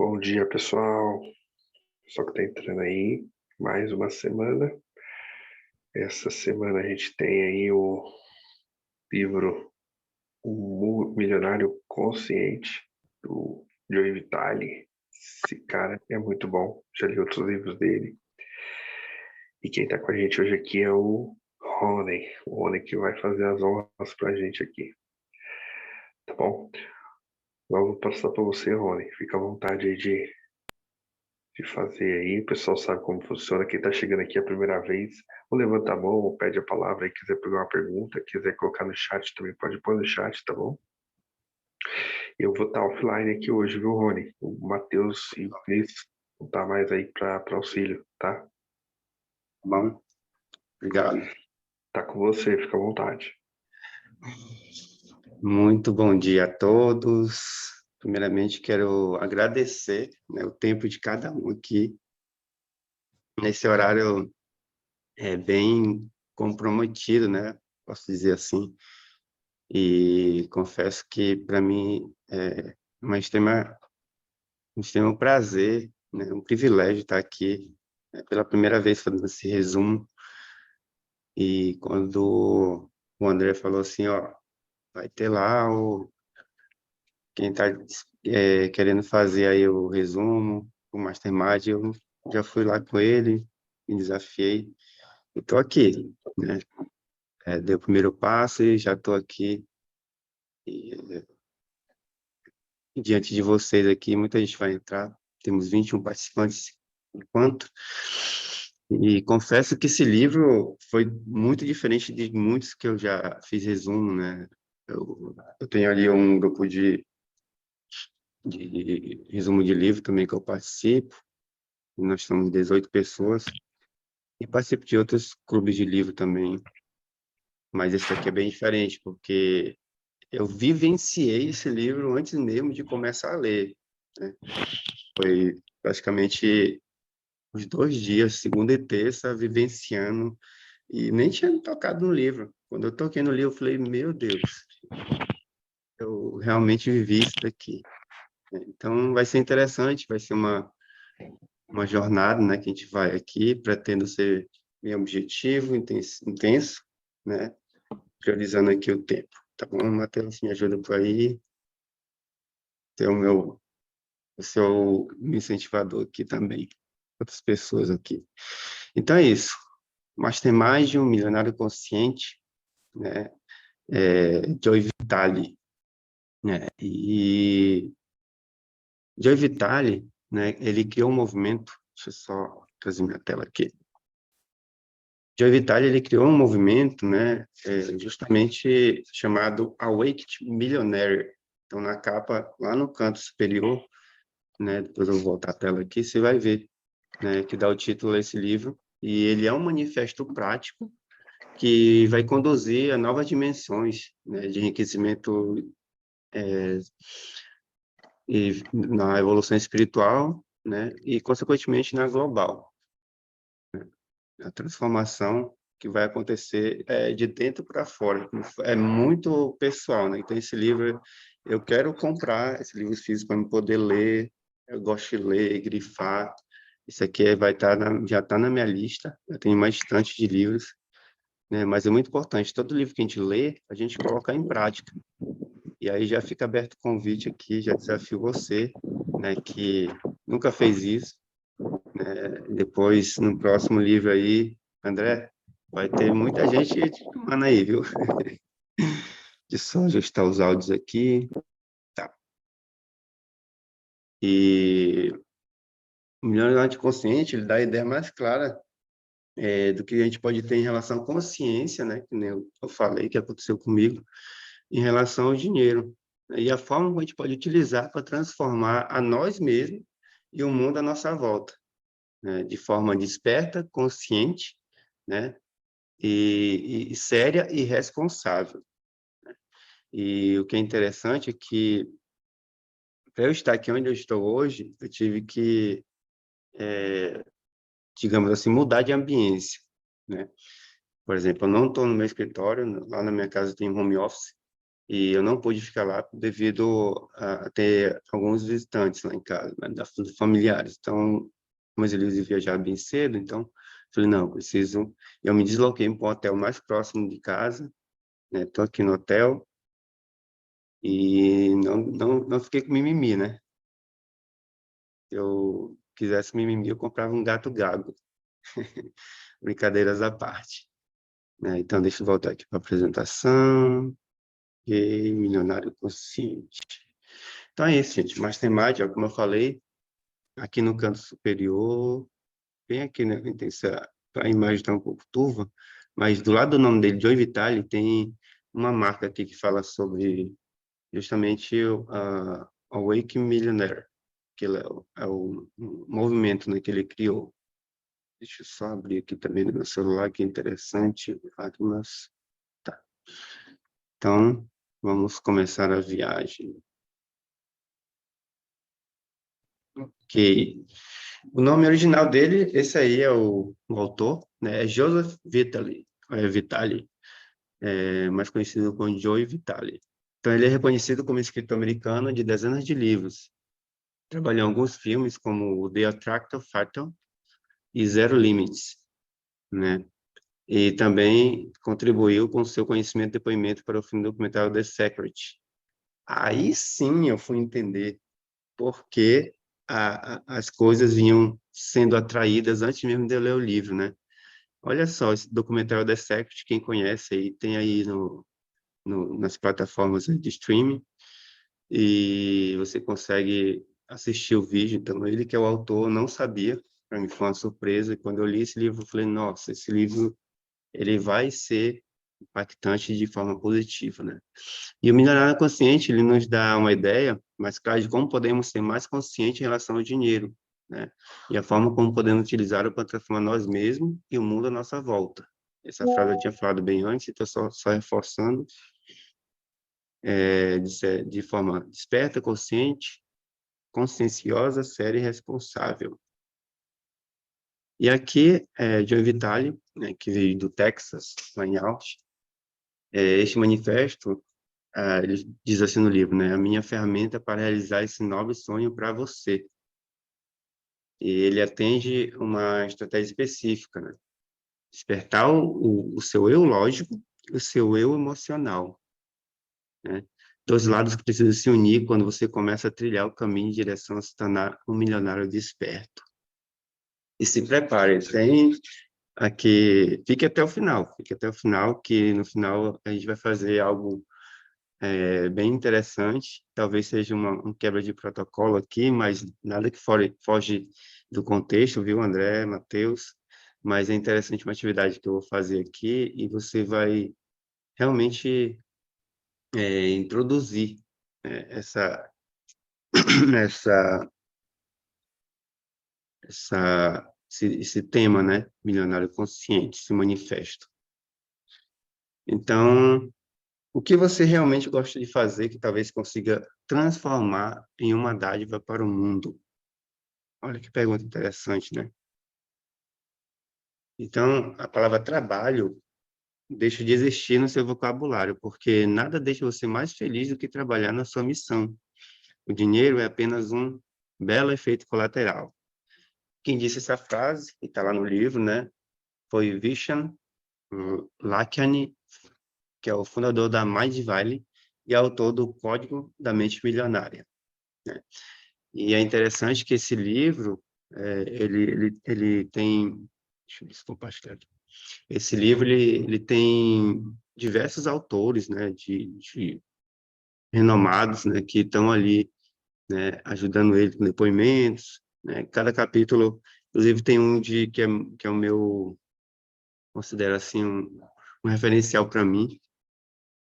Bom dia, pessoal. Pessoal que está entrando aí, mais uma semana. Essa semana a gente tem aí o livro O Milionário Consciente, do Joe Vitale. Esse cara é muito bom, já li outros livros dele. E quem está com a gente hoje aqui é o Rony que vai fazer as honras para a gente aqui. Tá bom? Agora eu vou passar para você, Rony. Fica à vontade aí de fazer aí. O pessoal sabe como funciona. Quem está chegando aqui a primeira vez, ou levanta a mão, ou pede a palavra aí, quiser pegar uma pergunta, quiser colocar no chat também, pode pôr no chat, tá bom? Eu vou estar offline aqui hoje, viu, Rony? O Matheus e o Cris vão estar mais aí para auxílio, tá? Bom, obrigado. Tá com você, fica à vontade. Muito bom dia a todos. Primeiramente, quero agradecer, né, o tempo de cada um aqui. Nesse horário bem comprometido, né? Posso dizer assim. E confesso que, para mim, é um extremo prazer, né, um privilégio estar aqui, né, pela primeira vez fazendo esse resumo. E quando o André falou assim, ó, vai ter lá quem está querendo fazer aí o resumo, o Mastermind, eu já fui lá com ele, me desafiei, e estou aqui, né? Dei o primeiro passo e já estou aqui e, diante de vocês aqui. Muita gente vai entrar, temos 21 participantes enquanto, e confesso que esse livro foi muito diferente de muitos que eu já fiz resumo, né? Eu tenho ali um grupo de resumo de livro também que eu participo. Nós somos 18 pessoas e participo de outros clubes de livro também, mas esse aqui é bem diferente, porque eu vivenciei esse livro antes mesmo de começar a ler, né? Foi praticamente os 2 dias, segunda e terça, vivenciando, e nem tinha me tocado no livro. Quando eu toquei no livro, eu falei, meu Deus, eu realmente vivi isso daqui. Então, vai ser interessante, vai ser uma jornada, né, que a gente vai aqui, pretendo ser bem objetivo, intenso, né, priorizando aqui o tempo. Tá bom, Matheus? Me ajuda por aí, ter o seu incentivador aqui também, outras pessoas aqui. Então é isso. Mastermind, um milionário consciente, né, Joe Vitale, né, e Joe Vitale, né, ele criou um movimento, deixa eu só trazer minha tela aqui. Joe Vitale, ele criou um movimento, né, justamente chamado Awake Millionaire. Então, na capa, lá no canto superior, né, depois eu vou voltar a tela aqui, você vai ver, né, que dá o título a esse livro, e ele é um manifesto prático que vai conduzir a novas dimensões, né, de enriquecimento e na evolução espiritual, né, e, consequentemente, na global. A transformação que vai acontecer de dentro para fora. É muito pessoal, né? Então, esse livro, eu quero comprar esse livro físico para me poder ler. Eu gosto de ler, grifar. Isso aqui vai estar já está na minha lista. Eu tenho uma estante de livros, né? Mas é muito importante. Todo livro que a gente lê, a gente coloca em prática. E aí já fica aberto o convite aqui, já desafio você, né? Que nunca fez isso. Depois, no próximo livro aí, André, vai ter muita gente te chamando aí, viu? De só ajustar os áudios aqui. Tá. E o milionário anticonsciente, ele dá a ideia mais clara do que a gente pode ter em relação à consciência, né? Que nem eu falei, que aconteceu comigo, em relação ao dinheiro. E a forma como a gente pode utilizar para transformar a nós mesmos e o mundo à nossa volta, né? De forma desperta, consciente, né? E séria e responsável. E o que é interessante é que, para eu estar aqui onde eu estou hoje, eu tive que, digamos assim, mudar de ambiência, né? Por exemplo, eu não estou no meu escritório, lá na minha casa tem home office, E eu não pude ficar lá devido a ter alguns visitantes lá em casa, né, familiares. Então, mas eles iam viajar bem cedo, então falei, não, preciso... Eu me desloquei para um hotel mais próximo de casa, né? Estou aqui no hotel e não fiquei com mimimi, né? Se eu quisesse mimimi, eu comprava um gato gago. Brincadeiras à parte, né? Então, deixa eu voltar aqui para a apresentação. E milionário consciente. Então é isso, gente. Mais temática, como eu falei, aqui no canto superior, bem aqui, né? A imagem está um pouco turva, mas do lado do nome dele, Joe Vitale, tem uma marca aqui que fala sobre justamente a Wake Millionaire, que é o movimento, né, que ele criou. Deixa eu só abrir aqui também no meu celular, que é interessante. Mas tá. Então, vamos começar a viagem. Ok. O nome original dele, esse aí é o autor, né? É Joseph Vitale, mais conhecido como Joe Vitale. Então, ele é reconhecido como escritor americano de dezenas de livros. Trabalhou em alguns filmes como The Attractor Fatal e Zero Limits, né? E também contribuiu com seu conhecimento e depoimento para o filme documentário The Secret. Aí sim eu fui entender por que as coisas vinham sendo atraídas antes mesmo de eu ler o livro, né? Olha só, esse documentário The Secret, quem conhece aí, tem aí nas plataformas de streaming, e você consegue assistir o vídeo. Então, ele que é o autor, não sabia, para mim foi uma surpresa, e quando eu li esse livro, eu falei, nossa, esse livro, ele vai ser impactante de forma positiva, né? E o milionário consciente, ele nos dá uma ideia mais clara de como podemos ser mais conscientes em relação ao dinheiro, né? E a forma como podemos utilizá-lo para transformar nós mesmos e o mundo à nossa volta. Essa frase eu tinha falado bem antes, então só reforçando, de forma desperta, consciente, conscienciosa, séria e responsável. E aqui, John Vitale, né, que veio do Texas, lá em Austin, este manifesto, ele diz assim no livro, né? A minha ferramenta para realizar esse nobre sonho para você. E ele atende uma estratégia específica, né? Despertar o seu eu lógico e o seu eu emocional, né? Dois lados que precisam se unir quando você começa a trilhar o caminho em direção a se tornar um milionário desperto. E se prepare, tem aqui, fique até o final, que no final a gente vai fazer algo bem interessante. Talvez seja um quebra de protocolo aqui, mas nada que foge do contexto, viu, André, Matheus? Mas é interessante uma atividade que eu vou fazer aqui e você vai realmente introduzir essa, essa, esse tema, né? Milionário consciente, esse manifesto. Então, o que você realmente gosta de fazer que talvez consiga transformar em uma dádiva para o mundo? Olha que pergunta interessante, né? Então, a palavra trabalho deixa de existir no seu vocabulário, porque nada deixa você mais feliz do que trabalhar na sua missão. O dinheiro é apenas um belo efeito colateral. Quem disse essa frase, que está lá no livro, né, foi Vishen Lakhiani, que é o fundador da Mind Valley e autor do Código da Mente Milionária, né? E é interessante que esse livro, ele tem... Deixa eu ver se compartilhar aqui. Esse livro, ele tem diversos autores, né, de renomados, né, que estão ali, né, ajudando ele com depoimentos, né? Cada capítulo, inclusive, tem um que é o meu, considero assim, um referencial para mim,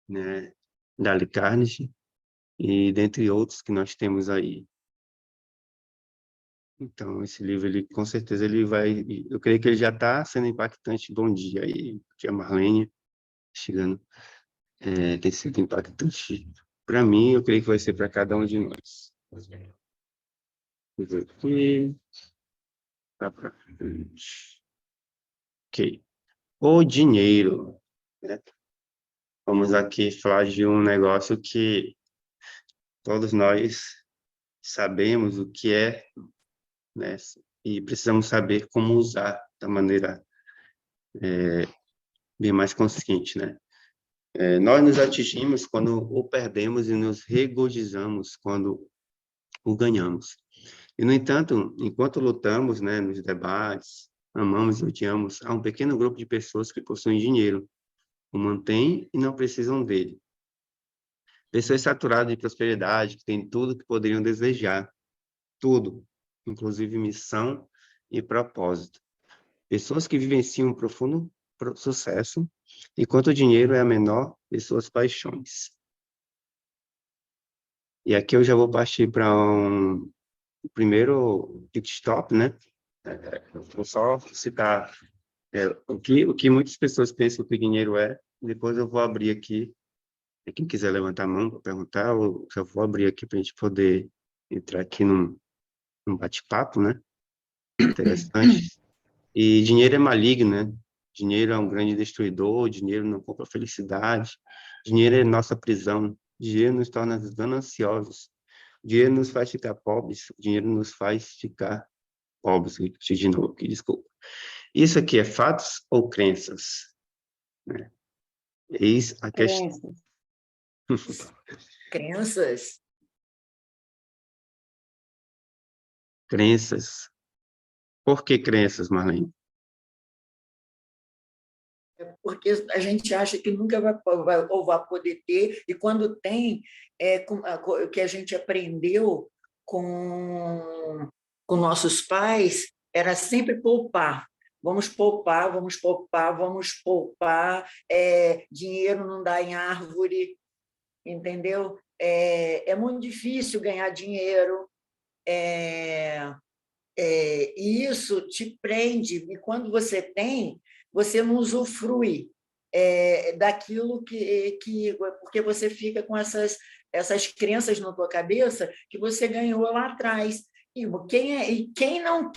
né, Dale Carnegie, e dentre outros que nós temos aí. Então, esse livro, ele com certeza ele vai, eu creio que ele já está sendo impactante. Bom dia aí, tia Marlene, chegando. Tem sido impactante para mim, eu creio que vai ser para cada um de nós. Vamos ver aqui, tá pra frente. Ok. O dinheiro, né? vamos aqui falar de um negócio que todos nós sabemos o que é, né? E precisamos saber como usar da maneira bem mais consciente, né? Nós nos atingimos quando o perdemos e nos regozijamos quando o ganhamos. E, no entanto, enquanto lutamos, né, nos debates, amamos e odiamos, há um pequeno grupo de pessoas que possuem dinheiro, o mantêm e não precisam dele. Pessoas saturadas de prosperidade, que têm tudo que poderiam desejar, tudo, inclusive missão e propósito. Pessoas que vivenciam um profundo sucesso, enquanto o dinheiro é a menor de suas paixões. E aqui eu já vou partir para o primeiro pit stop, né? Vou só citar o que muitas pessoas pensam que o dinheiro é. Depois eu vou abrir aqui. Quem quiser levantar a mão para perguntar, eu já vou abrir aqui para a gente poder entrar aqui num bate-papo, né? Interessante. E dinheiro é maligno, né? Dinheiro é um grande destruidor, dinheiro não compra felicidade, dinheiro é nossa prisão, dinheiro nos torna gananciosos, dinheiro nos faz ficar pobres, dinheiro nos faz ficar pobres. Vou repetir de novo aqui, desculpa. Isso aqui é fatos ou crenças? Né? Eis a questão. Crenças. Crenças. Crenças. Por que crenças, Marlene? Porque a gente acha que nunca ou vai poder ter, e quando tem, o que a gente aprendeu com nossos pais era sempre poupar. Vamos poupar, vamos poupar, vamos poupar. Dinheiro não dá em árvore, entendeu? É muito difícil ganhar dinheiro. E isso te prende, e quando você tem, você não usufrui daquilo porque você fica com essas crenças na tua cabeça que você ganhou lá atrás. Quem não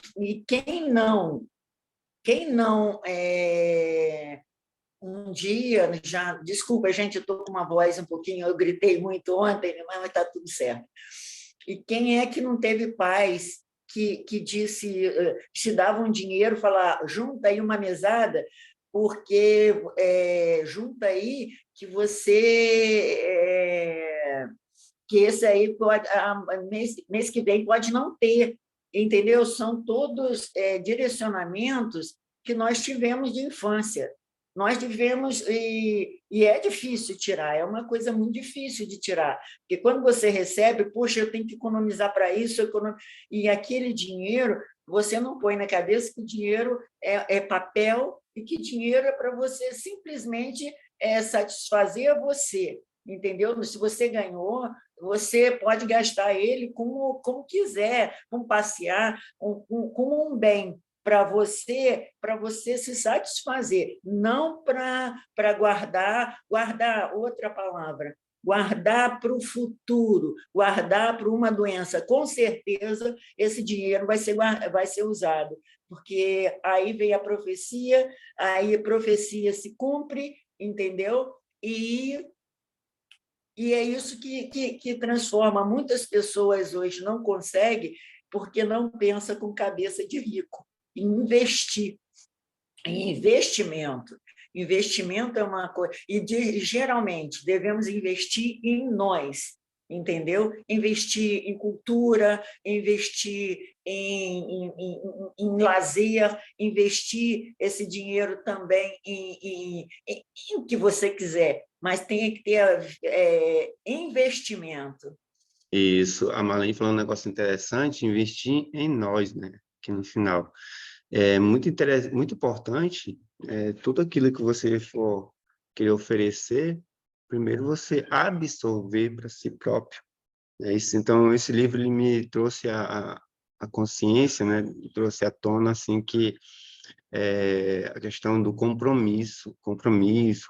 um dia já, desculpa, gente, eu estou com uma voz um pouquinho, eu gritei muito ontem, mas está tudo certo. E quem é que não teve pais que disse, te davam dinheiro, falar, junta aí uma mesada, porque junta aí que que esse aí pode, mês que vem pode não ter, entendeu? São todos direcionamentos que nós tivemos de infância. Nós devemos, e é difícil tirar, é uma coisa muito difícil de tirar, porque quando você recebe, poxa, eu tenho que economizar para isso, e aquele dinheiro, você não põe na cabeça que dinheiro é papel e que dinheiro é para você simplesmente satisfazer você, entendeu? Se você ganhou, você pode gastar ele como quiser, como passear, como um bem, para você se satisfazer, não para guardar outra palavra, guardar para o futuro, guardar para uma doença. Com certeza, esse dinheiro vai ser usado, porque aí vem a profecia, aí a profecia se cumpre, entendeu? E é isso que transforma. Muitas pessoas hoje não conseguem porque não pensa com cabeça de rico em investir, em investimento. Investimento é uma coisa... geralmente, devemos investir em nós, entendeu? Investir em cultura, investir em lazer, investir esse dinheiro também em o que você quiser, mas tem que ter investimento. Isso, a Marlene falou um negócio interessante, investir em nós, né? Aqui no final. É muito importante, tudo aquilo que você for querer oferecer, primeiro você absorver para si próprio. É isso. Então, esse livro ele me trouxe a consciência, né? Me trouxe à tona, assim, que a questão do compromisso,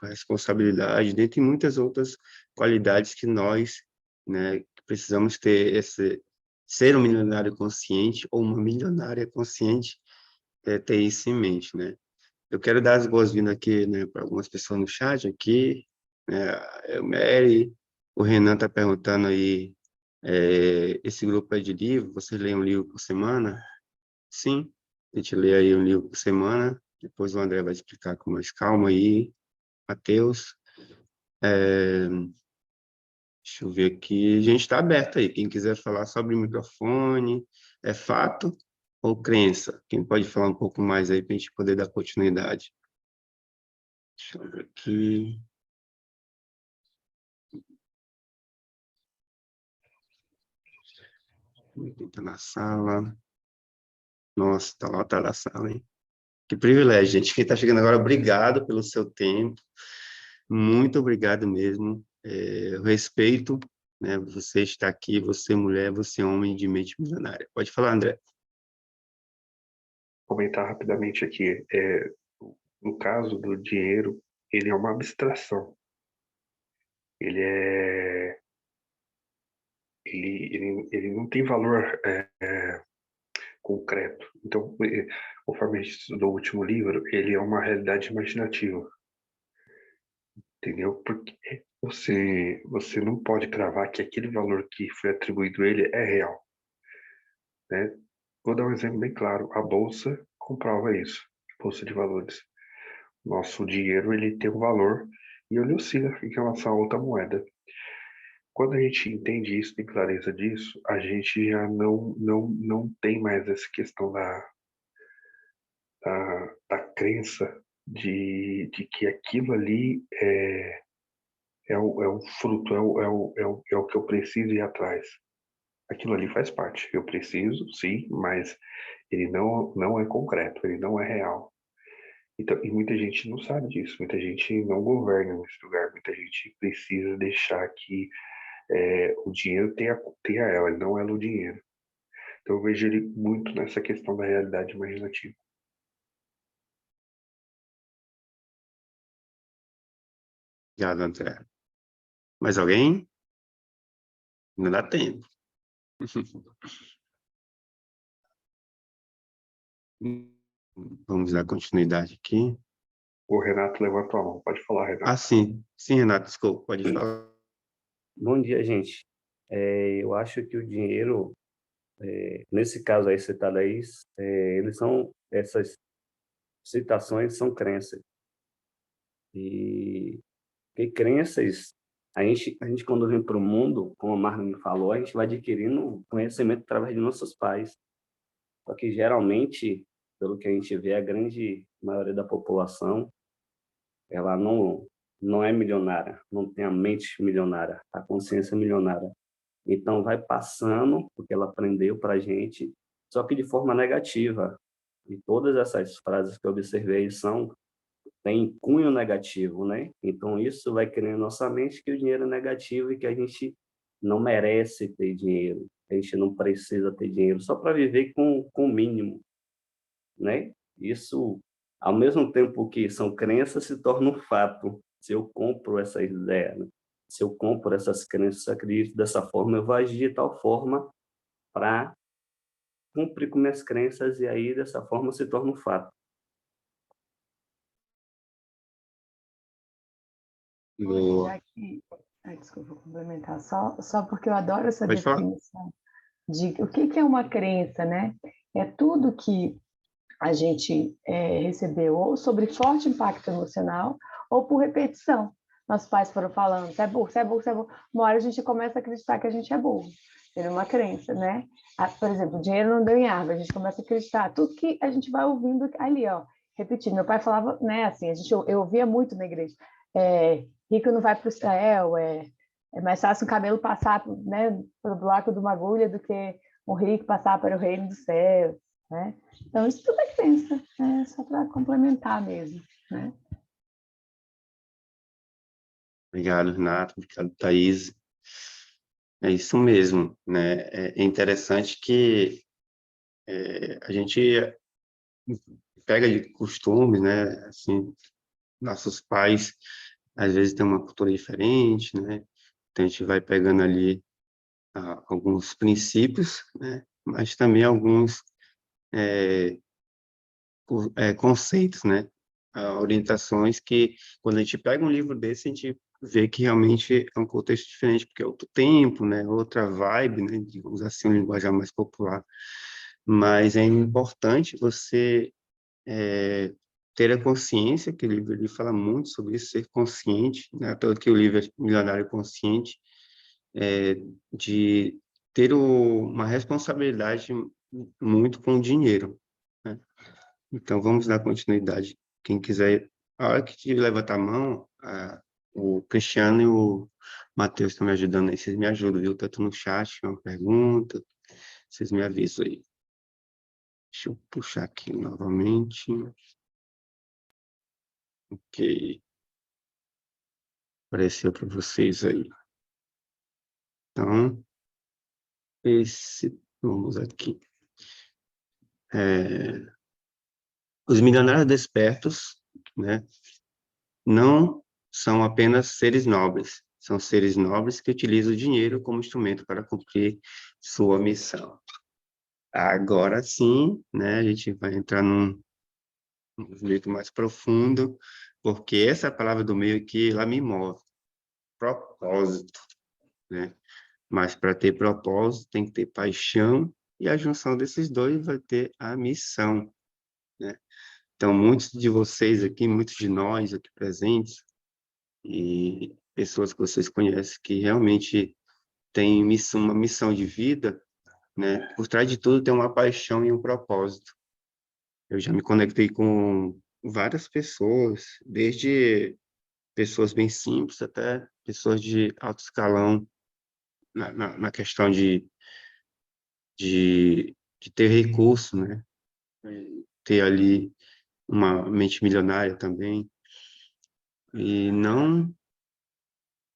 responsabilidade, dentre muitas outras qualidades que nós, né, precisamos ter ser um milionário consciente ou uma milionária consciente, ter isso em mente, né? Eu quero dar as boas-vindas aqui, né, para algumas pessoas no chat aqui, O Mary, o Renan está perguntando aí, esse grupo é de livro, você lê um livro por semana? Sim, a gente lê aí um livro por semana, depois o André vai explicar com mais calma aí, Matheus. Deixa eu ver aqui, a gente está aberto aí, quem quiser falar sobre o microfone, é fato ou crença? Quem pode falar um pouco mais aí para a gente poder dar continuidade? Deixa eu ver aqui. Quem está na sala? Nossa, está lotada a sala, hein? Que privilégio, gente. Quem está chegando agora, obrigado pelo seu tempo. Muito obrigado mesmo. Eu respeito, né? Você está aqui, você mulher, você homem de mente milionária. Pode falar, André. Comentar rapidamente aqui. No caso do dinheiro, ele é uma abstração. Ele é... Ele não tem valor concreto. Então, conforme a gente estudou o último livro, ele é uma realidade imaginativa. Entendeu? Porque você não pode cravar que aquele valor que foi atribuído a ele é real, né? Vou dar um exemplo bem claro. A bolsa comprova isso, a bolsa de valores. Nosso dinheiro, ele tem um valor e ele oscila em relação a outra moeda. Quando a gente entende isso, tem clareza disso, a gente já não tem mais essa questão da crença de que aquilo ali é o fruto, é o que eu preciso ir atrás. Aquilo ali faz parte. Eu preciso, sim, mas ele não é concreto, ele não é real. Então, e muita gente não sabe disso, muita gente não governa nesse lugar, muita gente precisa deixar que o dinheiro tenha ela, ele não ela o dinheiro. Então, eu vejo ele muito nessa questão da realidade imaginativa. Obrigado, André. Mais alguém? Não dá tempo. Vamos dar continuidade aqui. O Renato levantou a mão, pode falar, Renato. Sim. Sim, Renato, desculpa, pode falar. Bom dia, gente. Eu acho que o dinheiro, nesse caso aí citado aí, essas citações são crenças. E crenças, a gente quando vem para o mundo, como a Marlene falou, a gente vai adquirindo conhecimento através de nossos pais. Só que geralmente, pelo que a gente vê, a grande maioria da população, ela não é milionária, não tem a mente milionária, a consciência milionária. Então, vai passando o que ela aprendeu para a gente, só que de forma negativa. E todas essas frases que eu observei têm cunho negativo, né? Então, isso vai criando na nossa mente que o dinheiro é negativo e que a gente não merece ter dinheiro, a gente não precisa ter dinheiro, só para viver com o mínimo, né? Isso, ao mesmo tempo que são crenças, se torna um fato. Se eu compro essa ideia, né? Se eu compro essas crenças, acredito dessa forma, eu vou agir de tal forma para cumprir com minhas crenças e aí, dessa forma, se torna um fato. Boa. Desculpa, vou complementar, só porque eu adoro essa Pode falar. definição de o que é uma crença, né? É tudo que a gente recebeu ou sobre forte impacto emocional ou por repetição. Nossos pais foram falando, você é burro, você é burro, você é burro. Uma hora a gente começa a acreditar que a gente é burro. É uma crença, né? Por exemplo, o dinheiro não deu em árvore, a gente começa a acreditar. Tudo que a gente vai ouvindo ali, ó, repetindo. Meu pai falava, né, assim, eu ouvia muito na igreja, rico não vai para o céu, é mais fácil um camelo passar, né, pelo buraco de uma agulha do que um rico passar para o reino dos céus, né? Então, isso tudo é crença, né? Só para complementar mesmo, né? Obrigado, Renato. Obrigado, Thaís. É isso mesmo, né? É interessante que a gente pega de costume, né? Assim, nossos pais, às vezes, têm uma cultura diferente, né? Então, a gente vai pegando ali alguns princípios, né? Mas também alguns conceitos, né? Orientações que, quando a gente pega um livro desse, a gente vê que realmente é um contexto diferente, porque é outro tempo, né? Outra vibe, né? Digamos assim, um linguajar mais popular. Mas é importante você ter a consciência, que o livro ele fala muito sobre isso, ser consciente, né? Tanto que o livro é Milionário Consciente, de ter uma responsabilidade muito com o dinheiro, né? Então, vamos dar continuidade. Quem quiser, a hora que te levantar a mão, o Cristiano e o Matheus estão me ajudando aí. Vocês me ajudam, viu? Tanto no chat, uma pergunta, vocês me avisam aí. Deixa eu puxar aqui novamente. Ok. Apareceu para vocês aí. Então, vamos aqui. Os milionários despertos, né, não são apenas seres nobres, são seres nobres que utilizam o dinheiro como instrumento para cumprir sua missão. Agora sim, né, a gente vai entrar num jeito mais profundo, porque essa palavra do meio aqui, ela me move. Propósito, né? Mas para ter propósito, tem que ter paixão, e a junção desses dois vai ter a missão, né? Então, muitos de vocês aqui, muitos de nós aqui presentes, e pessoas que vocês conhecem que realmente têm uma missão de vida, né? Por trás de tudo tem uma paixão e um propósito. Eu já me conectei com várias pessoas, desde pessoas bem simples até pessoas de alto escalão, na questão de ter recurso, né? Ter ali uma mente milionária também, e não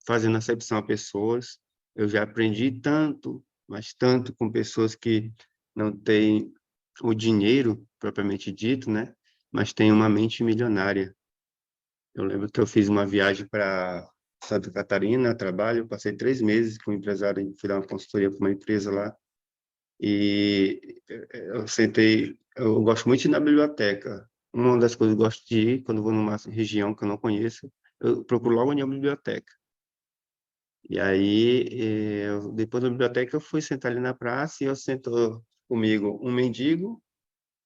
fazendo acepção a pessoas. Eu já aprendi tanto, mas tanto com pessoas que não têm o dinheiro propriamente dito, né? Mas têm uma mente milionária. Eu lembro que eu fiz uma viagem para Santa Catarina, a trabalho, passei 3 meses com um empresário, fui dar uma consultoria para uma empresa lá, e eu gosto muito de ir na biblioteca. Uma das coisas que eu gosto de ir, quando vou numa região que eu não conheço, eu procuro logo onde é a biblioteca. E aí, depois da biblioteca, eu fui sentar ali na praça e eu sentou comigo um mendigo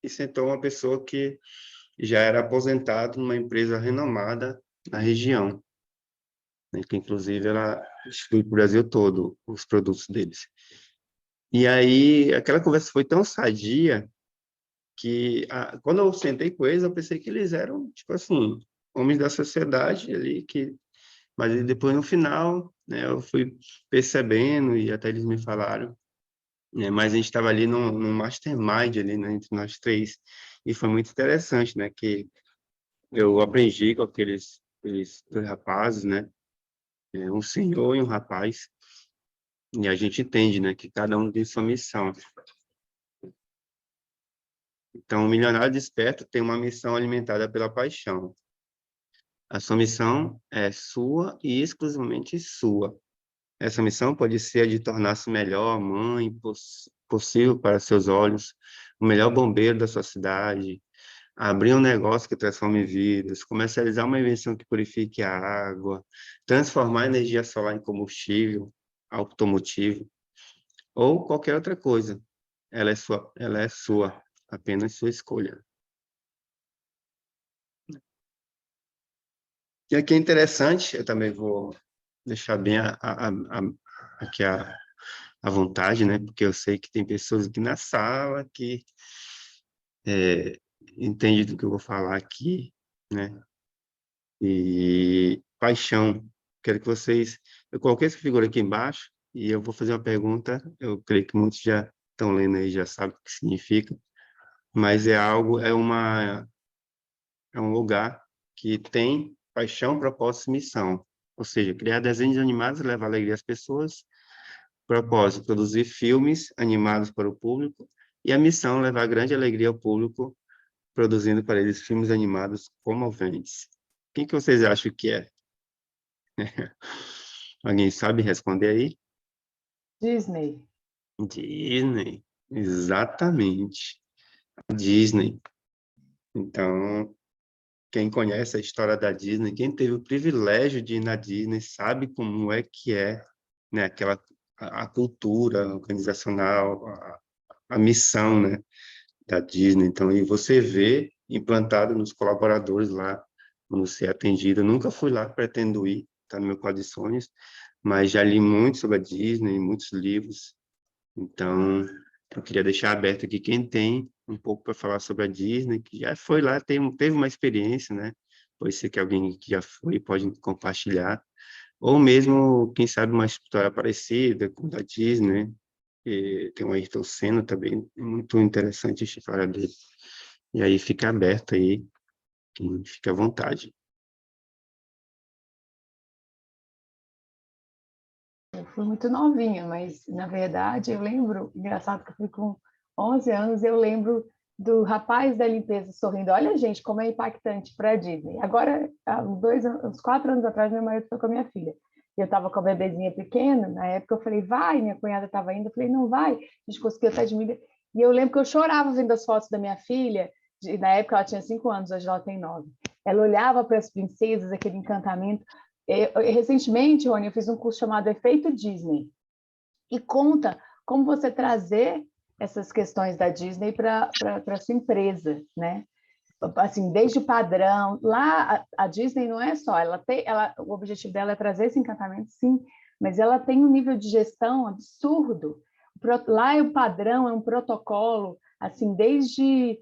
e sentou uma pessoa que já era aposentado numa empresa renomada na região, né, que inclusive ela distribui para o Brasil todo os produtos deles. E aí, aquela conversa foi tão sadia que, quando eu sentei com eles, eu pensei que eles eram, tipo assim, homens da sociedade ali, mas aí depois, no final, né, eu fui percebendo, e até eles me falaram, né, mas a gente estava ali num mastermind, ali, né, entre nós três, e foi muito interessante, né, que eu aprendi com aqueles dois rapazes, né, um senhor e um rapaz, e a gente entende, né, que cada um tem sua missão. Então, o milionário desperto tem uma missão alimentada pela paixão. A sua missão é sua e exclusivamente sua. Essa missão pode ser a de tornar-se melhor mãe possível para seus olhos, o melhor bombeiro da sua cidade, abrir um negócio que transforme vidas, comercializar uma invenção que purifique a água, transformar a energia solar em combustível automotivo ou qualquer outra coisa. Ela é sua, apenas sua escolha. E aqui é interessante, eu também vou deixar bem aqui à vontade, né? Porque eu sei que tem pessoas aqui na sala que entendem do que eu vou falar aqui, né? E paixão. Quero que vocês... Eu coloquei essa figura aqui embaixo e eu vou fazer uma pergunta. Eu creio que muitos já estão lendo aí, já sabem o que significa, mas é um lugar que tem paixão, propósito e missão. Ou seja, criar desenhos animados leva alegria às pessoas, propósito, produzir filmes animados para o público, e a missão, levar grande alegria ao público, produzindo para eles filmes animados comoventes. Quem que vocês acham que é? Alguém sabe responder aí? Disney. Disney, exatamente. Disney. Então, quem conhece a história da Disney, quem teve o privilégio de ir na Disney, sabe como é, né, a cultura organizacional, a missão, né, da Disney. Então, e você vê implantado nos colaboradores lá, quando você é atendido. Eu nunca fui lá, pretendo ir, está no meu quadro de sonhos, mas já li muito sobre a Disney, muitos livros. Então, eu queria deixar aberto aqui quem tem um pouco para falar sobre a Disney, que já foi lá, teve uma experiência, né? Pode ser que alguém que já foi pode compartilhar, ou mesmo, quem sabe, uma história parecida com a da Disney, né? E tem o Ayrton Senna também, muito interessante a história dele. E aí fica aberto aí, quem fica à vontade. Eu fui muito novinha, mas, na verdade, eu lembro, engraçado que eu fui com 11 anos, eu lembro do rapaz da limpeza sorrindo. Olha, gente, como é impactante para a Disney. Agora, há uns 4 anos atrás, meu marido foi com a minha filha. Eu estava com a bebezinha pequena, na época eu falei, vai, minha cunhada estava indo, eu falei, não vai, a gente conseguiu até de milha. E eu lembro que eu chorava vendo as fotos da minha filha, na época ela tinha 5 anos, hoje ela tem 9. Ela olhava para as princesas, aquele encantamento. Recentemente, Rony, eu fiz um curso chamado Efeito Disney, e conta como você trazer essas questões da Disney para a sua empresa, né? Assim, desde o padrão, lá a Disney não é só, o objetivo dela é trazer esse encantamento, sim, mas ela tem um nível de gestão absurdo. Lá é o padrão, é um protocolo, assim, desde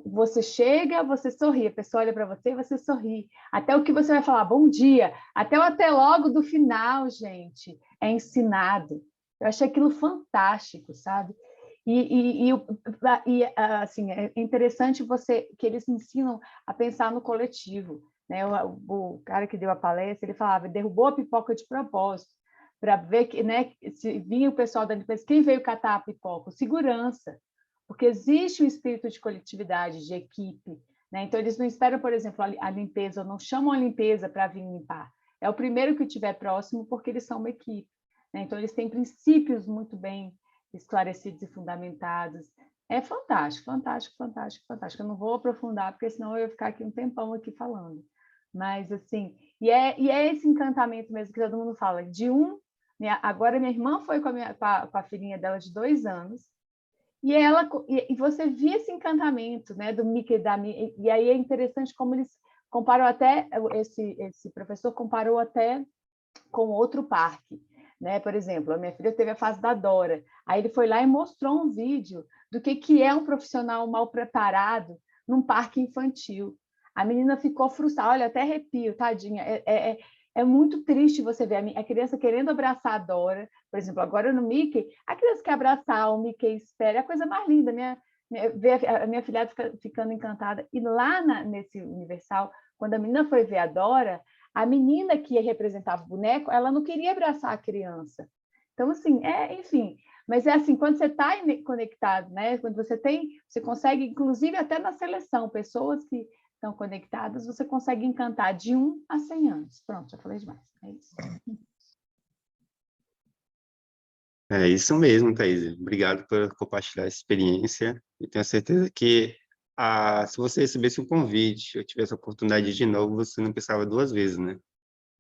você chega, você sorri, a pessoa olha para você, você sorri. Até o que você vai falar, bom dia, até o até logo do final, gente, é ensinado. Eu achei aquilo fantástico, sabe? Assim, é interessante que eles ensinam a pensar no coletivo, né? O cara que deu a palestra, ele falava, derrubou a pipoca de propósito, para ver que, né, se vinha o pessoal da limpeza, quem veio catar a pipoca? O segurança, porque existe um espírito de coletividade, de equipe, né? Então, eles não esperam, por exemplo, a limpeza, ou não chamam a limpeza para vir limpar. É o primeiro que estiver próximo, porque eles são uma equipe, né? Então, eles têm princípios muito bem esclarecidos e fundamentados. É fantástico, fantástico, fantástico, fantástico. Eu não vou aprofundar, porque senão eu ia ficar aqui um tempão aqui falando. Mas, assim, e é esse encantamento mesmo que todo mundo fala, agora minha irmã foi com a filhinha dela de 2 anos, e você via esse encantamento, né, do Mickey, e aí é interessante como eles comparam até, esse professor comparou até com outro parque, né? Por exemplo, a minha filha teve a fase da Dora, aí ele foi lá e mostrou um vídeo do que é um profissional mal preparado num parque infantil. A menina ficou frustrada, olha, até arrepio, tadinha. É muito triste você ver a criança querendo abraçar a Dora, por exemplo, agora no Mickey, a criança quer abraçar, o Mickey espera, é a coisa mais linda, ver a minha filhada ficando encantada. E lá nesse Universal, quando a menina foi ver a Dora, a menina que representava o boneco, ela não queria abraçar a criança. Então, assim, enfim, mas é assim, quando você está conectado, né? Quando você consegue, inclusive até na seleção, pessoas que estão conectadas, você consegue encantar de 1 a 100 anos. Pronto, já falei demais. É isso. É isso mesmo, Thaís. Obrigado por compartilhar a experiência. Eu tenho certeza que se você recebesse um convite, eu tivesse a oportunidade de novo, você não pensava 2 vezes, né?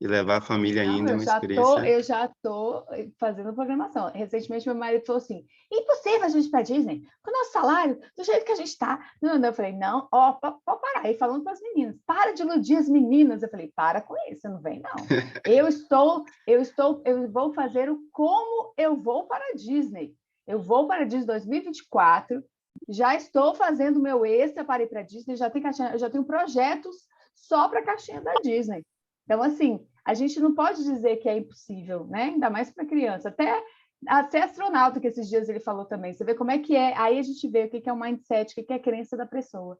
E levar a família Não, ainda é uma experiência. eu já tô fazendo programação. Recentemente, meu marido falou assim: impossível a gente ir para Disney, com o nosso salário, do jeito que a gente está. Não, eu falei: não, pode parar. Aí falando para as meninas: para de iludir as meninas. Eu falei: para com isso, não vem, não. Eu vou fazer como eu vou para a Disney. Eu vou para a Disney 2024, já estou fazendo meu extra para ir para a Disney, eu já tenho projetos só para a caixinha da Disney. Então, assim, a gente não pode dizer que é impossível, né? Ainda mais para criança. Até ser astronauta, que esses dias ele falou também. Você vê como é que é. Aí a gente vê o que é o mindset, o que é a crença da pessoa.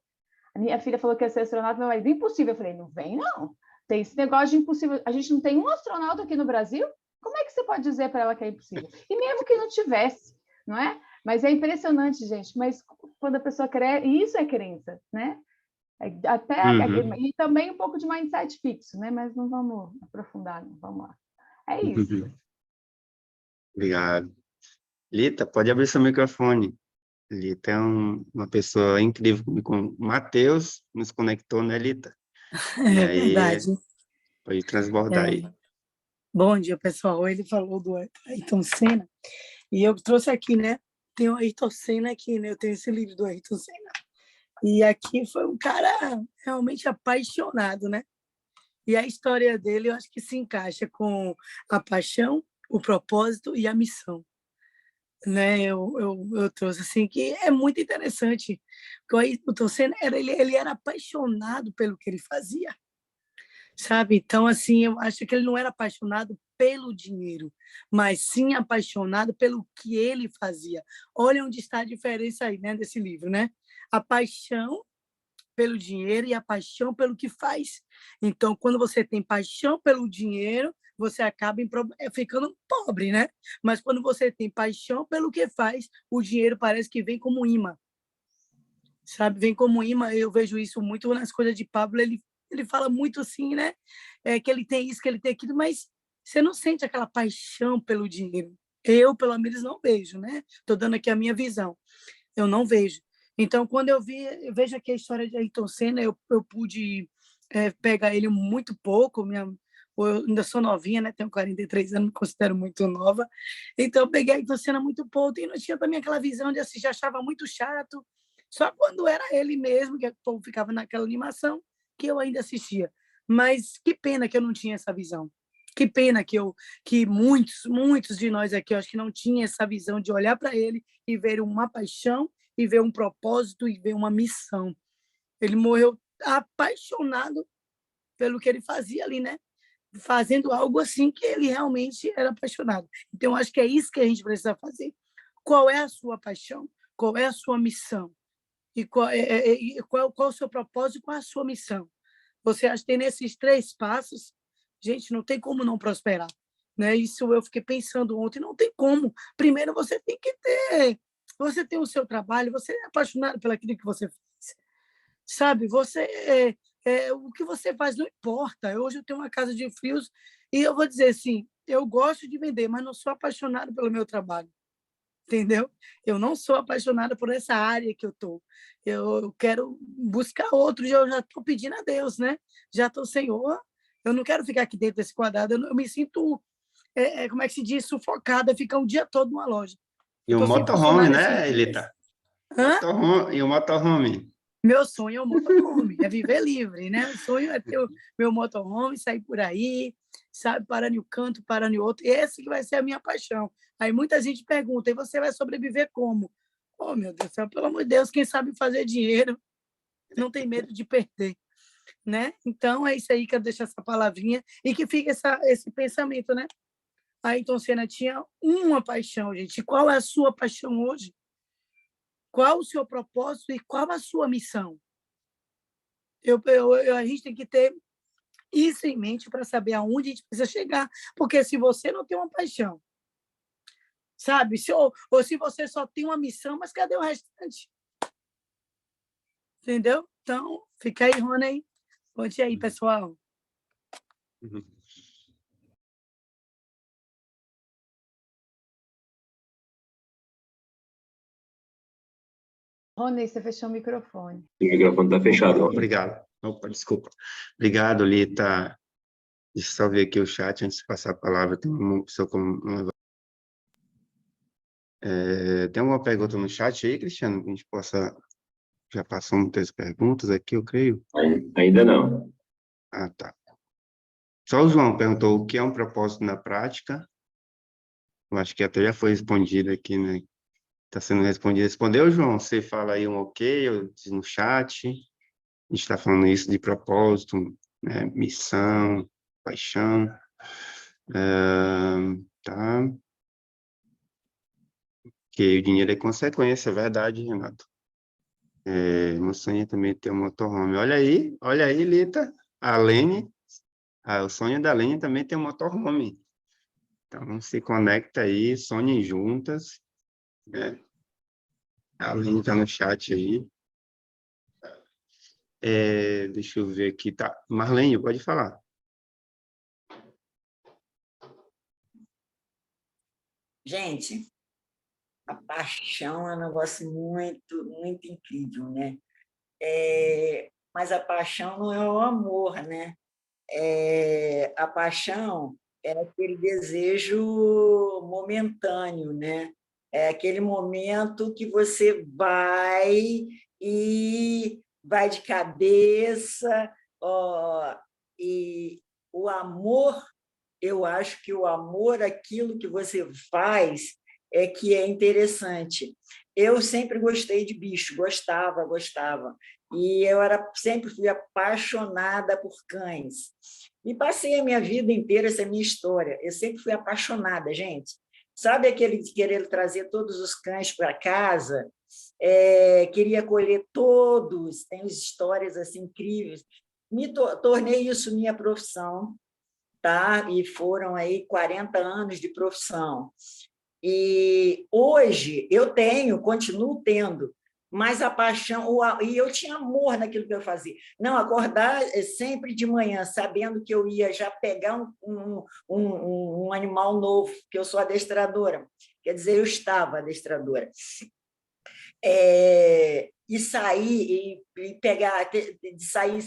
A minha filha falou que ia ser astronauta, meu marido, impossível. Eu falei, não vem, não. Tem esse negócio de impossível. A gente não tem um astronauta aqui no Brasil? Como é que você pode dizer para ela que é impossível? E mesmo que não tivesse, não é? Mas é impressionante, gente. Mas quando a pessoa cresce, e isso é crença, né? Uhum. E também um pouco de mindset fixo, né? Mas não vamos aprofundar, não. Vamos lá. É isso. Obrigado. Lita, pode abrir seu microfone. Lita é uma pessoa incrível. O Matheus nos conectou, né, Lita? E É aí, verdade. pode transbordar aí. Bom dia, pessoal. Ele falou do Ayrton Senna, e eu trouxe aqui, né? Tem o Ayrton Senna aqui, né? Eu tenho esse livro do Ayrton Senna. E aqui foi um cara realmente apaixonado, né? E a história dele, eu acho que se encaixa com a paixão, o propósito e a missão, né? Eu trouxe assim que é muito interessante. Porque o Ayrton Senna ele era apaixonado pelo que ele fazia, sabe? Então, assim, eu acho que ele não era apaixonado pelo dinheiro, mas sim apaixonado pelo que ele fazia. Olha onde está a diferença aí, né, desse livro, né? A paixão pelo dinheiro e a paixão pelo que faz. Então, quando você tem paixão pelo dinheiro, você acaba ficando pobre, né? Mas quando você tem paixão pelo que faz, o dinheiro parece que vem como imã, sabe? Vem como imã. Eu vejo isso muito nas coisas de Pablo. Ele fala muito assim, né? Que ele tem isso, que ele tem aquilo, mas você não sente aquela paixão pelo dinheiro. Eu, pelo menos, não vejo, né? Estou dando aqui a minha visão. Eu não vejo. Então, quando eu vejo aqui a história de Ayrton Senna, eu pude pegar ele muito pouco. Eu ainda sou novinha, né? Tenho 43 anos, me considero muito nova. Então, eu peguei Ayrton Senna muito pouco e não tinha também aquela visão de assistir, achava muito chato. Só quando era ele mesmo, que o povo ficava naquela animação, que eu ainda assistia. Mas que pena que eu não tinha essa visão. Que pena que muitos de nós aqui, eu acho que não tinha essa visão de olhar para ele e ver uma paixão, e ver um propósito, e ver uma missão. Ele morreu apaixonado pelo que ele fazia ali, né? Fazendo algo assim que ele realmente era apaixonado. Então, acho que é isso que a gente precisa fazer. Qual é a sua paixão? Qual é a sua missão? E qual o seu propósito? Qual é a sua missão? Você acha que tem nesses 3 passos, gente, não tem como não prosperar, né? Isso eu fiquei pensando ontem, não tem como. Primeiro você tem o seu trabalho, você é apaixonado pelo aquilo que você faz, sabe? O que você faz não importa. Hoje eu tenho uma casa de frios e eu vou dizer assim, eu gosto de vender, mas não sou apaixonado pelo meu trabalho, entendeu? Eu não sou apaixonada por essa área que eu estou. Eu quero buscar outro, eu já estou pedindo a Deus, né? Já estou, Senhor, eu não quero ficar aqui dentro desse quadrado, eu me sinto, como é que se diz, sufocada, ficar um dia todo numa loja. E Eu o estou sem motorhome, funcionário esses né, dias. Elita? Hã? E o motorhome. Meu sonho é o motorhome, é viver livre, né? O sonho é ter o meu motorhome, sair por aí, sabe, parando em um canto, parando em outro. Esse que vai ser a minha paixão. Aí muita gente pergunta, e você vai sobreviver como? Oh, meu Deus do céu, pelo amor de Deus, quem sabe fazer dinheiro não tem medo de perder, né? Então, é isso aí, quero deixar essa palavrinha e que fique esse pensamento, né? A Ayrton Senna tinha uma paixão, gente. Qual é a sua paixão hoje? Qual o seu propósito e qual a sua missão? A gente tem que ter isso em mente para saber aonde a gente precisa chegar. Porque se você não tem uma paixão, sabe? Ou se você só tem uma missão, mas cadê o restante? Entendeu? Então, fica aí, Rony. Conte aí, pessoal. Rony, você fechou o microfone. O microfone está fechado. Obrigado. Opa, desculpa. Obrigado, Lita. Deixa eu só ver aqui o chat antes de passar a palavra. Tem uma pessoa com... tem alguma pergunta no chat aí, Cristiano? Que a gente possa... Já passou muitas perguntas aqui, eu creio. Ainda não. Ah, tá. Só o João perguntou o que é um propósito na prática. Eu acho que até já foi respondido aqui, né? Está sendo respondido. Respondeu, João? Você fala aí um ok, eu diz no chat. A gente está falando isso de propósito, né? Missão, paixão. Tá. Que o dinheiro é consequência, é verdade, Renato. Meu sonho é também ter um motorhome. Olha aí, Lita. A Lene, o sonho da Lene também tem um motorhome. Então, se conecta aí, sonhem juntas. Né? A Lene está no chat aí. Deixa eu ver aqui, tá. Marlene, pode falar. Gente, a paixão é um negócio muito, muito incrível, né? mas a paixão não é o amor, né? A paixão é aquele desejo momentâneo, né? É aquele momento que você vai de cabeça, ó, e o amor, eu acho que o amor, aquilo que você faz, é que é interessante. Eu sempre gostei de bicho, gostava. E sempre fui apaixonada por cães. E passei a minha vida inteira, essa é a minha história. Eu sempre fui apaixonada, gente. Sabe aquele de querer trazer todos os cães para casa? Queria colher todos, tem histórias assim incríveis. Tornei isso minha profissão, tá? E foram aí 40 anos de profissão. E hoje eu continuo tendo, mas a paixão, e eu tinha amor naquilo que eu fazia. Não, acordar sempre de manhã, sabendo que eu ia já pegar um animal novo, que eu sou adestradora, quer dizer, eu estava adestradora. E sair, de sair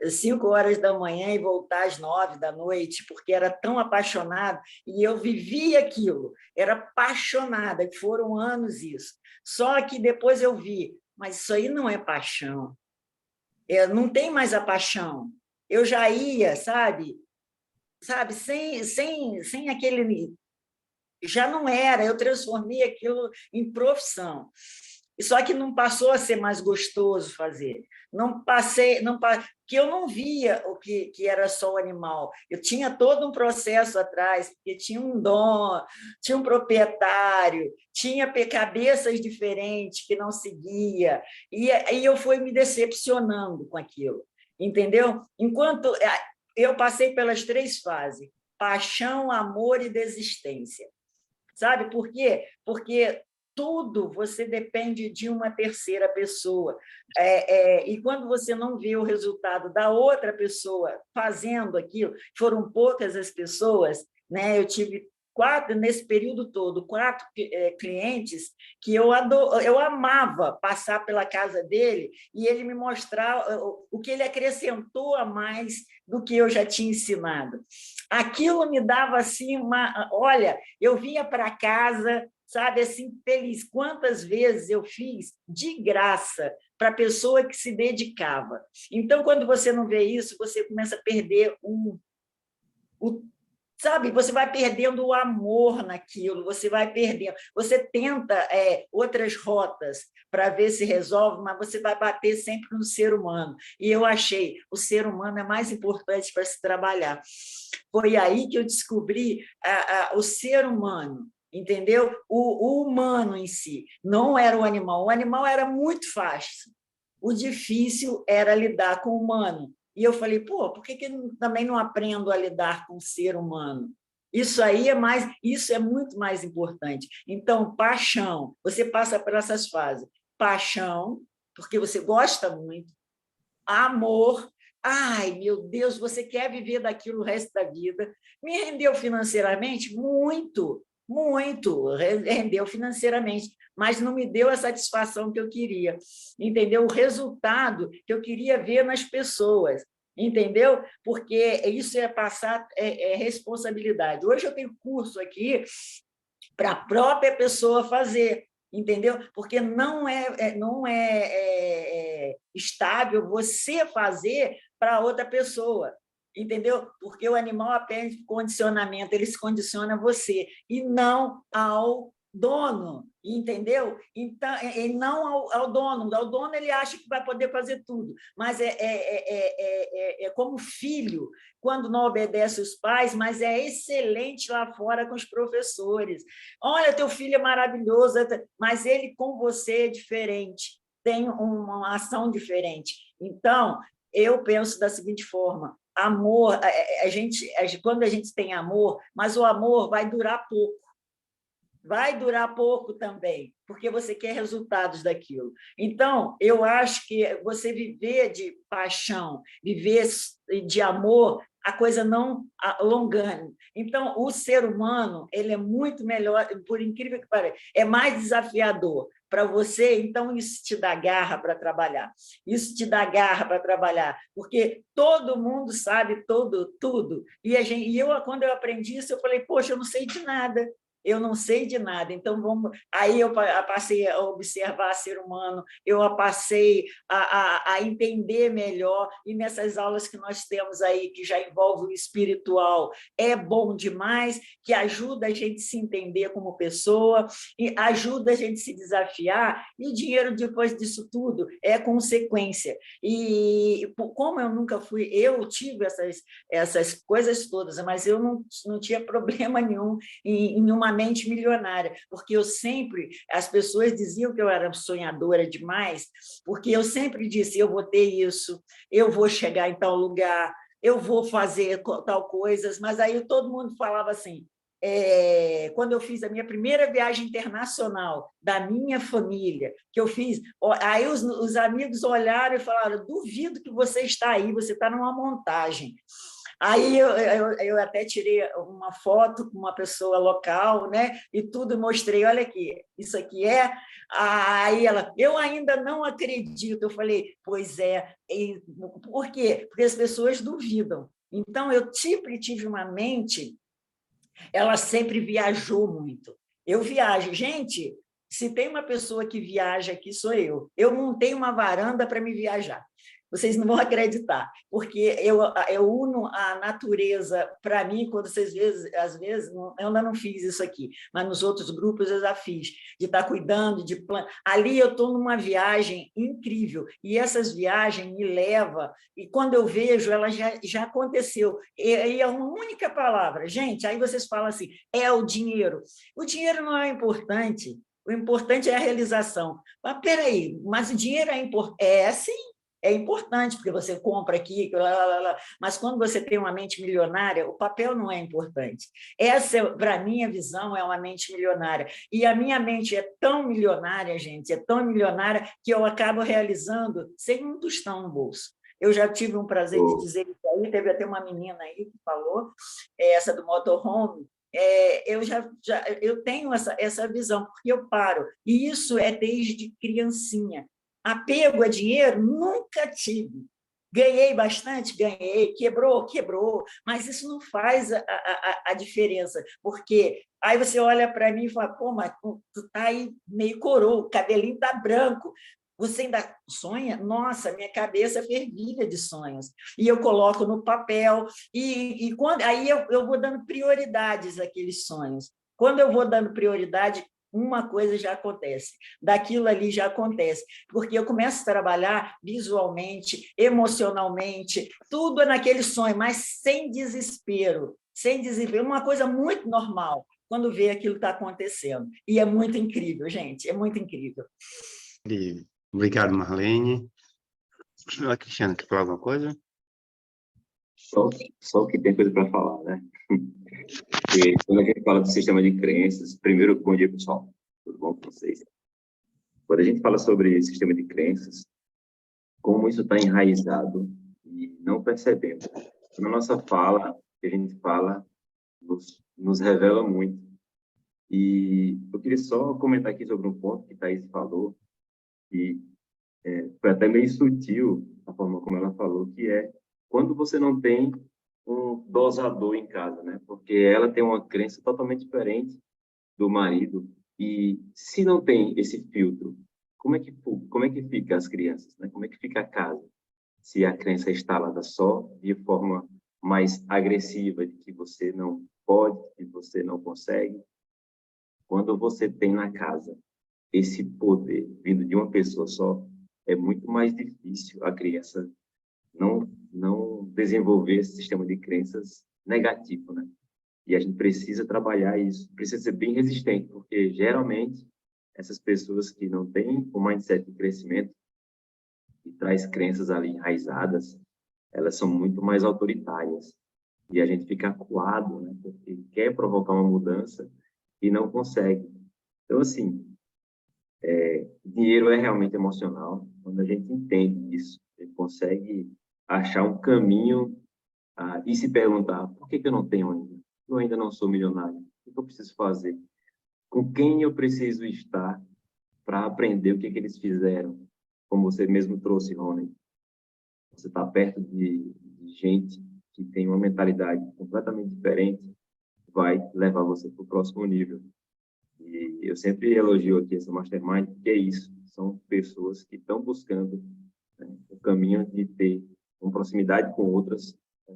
5 horas da manhã e voltar às 9 da noite, porque era tão apaixonada, e eu vivia aquilo, era apaixonada, e foram anos isso. Só que depois eu vi, mas isso aí não é paixão, não tem mais a paixão. Eu já ia, sabe, sem aquele... Já não era, eu transformei aquilo em profissão. Só que não passou a ser mais gostoso fazer. Que eu não via o que era só o animal. Eu tinha todo um processo atrás, porque tinha um dono, tinha um proprietário, tinha cabeças diferentes que não seguia, e aí eu fui me decepcionando com aquilo, entendeu? Enquanto eu passei pelas 3 fases: paixão, amor e desistência. Sabe por quê? Porque tudo você depende de uma terceira pessoa. E quando você não vê o resultado da outra pessoa fazendo aquilo, foram poucas as pessoas, né? Eu tive 4, nesse período todo, 4 clientes que eu amava passar pela casa dele e ele me mostrar o que ele acrescentou a mais do que eu já tinha ensinado. Aquilo me dava assim olha, eu vinha para casa, sabe, assim, feliz. Quantas vezes eu fiz de graça para a pessoa que se dedicava. Então, quando você não vê isso, você começa a perder sabe, você vai perdendo o amor naquilo, você vai perdendo. Você tenta outras rotas para ver se resolve, mas você vai bater sempre no ser humano. E eu achei, o ser humano é mais importante para se trabalhar. Foi aí que eu descobri o ser humano, entendeu? O humano em si, não era o animal. O animal era muito fácil. O difícil era lidar com o humano. E eu falei, por que também não aprendo a lidar com o ser humano? Isso é muito mais importante. Então, paixão, você passa por essas fases. Paixão, porque você gosta muito. Amor, ai, meu Deus, você quer viver daquilo o resto da vida. Me rendeu financeiramente? Muito, muito, rendeu financeiramente, mas não me deu a satisfação que eu queria, entendeu? O resultado que eu queria ver nas pessoas, entendeu? Porque isso é passar responsabilidade. Hoje eu tenho curso aqui para a própria pessoa fazer, entendeu? Porque não é estável você fazer para outra pessoa, entendeu? Porque o animal aprende condicionamento, ele se condiciona a você e não ao dono, entendeu? Então, e não ao dono. O dono ele acha que vai poder fazer tudo, mas é como filho, quando não obedece os pais, mas é excelente lá fora com os professores. Olha, teu filho é maravilhoso, mas ele com você é diferente, tem uma ação diferente. Então, eu penso da seguinte forma: amor, quando a gente tem amor, mas o amor vai durar pouco. Vai durar pouco também, porque você quer resultados daquilo. Então, eu acho que você viver de paixão, viver de amor, a coisa não longane. Então, o ser humano, ele é muito melhor, por incrível que pareça, é mais desafiador para você, então isso te dá garra para trabalhar. Isso te dá garra para trabalhar, porque todo mundo sabe tudo. E eu, quando eu aprendi isso, eu falei, poxa, eu não sei de nada. Eu não sei de nada, então vamos. Aí eu passei a observar ser humano, eu passei a entender melhor, e nessas aulas que nós temos aí, que já envolve o espiritual, é bom demais, que ajuda a gente a se entender como pessoa, e ajuda a gente a se desafiar, e o dinheiro, depois disso tudo, é consequência. E como eu nunca fui, eu tive essas coisas todas, mas eu não tinha problema nenhum em uma mente milionária, porque as pessoas diziam que eu era sonhadora demais, porque eu sempre disse, eu vou ter isso, eu vou chegar em tal lugar, eu vou fazer tal coisas, mas aí todo mundo falava assim, quando eu fiz a minha primeira viagem internacional da minha família, que eu fiz, aí os amigos olharam e falaram, duvido que você está aí, você está numa montagem. Aí eu até tirei uma foto com uma pessoa local, né? E tudo, mostrei, olha aqui, isso aqui é. Aí ela, eu ainda não acredito. Eu falei, pois é. Por quê? Porque as pessoas duvidam. Então, eu sempre tive uma mente, ela sempre viajou muito. Eu viajo. Gente, se tem uma pessoa que viaja aqui, sou eu. Eu montei uma varanda para me viajar. Vocês não vão acreditar, porque eu uno a natureza para mim, quando vocês às vezes, eu ainda não fiz isso aqui, mas nos outros grupos eu já fiz, de estar cuidando, de plantar. Ali eu estou numa viagem incrível, e essas viagens me levam, e quando eu vejo, ela já aconteceu. E é uma única palavra, gente, aí vocês falam assim, é o dinheiro. O dinheiro não é importante, o importante é a realização. Mas, peraí, mas o dinheiro é importante? Sim, é importante, porque você compra aqui, mas quando você tem uma mente milionária, o papel não é importante. Essa, para mim, a visão é uma mente milionária. E a minha mente é tão milionária, gente, é tão milionária, que eu acabo realizando sem um tostão no bolso. Eu já tive um prazer de dizer isso aí, teve até uma menina aí que falou, essa do motorhome, eu tenho essa visão, porque eu paro. E isso é desde criancinha. Apego a dinheiro, nunca tive. Ganhei bastante? Ganhei. Quebrou? Quebrou. Mas isso não faz a diferença, porque aí você olha para mim e fala, pô, mas tu tá aí meio coroa, o cabelinho tá branco. Você ainda sonha? Nossa, minha cabeça fervilha de sonhos. E eu coloco no papel, e aí eu vou dando prioridades àqueles sonhos. Quando eu vou dando prioridade, uma coisa já acontece, daquilo ali já acontece, porque eu começo a trabalhar visualmente, emocionalmente, tudo naquele sonho, mas sem desespero, uma coisa muito normal, quando vê aquilo está acontecendo. E é muito incrível, gente, é muito incrível. Obrigado, Marlene. A Cristiana, quer falar alguma coisa? Só que tem coisa para falar, né? Porque quando a gente fala do sistema de crenças, primeiro, bom dia, pessoal. Tudo bom com vocês? Quando a gente fala sobre sistema de crenças, como isso está enraizado e não percebemos. Na nossa fala, que a gente fala, nos revela muito. E eu queria só comentar aqui sobre um ponto que Thaís falou, e foi até meio sutil a forma como ela falou, que é quando você não tem um dosador em casa, né? Porque ela tem uma crença totalmente diferente do marido, e se não tem esse filtro, como é que fica as crianças, né? Como é que fica a casa? Se a crença é instalada só de forma mais agressiva, de que você não pode, que você não consegue. Quando você tem na casa esse poder vindo de uma pessoa só, é muito mais difícil a criança não desenvolver esse sistema de crenças negativo, né? E a gente precisa trabalhar isso, precisa ser bem resistente, porque geralmente essas pessoas que não têm o mindset de crescimento e traz crenças ali enraizadas, elas são muito mais autoritárias. E a gente fica acuado, né? Porque quer provocar uma mudança e não consegue. Então, assim, dinheiro é realmente emocional. Quando a gente entende isso, a gente consegue achar um caminho e se perguntar, por que eu não tenho ainda? Eu ainda não sou milionário. O que eu preciso fazer? Com quem eu preciso estar para aprender o que eles fizeram? Como você mesmo trouxe, Rony. Você está perto de gente que tem uma mentalidade completamente diferente, vai levar você para o próximo nível. E eu sempre elogio aqui essa Mastermind, que é isso, são pessoas que estão buscando, né, o caminho de ter uma proximidade com outras.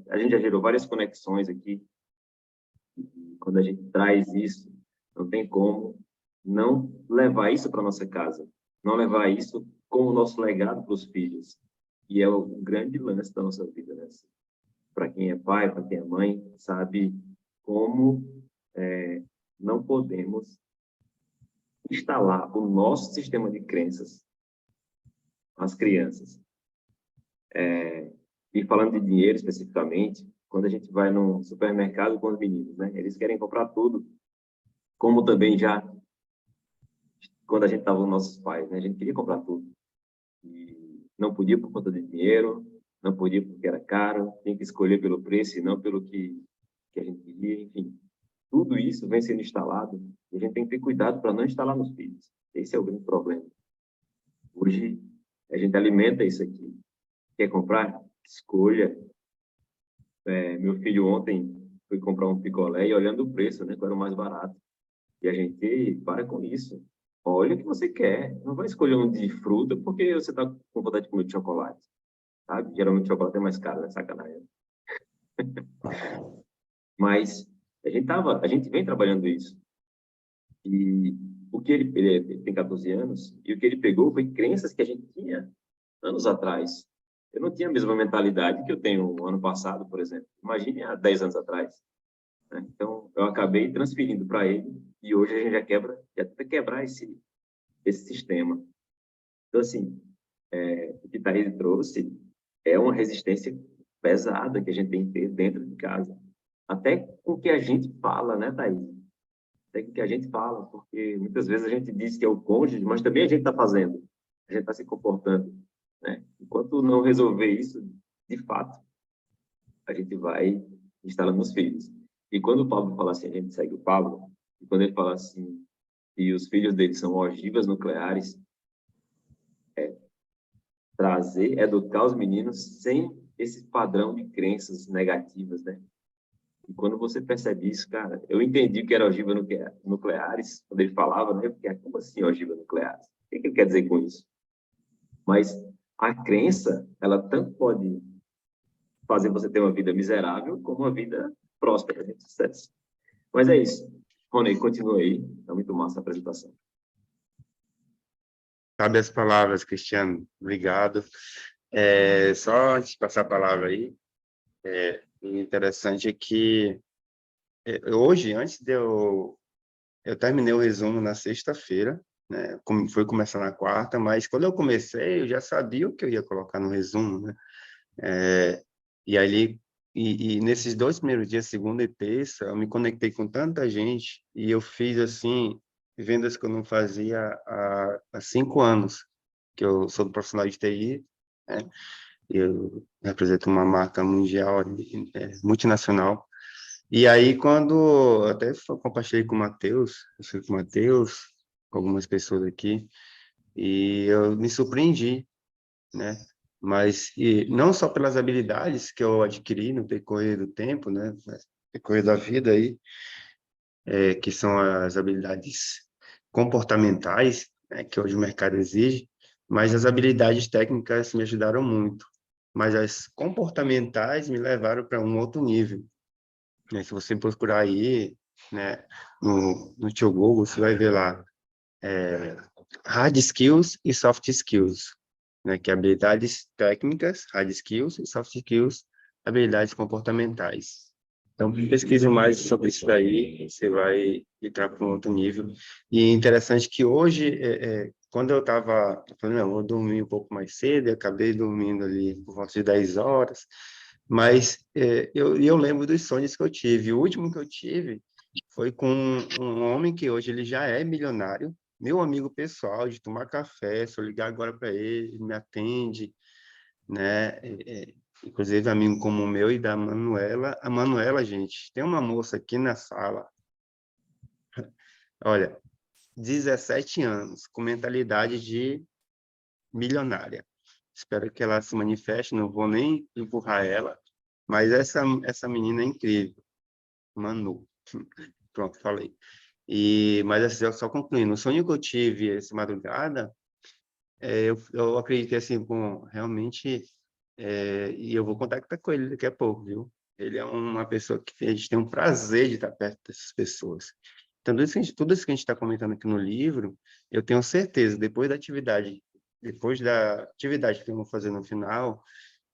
A gente já gerou várias conexões aqui, e quando a gente traz isso, não tem como não levar isso para nossa casa, não levar isso como nosso legado para os filhos. E é o grande lance da nossa vida, né? Para quem é pai, para quem é mãe, sabe como não podemos instalar o nosso sistema de crenças às crianças. E falando de dinheiro especificamente, quando a gente vai no supermercado com os meninos, né? Eles querem comprar tudo, como também já quando a gente estava com nossos pais, né? A gente queria comprar tudo. E não podia por conta de dinheiro, não podia porque era caro, tinha que escolher pelo preço e não pelo que a gente queria, enfim. Tudo isso vem sendo instalado e a gente tem que ter cuidado para não instalar nos filhos. Esse é o grande problema. Hoje, a gente alimenta isso aqui. Quer comprar? Escolha. Meu filho ontem foi comprar um picolé e olhando o preço, né, qual era o mais barato. E a gente para com isso. Olha o que você quer. Não vai escolher um de fruta porque você está com vontade de comer de chocolate. Sabe? Geralmente o chocolate é mais caro, né? Sacanagem. Mas a gente vem trabalhando isso. E o que ele tem 14 anos, e o que ele pegou foi crenças que a gente tinha anos atrás. Eu não tinha a mesma mentalidade que eu tenho no ano passado, por exemplo. Imagine há 10 anos atrás. Né? Então, eu acabei transferindo para ele, e hoje a gente já tenta quebrar esse sistema. Então, assim, o que Thaís trouxe é uma resistência pesada que a gente tem que ter dentro de casa. Até com o que a gente fala, né, Thaís? Até com o que a gente fala, porque muitas vezes a gente diz que é o cônjuge, mas também a gente está fazendo, a gente está se comportando, né? Enquanto não resolver isso, de fato, a gente vai instalando nos filhos. E quando o Pablo fala assim, a gente segue o Pablo, e quando ele fala assim, e os filhos dele são ogivas nucleares, educar os meninos sem esse padrão de crenças negativas, né? E quando você percebe isso, cara, eu entendi que era ogiva nucleares, quando ele falava, né? Porque como assim ogiva nucleares? O que ele quer dizer com isso? Mas a crença, ela tanto pode fazer você ter uma vida miserável, como uma vida próspera, de sucesso. Mas é isso. Rony, continua aí. É muito massa a apresentação. Sabe as palavras, Cristiano. Obrigado. Só antes de passar a palavra aí, o interessante é que hoje, antes de eu terminei o resumo na sexta-feira, né? Foi começar na quarta, mas quando eu comecei, eu já sabia o que eu ia colocar no resumo, né? E ali, nesses 2 primeiros dias, segunda e terça, eu me conectei com tanta gente e eu fiz, assim, vendas que eu não fazia há 5 anos, que eu sou profissional de TI, né? Eu represento uma marca mundial, multinacional. E aí, quando até compartilhei com o Matheus, eu fui com o Matheus, com algumas pessoas aqui, e eu me surpreendi, né? Mas não só pelas habilidades que eu adquiri no decorrer do tempo, né? No decorrer da vida aí, que são as habilidades comportamentais, né? Que hoje o mercado exige, mas as habilidades técnicas me ajudaram muito. Mas as comportamentais me levaram para um outro nível. Né? Se você procurar aí, né, no teu Google, você vai ver lá hard skills e soft skills, né, que é habilidades técnicas, hard skills, e soft skills, habilidades comportamentais. Então, pesquise mais sobre isso daí, você vai entrar para um outro nível. E interessante que hoje, quando eu estava falando, não, vou dormir um pouco mais cedo, eu acabei dormindo ali por volta de 10 horas, mas eu lembro dos sonhos que eu tive. O último que eu tive foi com um homem que hoje ele já é milionário, meu amigo pessoal, de tomar café, se eu ligar agora para ele, ele me atende, né? inclusive amigo como o meu e da Manuela. A Manuela, gente, tem uma moça aqui na sala, olha, 17 anos, com mentalidade de milionária. Espero que ela se manifeste, não vou nem empurrar ela, mas essa menina é incrível. Manu. Pronto, falei. Mas assim, só concluindo, o sonho que eu tive essa madrugada, eu acreditei assim, bom, realmente, e eu vou contactar com ele daqui a pouco, viu? Ele é uma pessoa que a gente tem um prazer de estar perto dessas pessoas. Então, tudo isso que a gente está comentando aqui no livro, eu tenho certeza, depois da atividade que eu vou fazer no final,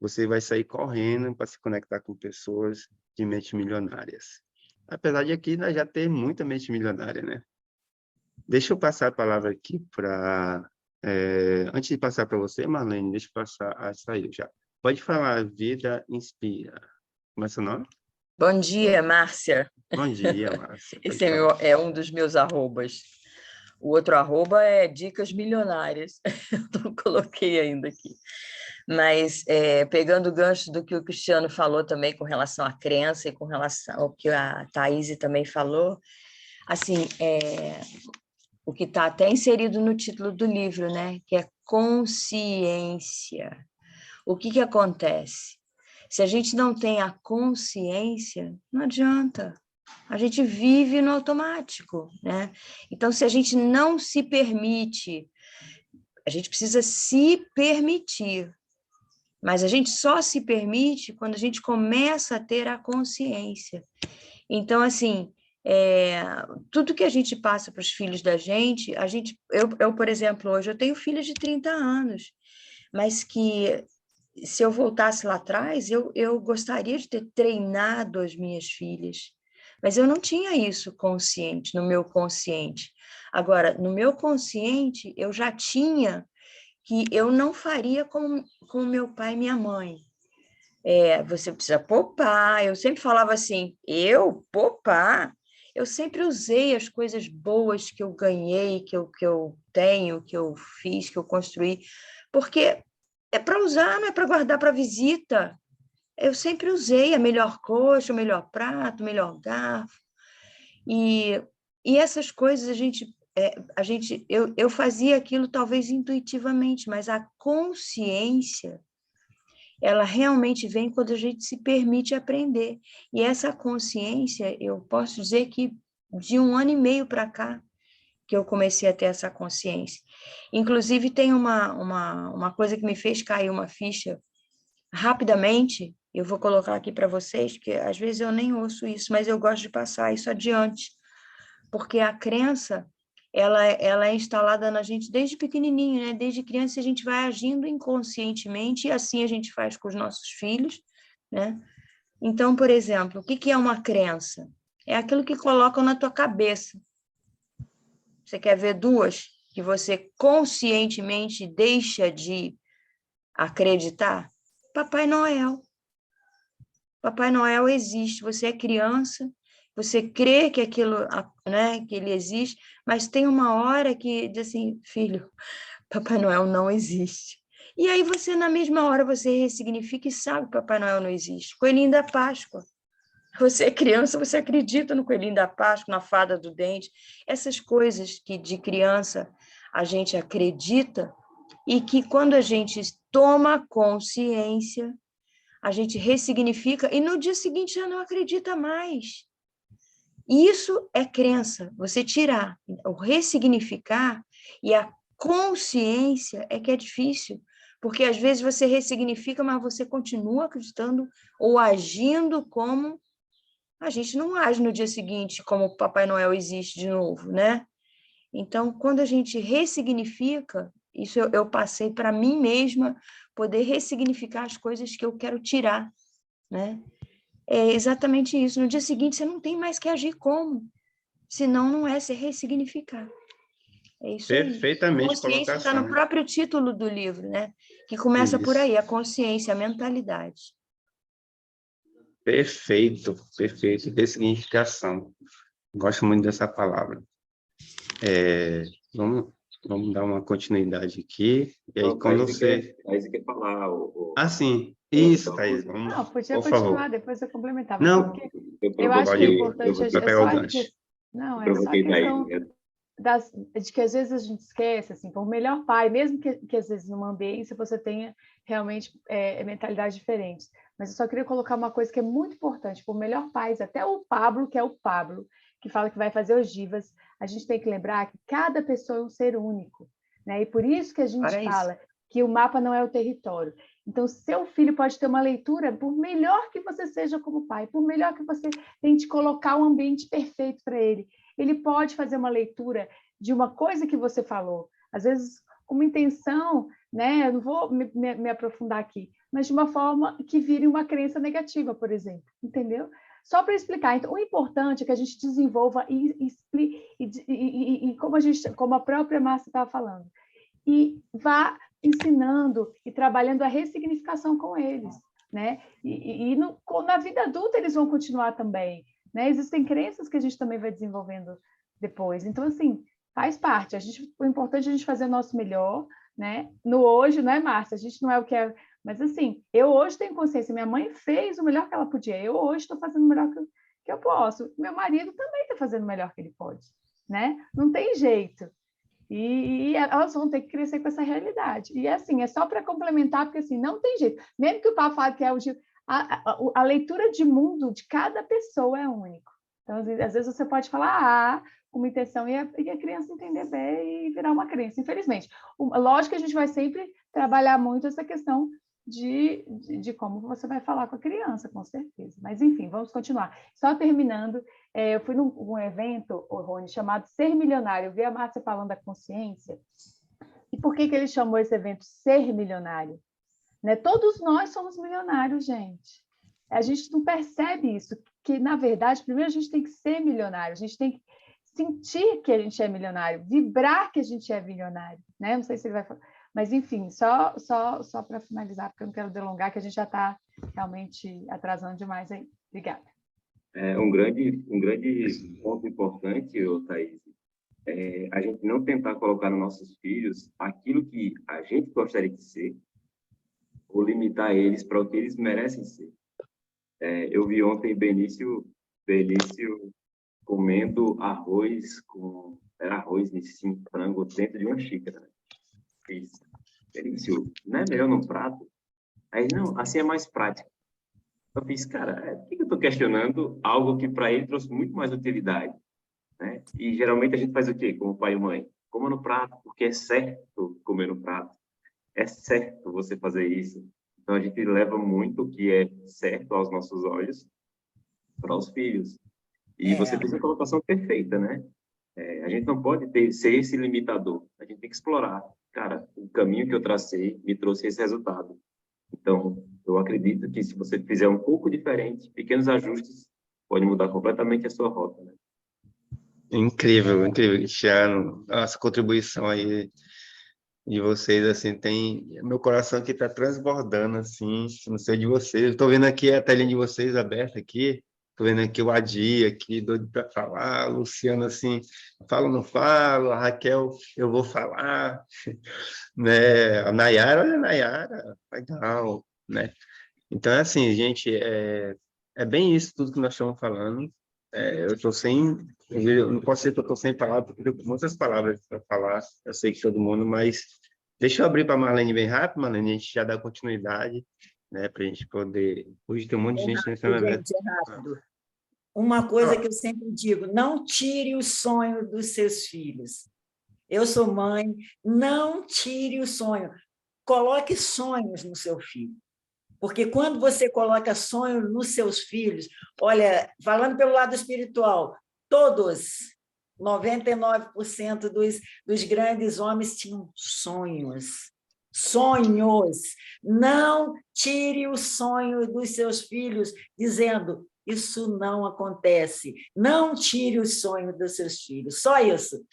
você vai sair correndo para se conectar com pessoas de mentes milionárias. Apesar de aqui nós já ter muita mente milionária, né? Deixa eu passar a palavra aqui para... antes de passar para você, Marlene, deixa eu passar... saiu já. Pode falar, Vida Inspira. Como é seu nome? Bom dia, Márcia. Bom dia, Márcia. Esse é um dos meus arrobas. O outro arroba é Dicas Milionárias. Eu não coloquei ainda aqui. Mas, pegando o gancho do que o Cristiano falou também com relação à crença e com relação ao que a Thaís também falou, assim, o que está até inserido no título do livro, né? Que é consciência. O que acontece? Se a gente não tem a consciência, não adianta. A gente vive no automático, né? Então, se a gente não se permite, a gente precisa se permitir. Mas a gente só se permite quando a gente começa a ter a consciência. Então, assim, tudo que a gente passa para os filhos da gente, eu, por exemplo, hoje eu tenho filhos de 30 anos, mas que se eu voltasse lá atrás, eu gostaria de ter treinado as minhas filhas, mas eu não tinha isso consciente, no meu consciente. Agora, no meu consciente, eu já tinha que eu não faria com meu pai e minha mãe. Você precisa poupar. Eu sempre falava assim, poupar? Eu sempre usei as coisas boas que eu ganhei, que eu tenho, que eu fiz, que eu construí, porque é para usar, não é para guardar para visita. Eu sempre usei a melhor coxa, o melhor prato, o melhor garfo. E essas coisas eu fazia aquilo talvez intuitivamente, mas a consciência, ela realmente vem quando a gente se permite aprender. E essa consciência, eu posso dizer que de 1 ano e meio para cá, que eu comecei a ter essa consciência. Inclusive, tem uma coisa que me fez cair uma ficha rapidamente, eu vou colocar aqui para vocês, porque às vezes eu nem ouço isso, mas eu gosto de passar isso adiante, porque a crença, ela é instalada na gente desde pequenininho, né? Desde criança a gente vai agindo inconscientemente, e assim a gente faz com os nossos filhos, né? Então, por exemplo, o que é uma crença? É aquilo que colocam na tua cabeça. Você quer ver 2 que você conscientemente deixa de acreditar? Papai Noel. Papai Noel existe. Você é criança, você crê que aquilo, né, que ele existe, mas tem uma hora que diz assim, filho, Papai Noel não existe. E aí você, na mesma hora, você ressignifica e sabe que Papai Noel não existe. Coelhinho da Páscoa. Você é criança, você acredita no Coelhinho da Páscoa, na Fada do Dente. Essas coisas que de criança a gente acredita e que quando a gente toma consciência, a gente ressignifica e no dia seguinte já não acredita mais. Isso é crença, você tirar, o ressignificar e a consciência é que é difícil, porque às vezes você ressignifica, mas você continua acreditando ou agindo como a gente não age no dia seguinte, como o Papai Noel existe de novo, né? Então, quando a gente ressignifica, isso eu passei para mim mesma, poder ressignificar as coisas que eu quero tirar, né? É exatamente isso. No dia seguinte, você não tem mais que agir como, senão não é se ressignificar. É isso aí. Perfeitamente, A consciência está no colocação. próprio título do livro, né? Que começa por aí, a consciência, a mentalidade. Perfeito, perfeito. Ressignificação. Gosto muito dessa palavra. Vamos dar uma continuidade aqui. E aí, quando você... Thaís quer falar, sim. ou Isso, então, Thaís. Vamos, Não, podia por continuar, favor. depois eu complementava. Não, Porque eu eu acho que é provoquei, importante, vai é pegar só o a gancho. não, eu é só a provoquei questão Thaís, né? de que às vezes a gente esquece, assim, por melhor pai, mesmo que às vezes numa ambiência você tenha realmente mentalidades diferentes. Mas eu só queria colocar uma coisa que é muito importante, por melhor pais, até o Pablo, que é o Pablo, que fala que vai fazer ogivas, a gente tem que lembrar que cada pessoa é um ser único, né? E por isso que a gente Para isso. fala que o mapa não é o território. Então, seu filho pode ter uma leitura, por melhor que você seja como pai, por melhor que você tente colocar um ambiente perfeito para ele pode fazer uma leitura de uma coisa que você falou, às vezes com uma intenção, né? Eu não vou me aprofundar aqui, mas de uma forma que vire uma crença negativa, por exemplo, entendeu? Só para explicar. Então, o importante é que a gente desenvolva e como a própria Márcia estava falando, e vá ensinando e trabalhando a ressignificação com eles, né? Na vida adulta eles vão continuar também, né? Existem crenças que a gente também vai desenvolvendo depois. Então, assim, faz parte. O importante é a gente fazer o nosso melhor, né? No hoje, não é, Márcia? A gente não é o que é... Mas, assim, eu hoje tenho consciência. Minha mãe fez o melhor que ela podia. Eu hoje estou fazendo o melhor que eu posso. Meu marido também está fazendo o melhor que ele pode, né? Não tem jeito. E elas vão ter que crescer com essa realidade. E, assim, é só para complementar, porque, assim, não tem jeito. Mesmo que o Papa fale que é a leitura de mundo de cada pessoa é único. Então, às vezes, você pode falar com uma intenção e a criança entender bem e virar uma crença, infelizmente. Lógico que a gente vai sempre trabalhar muito essa questão de como você vai falar com a criança, com certeza. Mas, enfim, vamos continuar. Só terminando, eu fui num evento, Rony, chamado Ser Milionário. Eu vi a Márcia falando da consciência. E por que ele chamou esse evento Ser Milionário? Né? Todos nós somos milionários, gente. A gente não percebe isso, que, na verdade, primeiro a gente tem que ser milionário, a gente tem que sentir que a gente é milionário, vibrar que a gente é milionário. Né? Não sei se ele vai falar. Mas, enfim, só para finalizar, porque eu não quero delongar, que a gente já está realmente atrasando demais aí. Obrigada. Um grande ponto importante, Thaís, é a gente não tentar colocar nos nossos filhos aquilo que a gente gostaria de ser, ou limitar eles para o que eles merecem ser. Eu vi ontem Benício comendo arroz era arroz nesse frango dentro de uma xícara. Né? Benício, não é melhor no prato? Aí, não, assim é mais prático. Eu fiz, cara, por que eu estou questionando algo que para ele trouxe muito mais utilidade? Né? E geralmente a gente faz o quê, como pai e mãe? Coma no prato, porque é certo comer no prato. É certo você fazer isso. Então a gente leva muito o que é certo aos nossos olhos para os filhos. E você fez a colocação perfeita, né? A gente não pode ser esse limitador. A gente tem que explorar. Cara, o caminho que eu tracei me trouxe esse resultado. Então, eu acredito que se você fizer um pouco diferente, pequenos ajustes, pode mudar completamente a sua rota, né? Incrível, incrível, Cristiano. Nossa contribuição aí de vocês, assim, meu coração aqui está transbordando, assim, não sei de vocês. Estou vendo aqui a telinha de vocês aberta aqui, estou vendo aqui o Adi aqui, doido para falar, o Luciano, assim, falo ou não falo, a Raquel, eu vou falar, né? A Nayara, olha a Nayara, legal, né? Então, é assim, gente, é bem isso tudo que nós estamos falando. Eu estou eu não posso dizer que eu estou sem palavras, porque eu tenho muitas palavras para falar, eu sei que todo mundo, mas deixa eu abrir para a Marlene bem rápido, Marlene, a gente já dá continuidade, né, para a gente poder... Hoje tem um monte de gente nesse evento. Gente, é rápido. Uma coisa que eu sempre digo, não tire o sonho dos seus filhos. Eu sou mãe, não tire o sonho. Coloque sonhos no seu filho. Porque quando você coloca sonhos nos seus filhos, olha, falando pelo lado espiritual, todos, 99% dos grandes homens tinham sonhos. Sonhos. Não tire o sonho dos seus filhos, dizendo, isso não acontece. Não tire o sonho dos seus filhos. Só isso.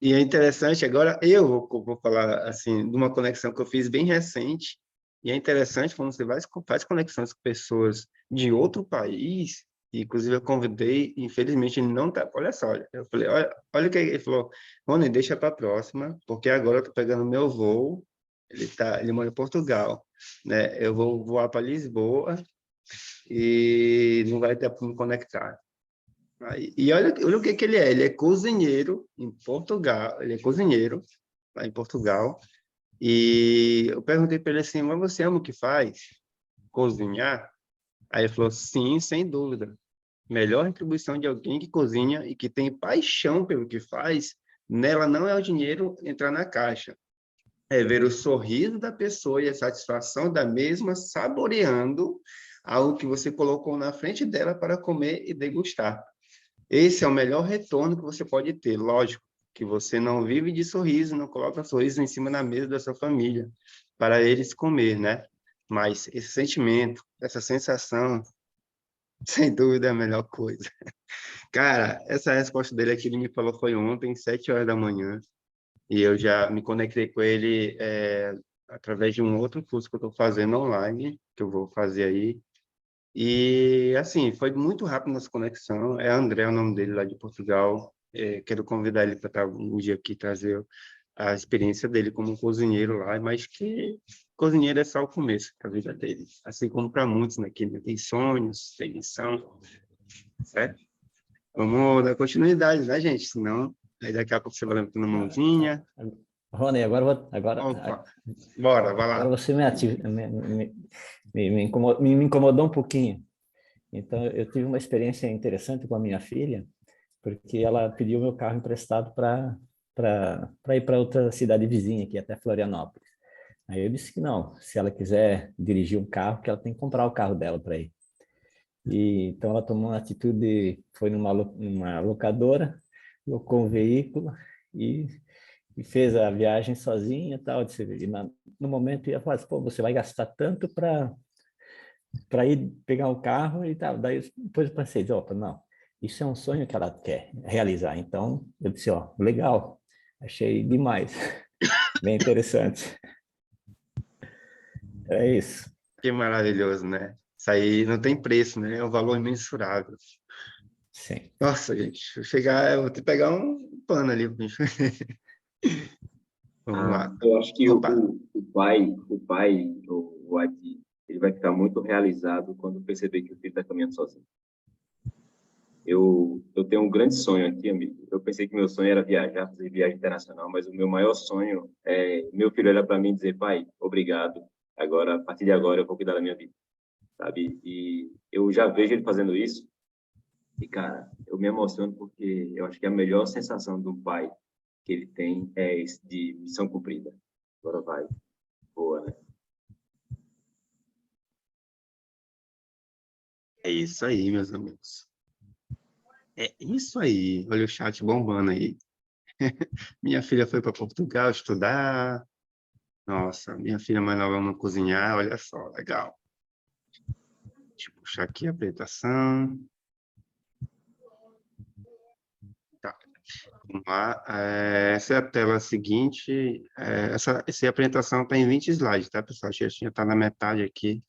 E é interessante, agora eu vou falar assim, de uma conexão que eu fiz bem recente, e é interessante quando você faz conexões com pessoas de outro país, Inclusive, eu convidei, infelizmente, ele não tá. Olha só, eu falei, olha o que ele falou, Rony, deixa para a próxima, porque agora eu tô pegando meu voo, ele mora em Portugal, né? Eu vou voar para Lisboa e não vai ter para me conectar. E olha o que ele é. Ele é cozinheiro em Portugal. Ele é cozinheiro lá em Portugal. E eu perguntei para ele assim, mas você ama o que faz? Cozinhar? Aí ele falou, sim, sem dúvida. Melhor retribuição de alguém que cozinha e que tem paixão pelo que faz, nela não é o dinheiro entrar na caixa. É ver o sorriso da pessoa e a satisfação da mesma saboreando algo que você colocou na frente dela para comer e degustar. Esse é o melhor retorno que você pode ter. Lógico que você não vive de sorriso, não coloca sorriso em cima da mesa da sua família para eles comer, né? Mas esse sentimento, essa sensação, sem dúvida é a melhor coisa. Cara, essa resposta dele aqui, ele me falou foi ontem, 7 horas da manhã, e eu já me conectei com ele através de um outro curso que eu estou fazendo online, que eu vou fazer aí. E, assim, foi muito rápido nossa conexão. É André o nome dele, lá de Portugal. Quero convidar ele para estar um dia aqui, trazer a experiência dele como cozinheiro lá, mas que cozinheiro é só o começo da vida dele. Assim como para muitos, né, que tem sonhos, tem missão, certo? Vamos dar continuidade, né, gente? Senão, aí daqui a pouco você vai levantando a mãozinha. Rony, Opa, bora, vai agora lá. você me incomodou um pouquinho. Então, eu tive uma experiência interessante com a minha filha, porque ela pediu meu carro emprestado para ir para outra cidade vizinha, aqui até Florianópolis. Aí eu disse que não, se ela quiser dirigir um carro, que ela tem que comprar o carro dela para ir. E então ela tomou uma atitude, foi numa locadora, locou um veículo e fez a viagem sozinha, tal. No momento ia falar, pô, você vai gastar tanto para ir pegar o carro e tal. Daí depois eu pensei, opa, não, isso é um sonho que ela quer realizar. Então eu disse, ó, legal, achei demais, bem interessante. É isso. Que maravilhoso, né? Isso aí não tem preço, né? É um valor imensurável. Sim. Nossa, gente, se eu chegar, eu vou ter que pegar um pano ali. Vamos lá. Eu acho que Opa. o pai, o Adi, ele vai ficar muito realizado quando perceber que o filho está caminhando sozinho. Eu tenho um grande sonho aqui, amigo. Eu pensei que meu sonho era viajar, fazer viagem internacional, mas o meu maior sonho é meu filho olhar para mim e dizer, pai, obrigado. Agora, a partir de agora, eu vou cuidar da minha vida, sabe? E eu já vejo ele fazendo isso. E, cara, eu me emociono porque eu acho que a melhor sensação de um pai que ele tem é esse de missão cumprida. Agora vai. Boa, né? É isso aí, meus amigos. É isso aí. Olha o chat bombando aí. Minha filha foi para Portugal estudar. Nossa, minha filha mais nova ama cozinhar. Olha só, legal. Deixa eu puxar aqui a apresentação. Tá. Vamos lá. Essa é a tela seguinte. Essa apresentação está em 20 slides, tá, pessoal? A gente já está na metade aqui.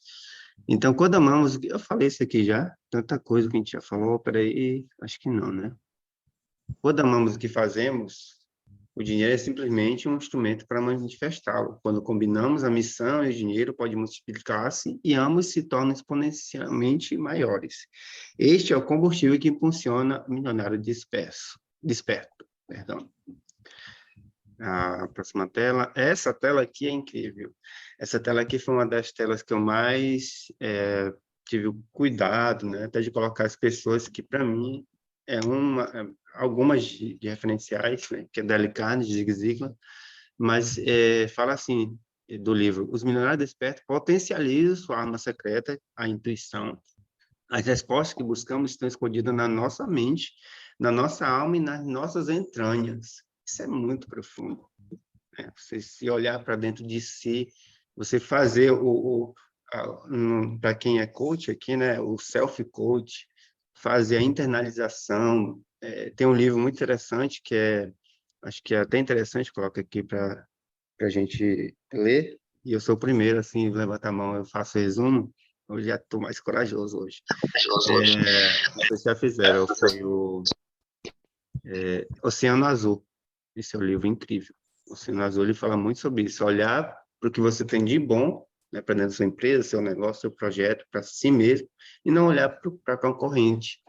Então, quando amamos... Eu falei isso aqui já? Tanta coisa que a gente já falou. Peraí, acho que não, né? Quando amamos o que fazemos, o dinheiro é simplesmente um instrumento para manifestá-lo. Quando combinamos a missão e o dinheiro, pode multiplicar-se e ambos se tornam exponencialmente maiores. Este é o combustível que impulsiona o milionário desperto. Perdão. A próxima tela. Essa tela aqui é incrível. Essa tela aqui foi uma das telas que eu mais tive o cuidado, né, até de colocar as pessoas que, para mim, algumas de referenciais, né, que é Dale Carnegie, Zig Ziglar, mas fala assim, do livro, os milionários despertos potencializam sua arma secreta, a intuição. As respostas que buscamos estão escondidas na nossa mente, na nossa alma e nas nossas entranhas. Isso é muito profundo, né? Você se olhar para dentro de si, você fazer para quem é coach aqui, né, o self-coach, fazer a internalização. Tem um livro muito interessante acho que é até interessante, coloca aqui para a gente ler, e eu sou o primeiro, assim, levanta a mão, eu faço resumo, Eu já estou mais corajoso hoje. Vocês já fizeram, foi o Oceano Azul. Esse é um livro incrível. O Oceano Azul, ele fala muito sobre isso. Olhar para o que você tem de bom, né, para dentro da sua empresa, seu negócio, seu projeto, para si mesmo, e não olhar para a concorrente,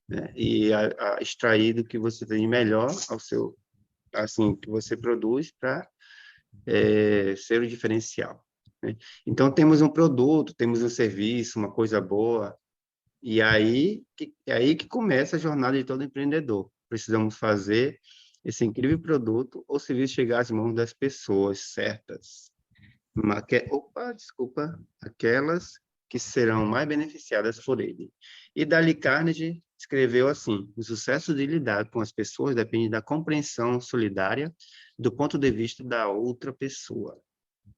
né, e extrair do que você tem de melhor ao seu, assim, que você produz para ser o diferencial, né? Então, temos um produto, temos um serviço, uma coisa boa, e é aí que começa a jornada de todo empreendedor. Precisamos fazer esse incrível produto ou serviço chegar às mãos das pessoas certas. Aquelas que serão mais beneficiadas por ele. E Dale Carnegie escreveu assim: o sucesso de lidar com as pessoas depende da compreensão solidária do ponto de vista da outra pessoa.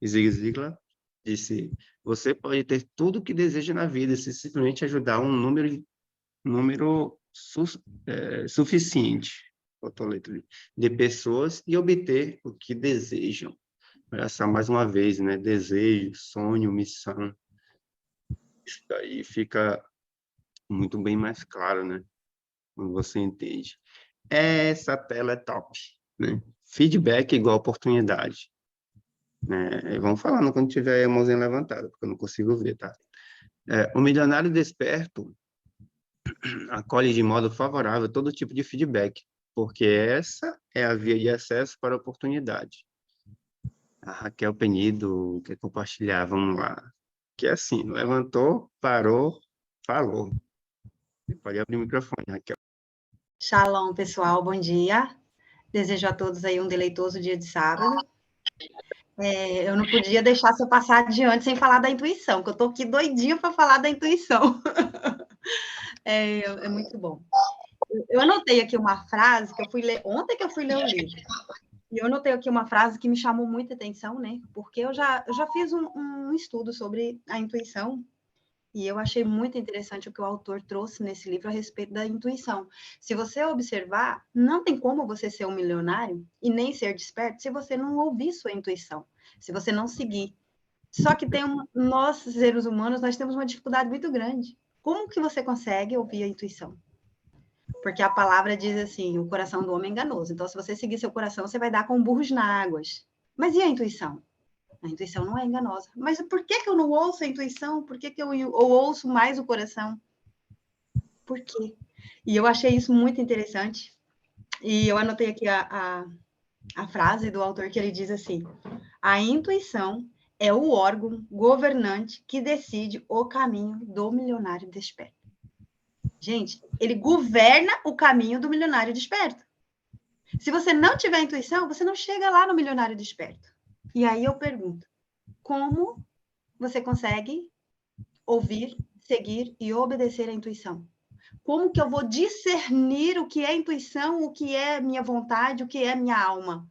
Zig Ziglar disse: você pode ter tudo o que deseja na vida se simplesmente ajudar um número suficiente de pessoas e obter o que desejam. Essa, mais uma vez, né? Desejo, sonho, missão. Isso daí fica muito bem mais claro, né? Quando você entende. Essa tela é top, né? Feedback igual oportunidade. Vamos falando quando tiver a mãozinha levantada, porque eu não consigo ver, tá? O milionário desperto acolhe de modo favorável todo tipo de feedback, porque essa é a via de acesso para a oportunidade. A Raquel Penido quer compartilhar, vamos lá. Que é assim, levantou, parou, falou. Você pode abrir o microfone, Raquel. Shalom, pessoal, bom dia. Desejo a todos aí um deleitoso dia de sábado. Eu não podia deixar se eu passar adiante sem falar da intuição, que eu estou aqui doidinha para falar da intuição. É muito bom. Eu anotei aqui uma frase que eu fui ler ontem que eu fui ler o livro. E eu anotei aqui uma frase que me chamou muita atenção, né? Porque eu já fiz um estudo sobre a intuição e eu achei muito interessante o que o autor trouxe nesse livro a respeito da intuição. Se você observar, não tem como você ser um milionário e nem ser desperto se você não ouvir sua intuição, se você não seguir. Só que nós, seres humanos, nós temos uma dificuldade muito grande. Como que você consegue ouvir a intuição? Porque a palavra diz assim, o coração do homem é enganoso. Então, se você seguir seu coração, você vai dar com burros nas águas. Mas e a intuição? A intuição não é enganosa. Mas por que eu não ouço a intuição? Por que eu ouço mais o coração? Por quê? E eu achei isso muito interessante. E eu anotei aqui a frase do autor que ele diz assim: a intuição é o órgão governante que decide o caminho do milionário desperto. Gente, ele governa o caminho do milionário desperto. Se você não tiver intuição, você não chega lá no milionário desperto. E aí eu pergunto, como você consegue ouvir, seguir e obedecer à intuição? Como que eu vou discernir o que é intuição, o que é minha vontade, o que é minha alma?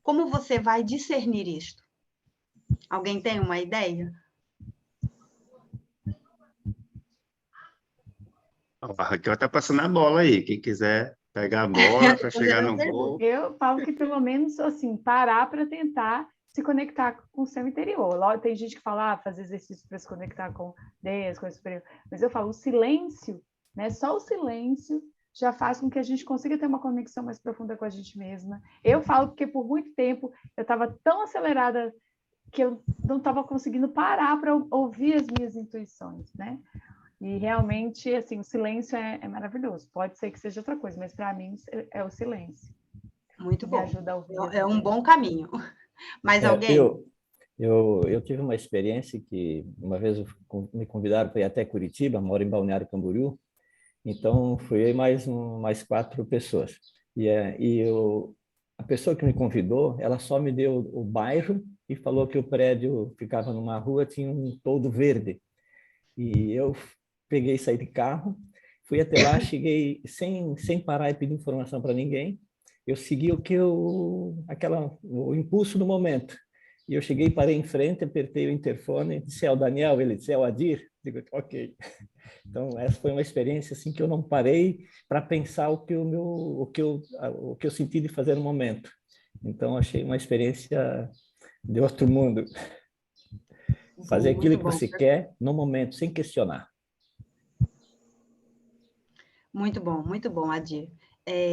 Como você vai discernir isto? Alguém tem uma ideia? A Raquel está passando a bola aí. Quem quiser pegar a bola para chegar no gol. Eu falo que pelo menos assim, parar para tentar se conectar com o seu interior. Lógico, tem gente que fala, fazer exercício para se conectar com Deus, com o superior. Mas eu falo, o silêncio, né? Só o silêncio já faz com que a gente consiga ter uma conexão mais profunda com a gente mesma. Eu falo porque por muito tempo eu estava tão acelerada que eu não estava conseguindo parar para ouvir as minhas intuições, né? E realmente, assim, o silêncio é maravilhoso. Pode ser que seja outra coisa, mas para mim é o silêncio. Muito bom. Me ajuda a ouvir. É um bom caminho. Mais alguém? Eu tive uma experiência que uma vez me convidaram para ir até Curitiba, moro em Balneário Camboriú, então fui aí mais 4 pessoas. A pessoa que me convidou, ela só me deu o bairro e falou que o prédio ficava numa rua, tinha um toldo verde. E eu peguei, saí de carro, fui até lá, cheguei sem parar e pedir informação para ninguém. Eu segui o impulso do momento. E eu cheguei, parei em frente, apertei o interfone, disse, é o Daniel? Ele disse, é o Adir? Digo, ok. Então, essa foi uma experiência assim, que eu não parei para pensar o que eu senti de fazer no momento. Então, achei uma experiência de outro mundo. Fazer aquilo Muito que bom. você quer no momento, sem questionar. Muito bom, Adir.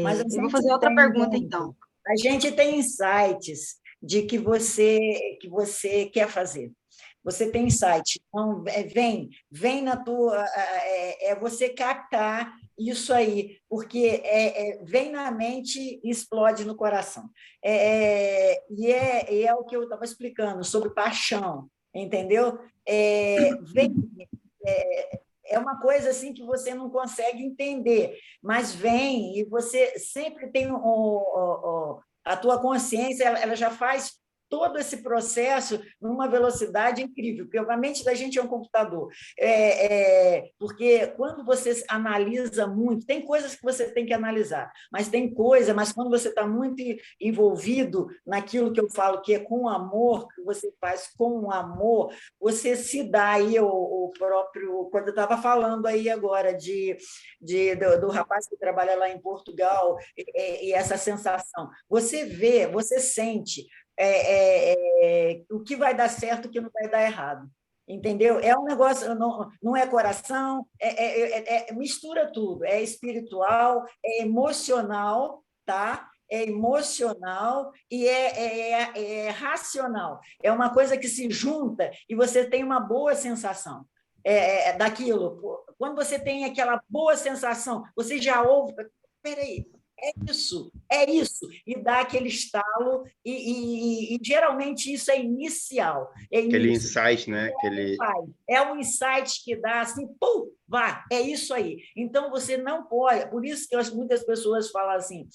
Mas a Eu vou gente fazer outra tem pergunta, muito. então. A gente tem insights de que você quer fazer. Você tem insight. Então, vem na tua... É você captar isso aí, porque vem na mente e explode no coração. E é o que eu estava explicando, sobre paixão, entendeu? Vem... É uma coisa assim que você não consegue entender, mas vem e você sempre tem a tua consciência, ela já faz todo esse processo numa velocidade incrível, porque a mente da gente é um computador. Porque quando você analisa muito, tem coisas que você tem que analisar, mas quando você está muito envolvido naquilo que eu falo, que é com amor, que você faz com amor, você se dá aí o próprio... Quando eu estava falando aí agora do rapaz que trabalha lá em Portugal, e essa sensação, você vê, você sente o que vai dar certo e o que não vai dar errado. Entendeu? É um negócio, não é coração, mistura tudo, é espiritual, é emocional, tá? É emocional e é racional. É uma coisa que se junta e você tem uma boa sensação daquilo. Quando você tem aquela boa sensação, você já ouve, peraí, é isso, e dá aquele estalo, e geralmente isso é inicial. Aquele insight, né? É um insight que dá assim, pum, vá, é isso aí. Então, você não pode, por isso que muitas pessoas falam assim,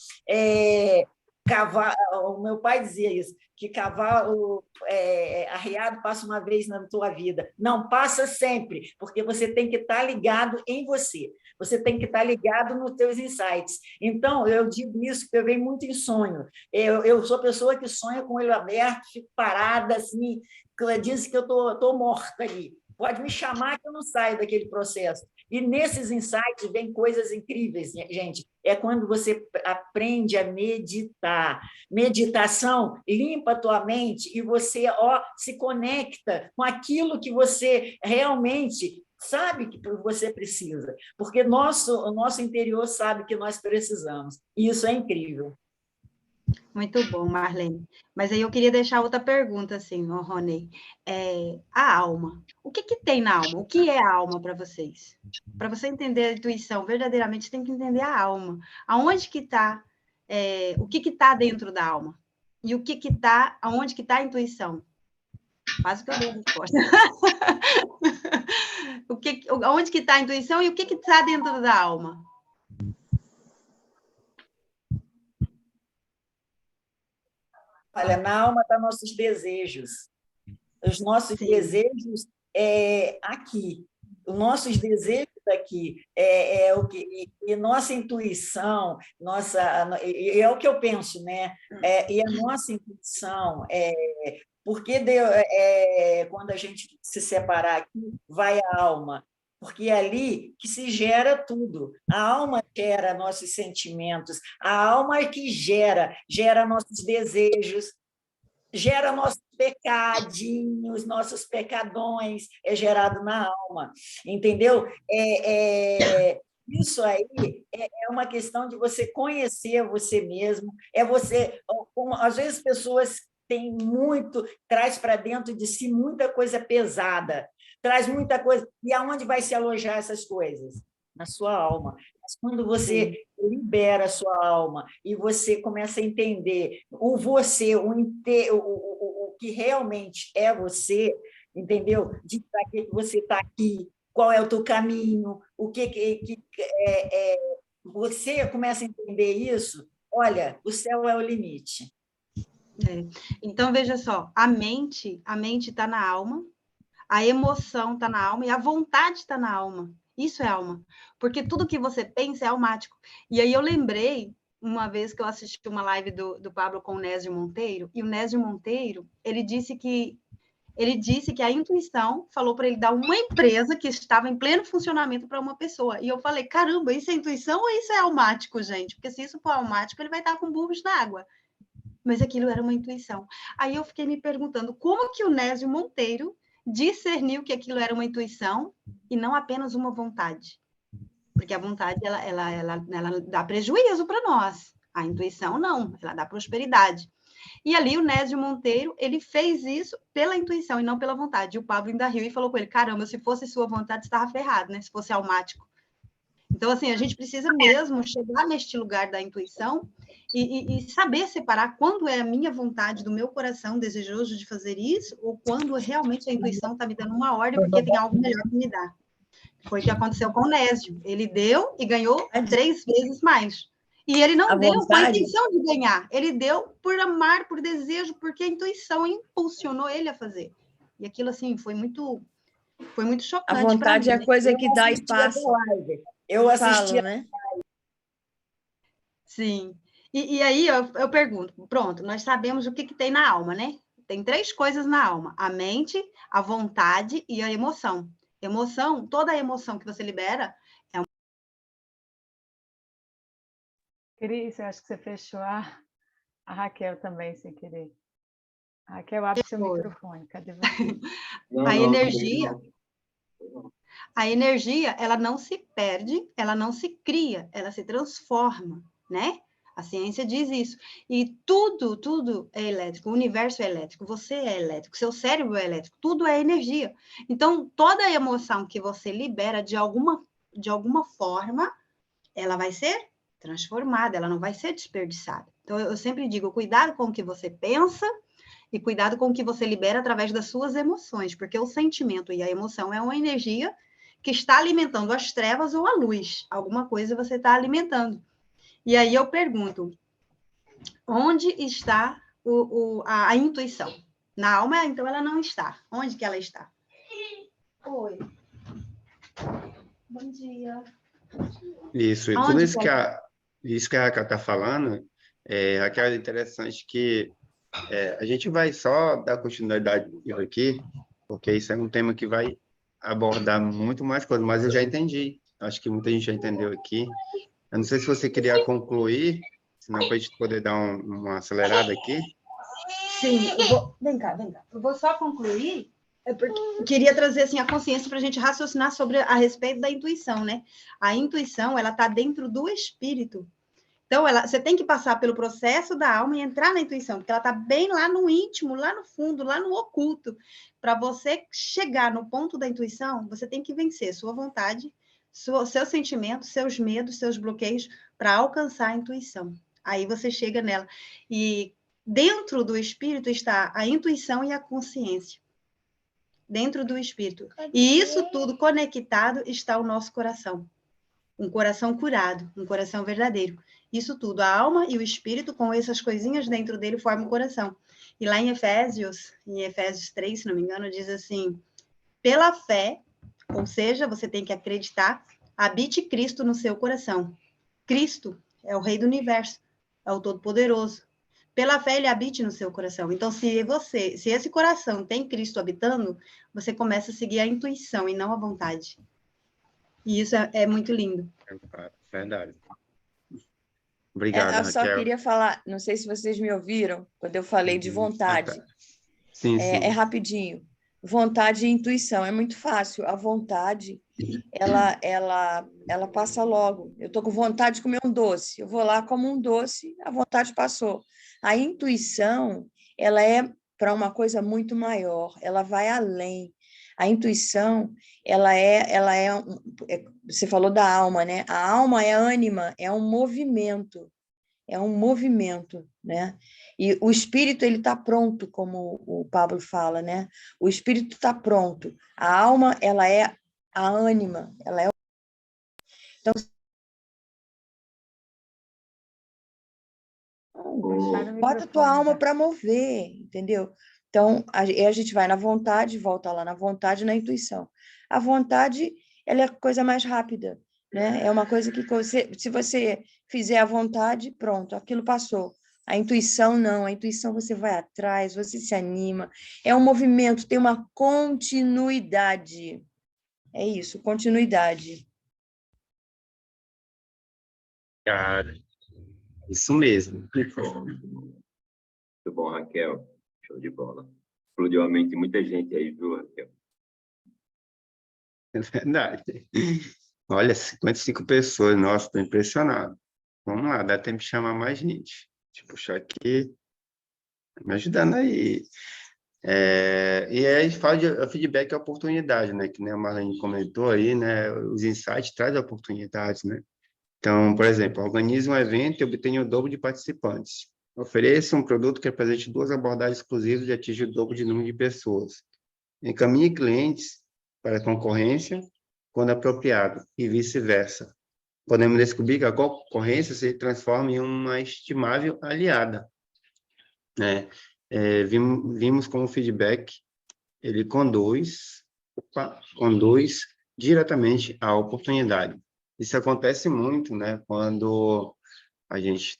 o meu pai dizia isso, que cavalo arriado passa uma vez na tua vida. Não, passa sempre, porque você tem que estar ligado em você. Você tem que estar ligado nos teus insights. Então, eu digo isso, porque eu venho muito em sonho. Eu sou pessoa que sonha com o olho aberto, fico parada, assim, diz que eu estou morta ali. Pode me chamar que eu não saio daquele processo. E nesses insights vem coisas incríveis, gente. É quando você aprende a meditar. Meditação limpa a tua mente e você se conecta com aquilo que você realmente sabe que você precisa, porque o nosso interior sabe que nós precisamos, e isso é incrível. Muito bom, Marlene. Mas aí eu queria deixar outra pergunta, assim, Rony. A alma. O que tem na alma? O que é a alma para vocês? Para você entender a intuição, verdadeiramente, tem que entender a alma. Aonde que está, o que está dentro da alma? E o que está, aonde que está a intuição? Quase que eu dei a resposta. Onde que está a intuição e o que está dentro da alma? Olha, na alma estão nossos desejos. Os nossos desejos aqui. Os nossos desejos aqui o que e nossa intuição, é o que eu penso, né? E a nossa intuição porque quando a gente se separar aqui, vai a alma, porque é ali que se gera tudo. A alma gera nossos sentimentos, a alma é que gera nossos desejos, gera nossos pecadinhos, nossos pecadões, é gerado na alma, entendeu? Isso aí é uma questão de você conhecer você mesmo, às vezes pessoas traz para dentro de si muita coisa pesada, traz muita coisa, e aonde vai se alojar essas coisas? Na sua alma. Mas quando você libera a sua alma e você começa a entender o que realmente é você, entendeu? De para que você está aqui, qual é o teu caminho, você começa a entender isso, olha, o céu é o limite. Então, veja só, a mente está na alma, a emoção está na alma e a vontade está na alma. Isso é alma, porque tudo que você pensa é almático. E aí eu lembrei, uma vez que eu assisti uma live do Pablo com o Nésio Monteiro, e o Nésio Monteiro, ele disse que a intuição falou para ele dar uma empresa que estava em pleno funcionamento para uma pessoa. E eu falei, caramba, isso é intuição ou isso é almático, gente? Porque se isso for almático, ele vai estar com burros na água. Mas aquilo era uma intuição. Aí eu fiquei me perguntando como que o Nésio Monteiro discerniu que aquilo era uma intuição e não apenas uma vontade. Porque a vontade, ela dá prejuízo para nós. A intuição, não. Ela dá prosperidade. E ali o Nésio Monteiro, ele fez isso pela intuição e não pela vontade. E o Pablo ainda riu e falou com ele, caramba, se fosse sua vontade, você estava ferrado, né? Se fosse almático. Então, assim, a gente precisa mesmo chegar neste lugar da intuição e saber separar quando é a minha vontade do meu coração desejoso de fazer isso ou quando realmente a intuição está me dando uma ordem porque tem algo melhor para me dar. Foi o que aconteceu com o Nésio. Ele deu e ganhou 3 vezes mais. E ele não deu com a intenção de ganhar. Ele deu por amar, por desejo, porque a intuição impulsionou ele a fazer. E aquilo, assim, foi muito chocante. A vontade é a coisa que dá e passa. Eu assisti, né? Sim. E aí eu pergunto, pronto, nós sabemos o que tem na alma, né? Tem 3 coisas na alma: a mente, a vontade e a emoção. Emoção, toda a emoção que você libera é uma... Cris, eu acho que você fechou a Raquel também, sem querer. Raquel, abre seu microfone, cadê você? A energia, ela não se perde, ela não se cria, ela se transforma, né? A ciência diz isso. E tudo é elétrico, o universo é elétrico, você é elétrico, seu cérebro é elétrico, tudo é energia. Então, toda a emoção que você libera de alguma forma, ela vai ser transformada, ela não vai ser desperdiçada. Então, eu sempre digo, cuidado com o que você pensa e cuidado com o que você libera através das suas emoções, porque o sentimento e a emoção é uma energia que está alimentando as trevas ou a luz. Alguma coisa você está alimentando. E aí eu pergunto, onde está a intuição? Na alma, então, ela não está. Onde que ela está? Oi. Bom dia. Isso, e tudo isso que a Raquel está falando, Raquel, é interessante que a gente vai só dar continuidade aqui, porque isso é um tema que vai abordar muito mais coisas, mas eu já entendi. Acho que muita gente já entendeu aqui. Eu não sei se você queria concluir, senão para a gente poder dar uma acelerada aqui. Sim, eu vou... Vem cá. Eu vou só concluir, porque eu queria trazer assim, a consciência para a gente raciocinar a respeito da intuição, né? A intuição, ela está dentro do espírito. Então, você tem que passar pelo processo da alma e entrar na intuição, porque ela está bem lá no íntimo, lá no fundo, lá no oculto. Para você chegar no ponto da intuição, você tem que vencer sua vontade, seus sentimentos, seus medos, seus bloqueios, para alcançar a intuição. Aí você chega nela. E dentro do espírito está a intuição e a consciência. Dentro do espírito. E isso tudo conectado está o nosso coração. Um coração curado, um coração verdadeiro. Isso tudo, a alma e o espírito, com essas coisinhas dentro dele, formam o coração. E lá em Efésios 3, se não me engano, diz assim, pela fé, ou seja, você tem que acreditar, habite Cristo no seu coração. Cristo é o Rei do Universo, é o Todo-Poderoso. Pela fé, ele habite no seu coração. Então, se esse coração tem Cristo habitando, você começa a seguir a intuição e não a vontade. E isso é muito lindo. Verdade. Obrigado, Eu só Raquel. queria falar, não sei se vocês me ouviram, quando eu falei de vontade. Sim, É rapidinho. Vontade e intuição, é muito fácil. A vontade, ela passa logo. Eu estou com vontade de comer um doce. Eu vou lá, como um doce, a vontade passou. A intuição, ela é para uma coisa muito maior, ela vai além. A intuição, você falou da alma, né? A alma é ânima, é um movimento, né? E o espírito, ele está pronto, como o Pablo fala, né? O espírito está pronto. A alma, ela é a ânima, ela é... Então, bota a tua alma para mover, entendeu? Então, a gente vai na vontade, volta lá na vontade e na intuição. A vontade, ela é a coisa mais rápida, né? É uma coisa que se você fizer a vontade, pronto, aquilo passou. A intuição não, a intuição você vai atrás, você se anima. É um movimento, tem uma continuidade. É isso, continuidade. Cara, isso mesmo. Muito bom, Raquel. Show de bola. explodiu a mente de muita gente aí, viu, Raquel? É verdade. Olha, 55 pessoas, nossa, estou impressionado. Vamos lá, dá tempo de chamar mais gente. Deixa eu puxar aqui, me ajudando aí. E aí a gente fala de feedback e oportunidade, né? Que nem a Marlene comentou aí, né? Os insights trazem oportunidades, né? Então, por exemplo, organize um evento e obtenha o dobro de participantes. Ofereça um produto que apresente 2 abordagens exclusivas e atinja o dobro de número de pessoas. Encaminhe clientes para a concorrência quando apropriado e vice-versa. Podemos descobrir que a concorrência se transforma em uma estimável aliada, né? Vimos como o feedback ele conduz diretamente à oportunidade. Isso acontece muito, né? Quando a gente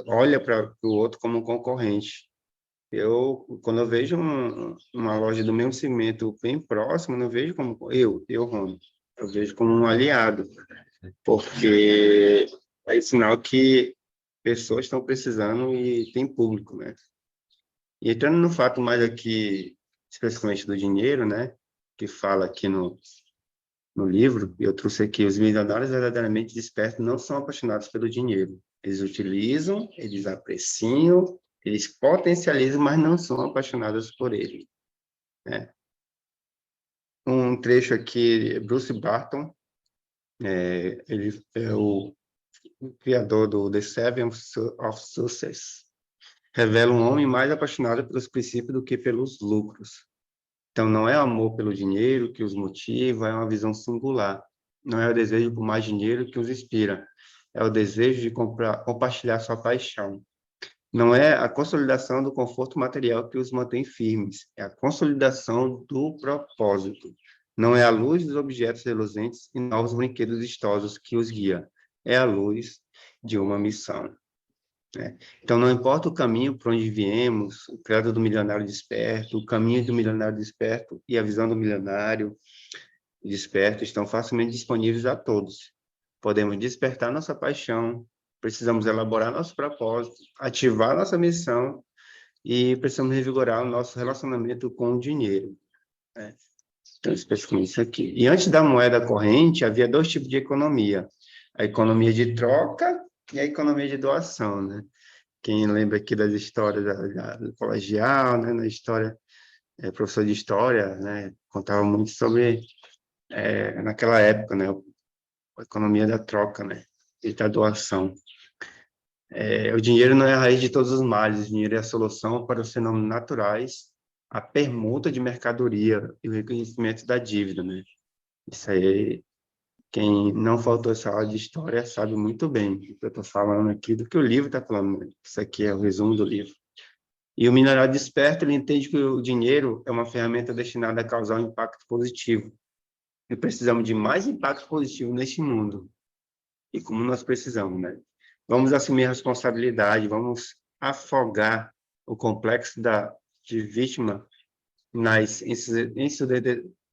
olha para o outro como um concorrente. Quando eu vejo uma loja do mesmo segmento bem próximo, não vejo como Rony, eu vejo como um aliado, porque é sinal que pessoas estão precisando e tem público, né? E entrando no fato mais aqui, especificamente do dinheiro, né? Que fala aqui no livro, eu trouxe aqui, os milionários verdadeiramente despertos não são apaixonados pelo dinheiro. Eles utilizam, eles apreciam, eles potencializam, mas não são apaixonados por ele, né? Um trecho aqui, Bruce Barton, ele é o criador do The Seven of Success, revela um homem mais apaixonado pelos princípios do que pelos lucros. Então, não é amor pelo dinheiro que os motiva, é uma visão singular. Não é o desejo por mais dinheiro que os inspira, é o desejo de compartilhar sua paixão. Não é a consolidação do conforto material que os mantém firmes, é a consolidação do propósito. Não é a luz dos objetos reluzentes e novos brinquedos vistosos que os guia, é a luz de uma missão. Né? Então, não importa o caminho por onde viemos, o credo do milionário desperto, o caminho do milionário desperto e a visão do milionário desperto estão facilmente disponíveis a todos. Podemos despertar nossa paixão, precisamos elaborar nosso propósito, ativar nossa missão e precisamos revigorar o nosso relacionamento com o dinheiro. Né? Então, especificamente isso aqui. E antes da moeda corrente, havia 2 tipos de economia. A economia de troca e a economia de doação, né? Quem lembra aqui das histórias do colegial, né? Na história, professor de história, né? Contava muito sobre, naquela época, né? A economia da troca, né? E da doação. O dinheiro não é a raiz de todos os males, o dinheiro é a solução para os fenômenos naturais, a permuta de mercadoria e o reconhecimento da dívida, né? Isso aí, quem não faltou essa aula de história sabe muito bem o que eu estou falando aqui, do que o livro está falando, né? Isso aqui é o resumo do livro. E o milionário desperto, ele entende que o dinheiro é uma ferramenta destinada a causar um impacto positivo. E precisamos de mais impacto positivo neste mundo. E como nós precisamos, né? Vamos assumir a responsabilidade, vamos afogar o complexo de vítima nas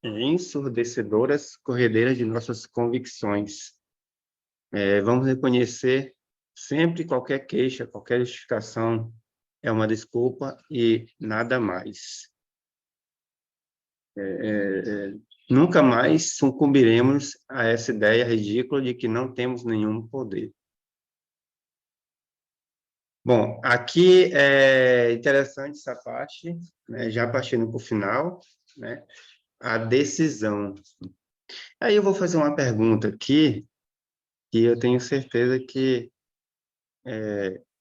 ensurdecedoras corredeiras de nossas convicções. Vamos reconhecer sempre qualquer queixa, qualquer justificação é uma desculpa e nada mais. Nunca mais sucumbiremos a essa ideia ridícula de que não temos nenhum poder. Bom, aqui é interessante essa parte, né, já partindo para o final, né, a decisão. Aí eu vou fazer uma pergunta aqui, que eu tenho certeza que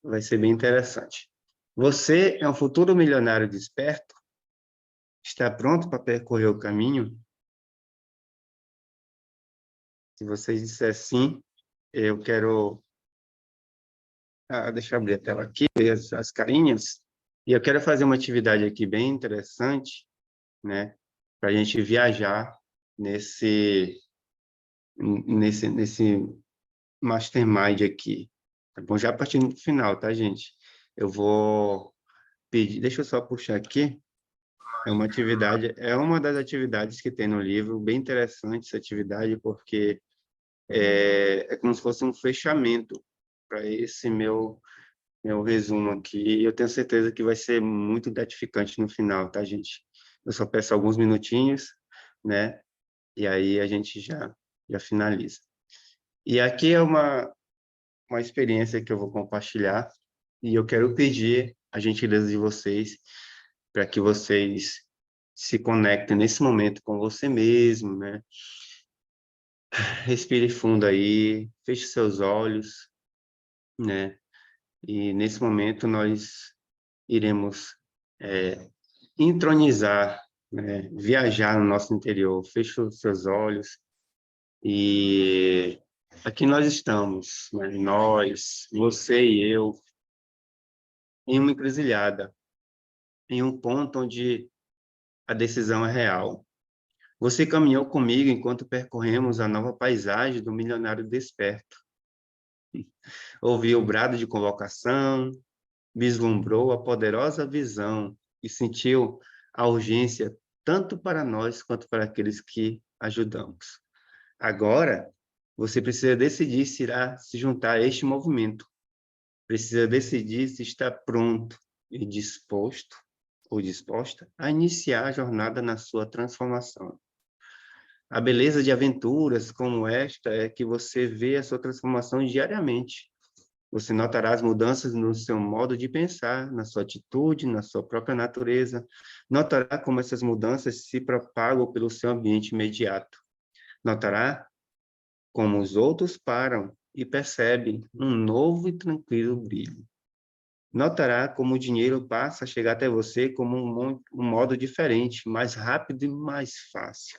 vai ser bem interessante. Você é um futuro milionário desperto? Está pronto para percorrer o caminho? Se você disser sim, eu quero... deixa eu abrir a tela aqui, ver as carinhas. E eu quero fazer uma atividade aqui bem interessante, né? Para a gente viajar nesse mastermind aqui. Tá bom? Já partindo do final, tá, gente? Eu vou pedir... Deixa eu só puxar aqui. É uma das atividades que tem no livro, bem interessante essa atividade, porque é como se fosse um fechamento para esse meu meu resumo aqui. E eu tenho certeza que vai ser muito gratificante no final, tá, gente? Eu só peço alguns minutinhos, né? E aí a gente já finaliza. E aqui é uma experiência que eu vou compartilhar e eu quero pedir a gentileza de vocês para que vocês se conectem nesse momento com você mesmo, né? Respire fundo aí, feche seus olhos, né? E nesse momento nós iremos entronizar, né? Viajar no nosso interior. Feche os seus olhos e aqui nós estamos, né? Nós, você e eu, em uma encruzilhada, em um ponto onde a decisão é real. Você caminhou comigo enquanto percorremos a nova paisagem do milionário desperto. Ouviu o brado de convocação, vislumbrou a poderosa visão e sentiu a urgência tanto para nós quanto para aqueles que ajudamos. Agora, você precisa decidir se irá se juntar a este movimento. Precisa decidir se está pronto e disposto ou disposta a iniciar a jornada na sua transformação. A beleza de aventuras como esta é que você vê a sua transformação diariamente. Você notará as mudanças no seu modo de pensar, na sua atitude, na sua própria natureza. Notará como essas mudanças se propagam pelo seu ambiente imediato. Notará como os outros param e percebem um novo e tranquilo brilho. Notará como o dinheiro passa a chegar até você como um modo diferente, mais rápido e mais fácil.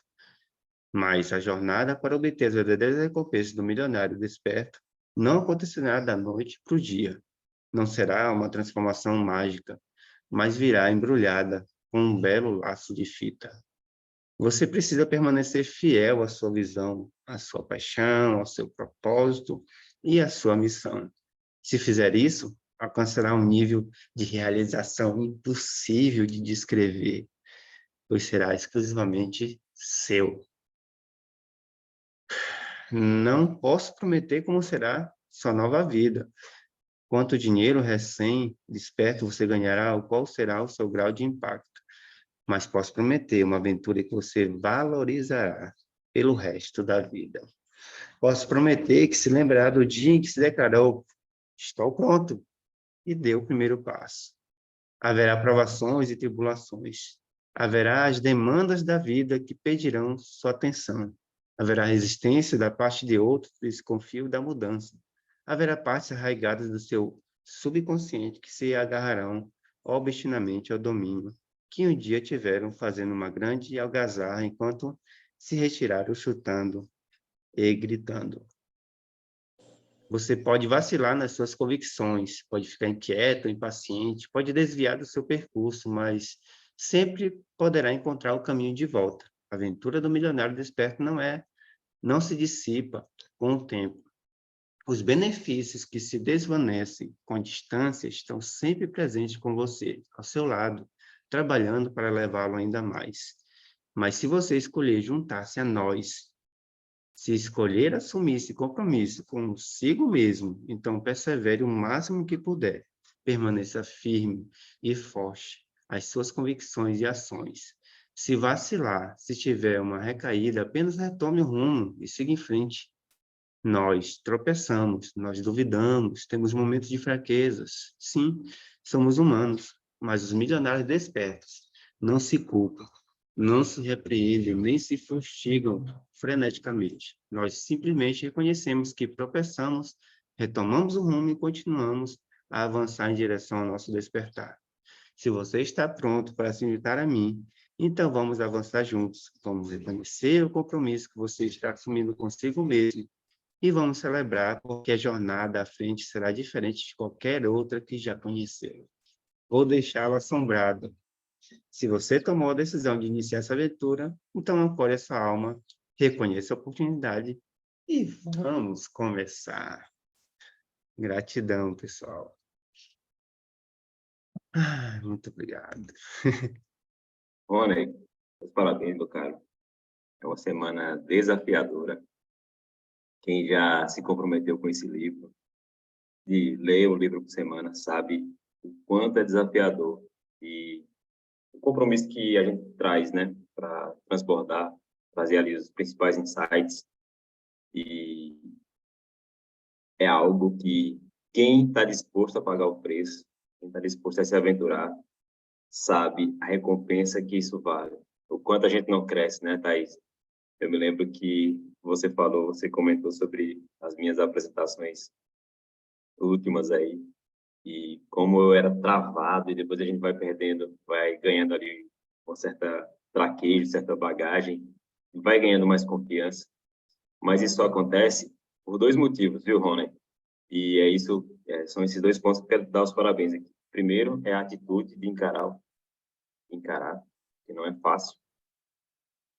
Mas a jornada para obter as verdadeiras recompensas do milionário desperto não acontecerá da noite para o dia. Não será uma transformação mágica, mas virá embrulhada com um belo laço de fita. Você precisa permanecer fiel à sua visão, à sua paixão, ao seu propósito e à sua missão. Se fizer isso, alcançará um nível de realização impossível de descrever, pois será exclusivamente seu. Não posso prometer como será sua nova vida, quanto dinheiro recém-desperto você ganhará, ou qual será o seu grau de impacto. Mas posso prometer uma aventura que você valorizará pelo resto da vida. Posso prometer que se lembrará do dia em que se declarou: estou pronto, e deu o primeiro passo. Haverá provações e tribulações. Haverá as demandas da vida que pedirão sua atenção. Haverá resistência da parte de outros que desconfiam da mudança. Haverá partes arraigadas do seu subconsciente que se agarrarão obstinadamente ao domínio, que um dia tiveram fazendo uma grande algazarra enquanto se retiraram chutando e gritando. Você pode vacilar nas suas convicções, pode ficar inquieto, impaciente, pode desviar do seu percurso, mas sempre poderá encontrar o caminho de volta. A aventura do milionário desperto não se dissipa com o tempo. Os benefícios que se desvanecem com a distância estão sempre presentes com você, ao seu lado, trabalhando para levá-lo ainda mais. Mas se você escolher juntar-se a nós, se escolher assumir esse compromisso consigo mesmo, então persevere o máximo que puder. Permaneça firme e forte às suas convicções e ações. Se vacilar, se tiver uma recaída, apenas retome o rumo e siga em frente. Nós tropeçamos, nós duvidamos, temos momentos de fraquezas. Sim, somos humanos, mas os milionários despertos não se culpam, não se repreendem, nem se fustigam freneticamente. Nós simplesmente reconhecemos que tropeçamos, retomamos o rumo e continuamos a avançar em direção ao nosso despertar. Se você está pronto para se juntar a mim, então vamos avançar juntos. Vamos reconhecer o compromisso que você está assumindo consigo mesmo e vamos celebrar porque a jornada à frente será diferente de qualquer outra que já conheceu. Vou deixá-lo assombrado. Se você tomou a decisão de iniciar essa aventura, então acolhe a sua alma, reconheça a oportunidade e vamos começar. Gratidão, pessoal. Muito obrigado. Rony, os parabéns, meu caro. É uma semana desafiadora. Quem já se comprometeu com esse livro de ler um livro por semana sabe o quanto é desafiador e o compromisso que a gente traz, né, para transbordar, trazer ali os principais insights, e é algo que quem está disposto a pagar o preço, quem está disposto a se aventurar, sabe a recompensa que isso vale. O quanto a gente não cresce, né, Thaís? Eu me lembro que você comentou sobre as minhas apresentações últimas aí, e como eu era travado, e depois a gente vai perdendo, vai ganhando ali uma certa traquejo, certa bagagem, vai ganhando mais confiança. Mas isso só acontece por dois motivos, viu, Rony? E são esses dois pontos que eu quero dar os parabéns aqui. Primeiro é a atitude de encarar, que não é fácil.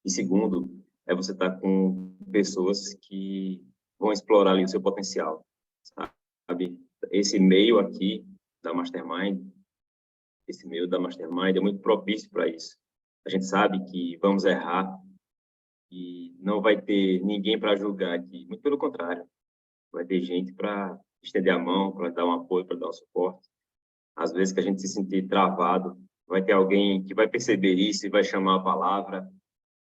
E segundo, é você estar com pessoas que vão explorar ali o seu potencial, sabe? Esse meio aqui da Mastermind, é muito propício para isso. A gente sabe que vamos errar e não vai ter ninguém para julgar aqui. Muito pelo contrário, vai ter gente para estender a mão, para dar um apoio, para dar um suporte. Às vezes que a gente se sentir travado, vai ter alguém que vai perceber isso e vai chamar a palavra.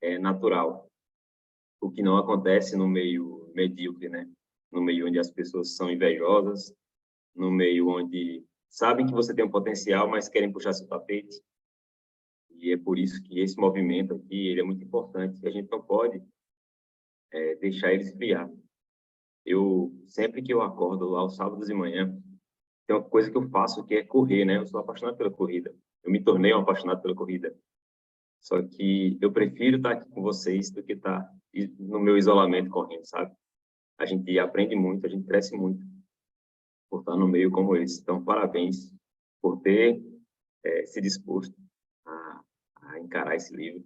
É natural. O que não acontece no meio medíocre, né? No meio onde as pessoas são invejosas, no meio onde sabem que você tem um potencial, mas querem puxar seu tapete. E é por isso que esse movimento aqui, ele é muito importante. A gente não pode deixar ele esfriar. Sempre que eu acordo aos sábados de manhã, tem uma coisa que eu faço que é correr, né? Eu sou apaixonado pela corrida. Eu me tornei um apaixonado pela corrida. Só que eu prefiro estar aqui com vocês do que estar no meu isolamento correndo, sabe? A gente aprende muito, a gente cresce muito por estar no meio como esse. Então, parabéns por ter se disposto a encarar esse livro,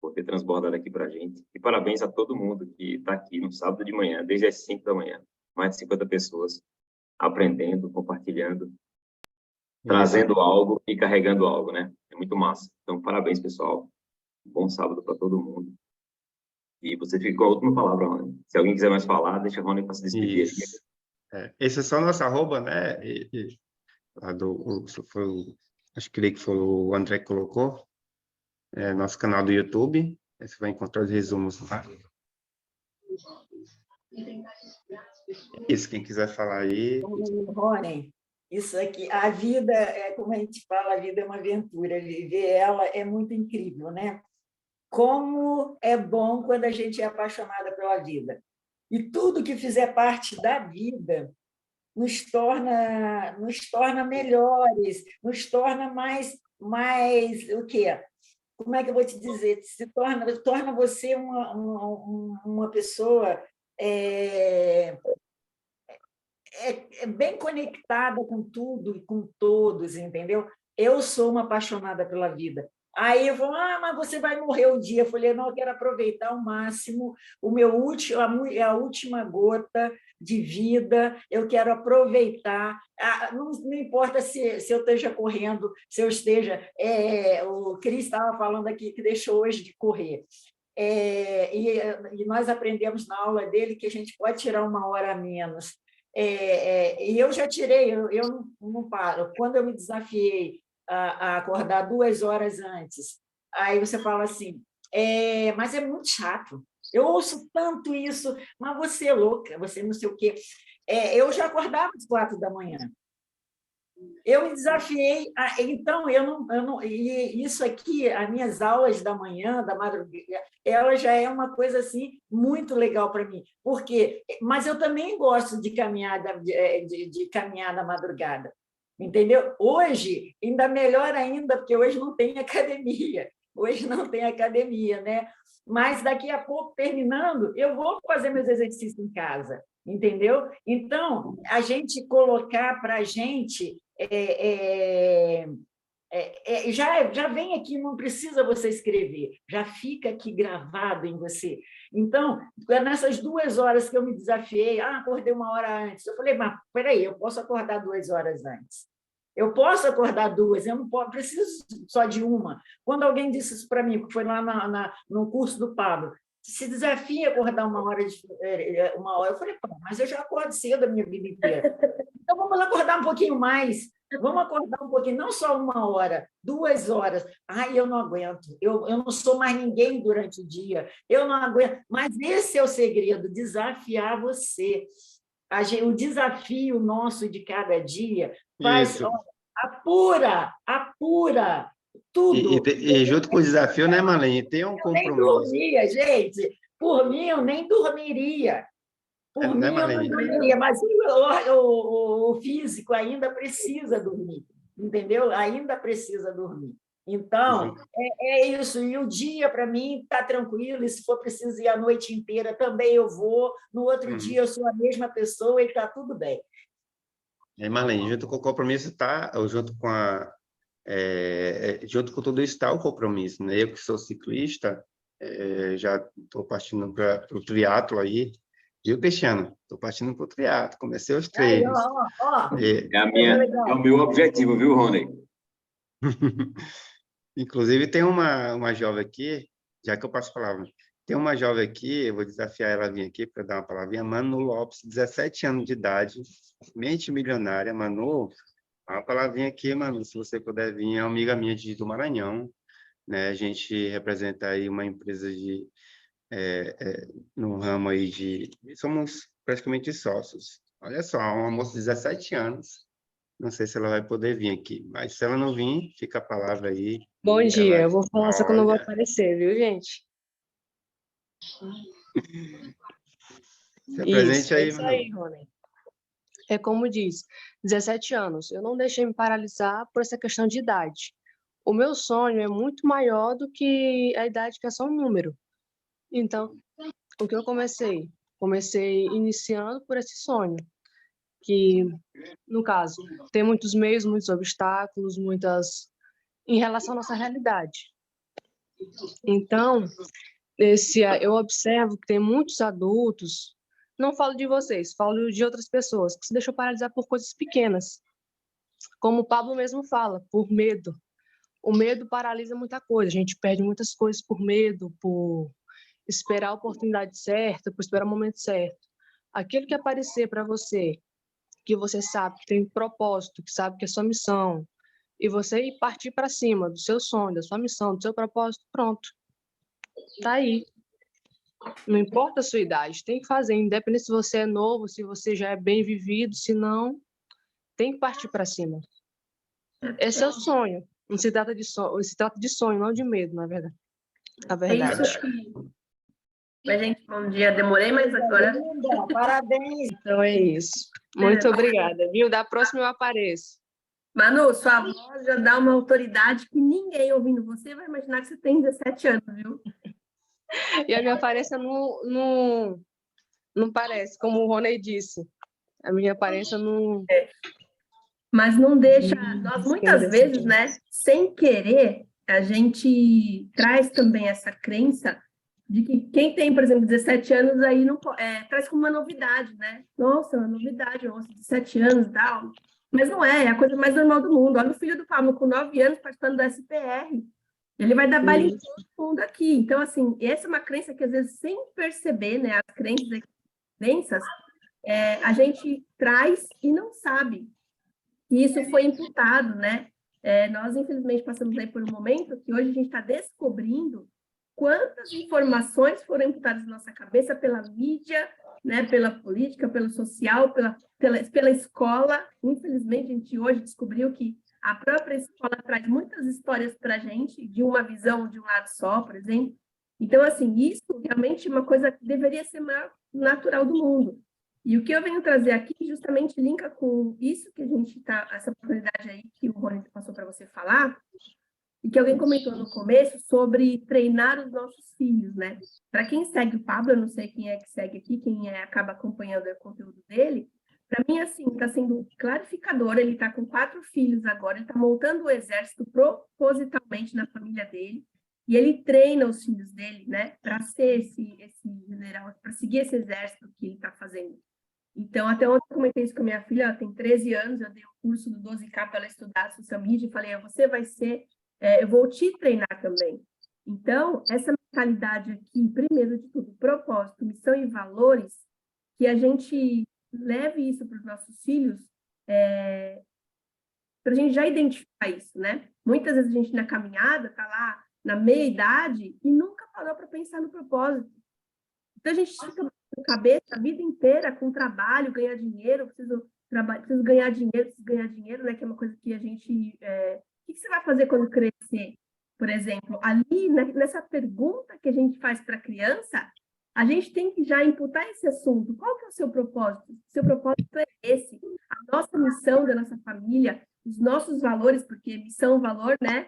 por ter transbordado aqui para a gente. E parabéns a todo mundo que está aqui no sábado de manhã, desde as 5 da manhã. Mais de 50 pessoas aprendendo, compartilhando, trazendo algo e carregando algo, né? É muito massa. Então, parabéns, pessoal. Bom sábado para todo mundo. E você fica com a última palavra, Rony. Se alguém quiser mais falar, deixa a Rony para se despedir. Isso. Esse é só nosso arroba, né? Acho que foi o André que colocou. Nosso canal do YouTube. Você vai encontrar os resumos lá. Isso, quem quiser falar aí. Rony, isso aqui, a vida, como a gente fala, a vida é uma aventura. Viver ela é muito incrível, né? Como é bom quando a gente é apaixonada pela vida. E tudo que fizer parte da vida nos torna melhores, nos torna mais o quê? Como é que eu vou te dizer? Torna você uma pessoa bem conectada com tudo e com todos, entendeu? Eu sou uma apaixonada pela vida. Aí eu vou, mas você vai morrer um dia. Eu falei, não, eu quero aproveitar ao máximo a última gota de vida, eu quero aproveitar. Não importa se eu esteja correndo, se eu esteja... o Cris estava falando aqui que deixou hoje de correr. E nós aprendemos na aula dele que a gente pode tirar 1 hora a menos. E eu já tirei, eu não paro. Quando eu me desafiei a acordar 2 horas antes, aí você fala assim, mas é muito chato. Eu ouço tanto isso, mas você é louca, você não sei o quê. Eu já acordava às 4 da manhã. Eu me desafiei, então e isso aqui, as minhas aulas da manhã, da madrugada, ela já é uma coisa assim muito legal para mim, mas eu também gosto de caminhar da madrugada, entendeu? Hoje ainda melhor ainda, porque hoje não tem academia, né? Mas daqui a pouco, terminando, eu vou fazer meus exercícios em casa, entendeu? Então, a gente colocar para a gente já vem aqui, não precisa você escrever, já fica aqui gravado em você. Então, nessas 2 horas que eu me desafiei, acordei 1 hora antes, eu falei, mas peraí, eu posso acordar 2 horas antes. Eu posso acordar 2, eu não preciso só de 1. Quando alguém disse isso para mim, que foi lá no curso do Pablo, se desafia a acordar 1 hora, eu falei, mas eu já acordo cedo a minha vida inteira. Então, vamos acordar um pouquinho mais. Vamos acordar um pouquinho, não só 1 hora, 2 horas. Ai, eu não aguento, eu não sou mais ninguém durante o dia, eu não aguento. Mas esse é o segredo, desafiar você. O desafio nosso de cada dia faz, Isso. apura tudo. E junto com o desafio, né, Marlene, tem um Eu nem compromisso. dormia, gente. Por mim, eu nem dormiria. Por Né, mim, eu não Marlene? dormiria, mas o físico ainda precisa dormir, entendeu? Ainda precisa dormir. Então, é isso. E o dia, para mim, está tranquilo. E se for preciso ir a noite inteira, também eu vou. No outro dia, eu sou a mesma pessoa e está tudo bem. E Marlene, junto com o compromisso tá, junto com tudo isso está o compromisso, né? Eu que sou ciclista, já estou partindo para o triatlo aí, viu, Cristiano? Estou partindo para o triatlo, comecei os treinos. É o meu objetivo, viu, Rony? Inclusive, tem uma jovem aqui, já que eu passo a palavra, tem uma jovem aqui, eu vou desafiar ela a vir aqui para dar uma palavrinha, Manu Lopes, 17 anos de idade, mente milionária. Manu, dá uma palavrinha aqui, Manu, se você puder vir, é uma amiga minha do Maranhão, né? A gente representa aí uma empresa no ramo aí somos praticamente sócios. Olha só, uma moça de 17 anos, não sei se ela vai poder vir aqui, mas se ela não vir, fica a palavra aí. Bom dia, eu vou falar, só que eu não vou Olha. aparecer, viu, gente? Se apresente aí, Isso Manu. aí, Rony. É como diz, 17 anos. Eu não deixei me paralisar por essa questão de idade. O meu sonho é muito maior do que a idade, que é só um número. Então, o que eu comecei? Comecei iniciando por esse sonho, que, no caso, tem muitos meios, muitos obstáculos, em relação à nossa realidade. Então, eu observo que tem muitos adultos, não falo de vocês, falo de outras pessoas, que se deixam paralisar por coisas pequenas. Como o Pablo mesmo fala, por medo. O medo paralisa muita coisa, a gente perde muitas coisas por medo, por esperar a oportunidade certa, por esperar o momento certo. Aquilo que aparecer para você, que você sabe que tem propósito, que sabe que é sua missão, e você ir partir para cima do seu sonho, da sua missão, do seu propósito, pronto. Tá aí. Não importa a sua idade, tem que fazer, independente se você é novo, se você já é bem vivido, se não, tem que partir para cima. Esse é o sonho. Não se trata de sonho, se trata de sonho, não de medo, na verdade. A verdade. É isso que... Mas, gente, bom dia. Demorei, mas agora... Parabéns! Então é isso. Muito obrigada, viu? Da próxima eu apareço. Manu, sua voz já dá uma autoridade que ninguém ouvindo você vai imaginar que você tem 17 anos, viu? E a minha aparência não parece, como o Rony disse. A minha aparência não... Mas não deixa... Nós, muitas vezes, né, sem querer, a gente traz também essa crença de que quem tem, por exemplo, 17 anos, aí não traz como uma novidade, né? Nossa, uma novidade, nossa, 17 anos e tal. Mas não é a coisa mais normal do mundo. Olha o filho do Pablo, com 9 anos, participando do SPR. Ele vai dar baile em todo mundo aqui. Então, assim, essa é uma crença que, às vezes, sem perceber, né, as crenças, a gente traz e não sabe. E isso foi imputado, né? Nós, infelizmente, passamos aí por um momento que hoje a gente está descobrindo quantas informações foram imputadas na nossa cabeça pela mídia, né, pela política, pelo social, pela escola. Infelizmente, a gente hoje descobriu que a própria escola traz muitas histórias para a gente, de uma visão de um lado só, por exemplo. Então, assim, isso realmente é uma coisa que deveria ser mais natural do mundo. E o que eu venho trazer aqui justamente linka com isso que a gente está, essa oportunidade aí que o Rony passou para você falar, e que alguém comentou no começo sobre treinar os nossos filhos, né? Para quem segue o Pablo, eu não sei quem é que segue aqui, quem acaba acompanhando o conteúdo dele, para mim, assim, está sendo clarificador. Ele está com 4 filhos agora, ele está montando o exército propositalmente na família dele, e ele treina os filhos dele, né, para ser esse general, para seguir esse exército que ele está fazendo. Então, até ontem eu comentei isso com a minha filha, ela tem 13 anos, eu dei o curso do 12K para ela estudar social media, e falei, você vai ser, eu vou te treinar também. Então, essa mentalidade aqui, primeiro de tudo, propósito, missão e valores, que a gente leve isso para os nossos filhos, para a gente já identificar isso, né? Muitas vezes a gente na caminhada está lá na meia-idade e nunca parou para pensar no propósito. Então a gente fica com a cabeça a vida inteira com trabalho, ganhar dinheiro, preciso ganhar dinheiro, né? Que é uma coisa que a gente... O que você vai fazer quando crescer? Por exemplo, ali, nessa pergunta que a gente faz para a criança, a gente tem que já imputar esse assunto. Qual que é o seu propósito? Seu propósito é esse. A nossa missão da nossa família, os nossos valores, porque missão, valor, né?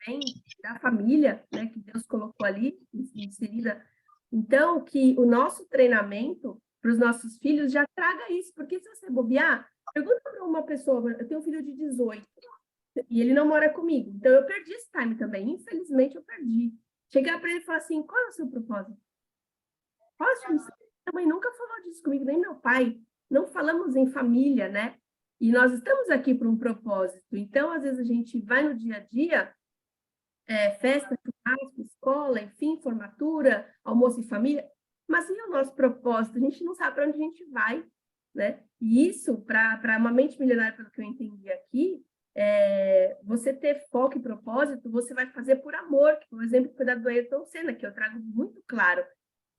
Vem da família, né? Que Deus colocou ali, inserida. Então, que o nosso treinamento para os nossos filhos já traga isso. Porque se você bobear, pergunta para uma pessoa, eu tenho um filho de 18, e ele não mora comigo. Então, eu perdi esse time também. Infelizmente, eu perdi. Chegar para ele e falar assim, qual é o seu propósito? Qual é a sua missão? Minha mãe nunca falou disso comigo, nem meu pai. Não falamos em família, né? E nós estamos aqui por um propósito. Então, às vezes, a gente vai no dia a dia, festa, churrasco, escola, enfim, formatura, almoço em família, mas e o nosso propósito? A gente não sabe para onde a gente vai, né? E isso, para uma mente milionária, pelo que eu entendi aqui, você ter foco e propósito, você vai fazer por amor, que, por exemplo, cuidar do Ayrton Senna, que eu trago muito claro.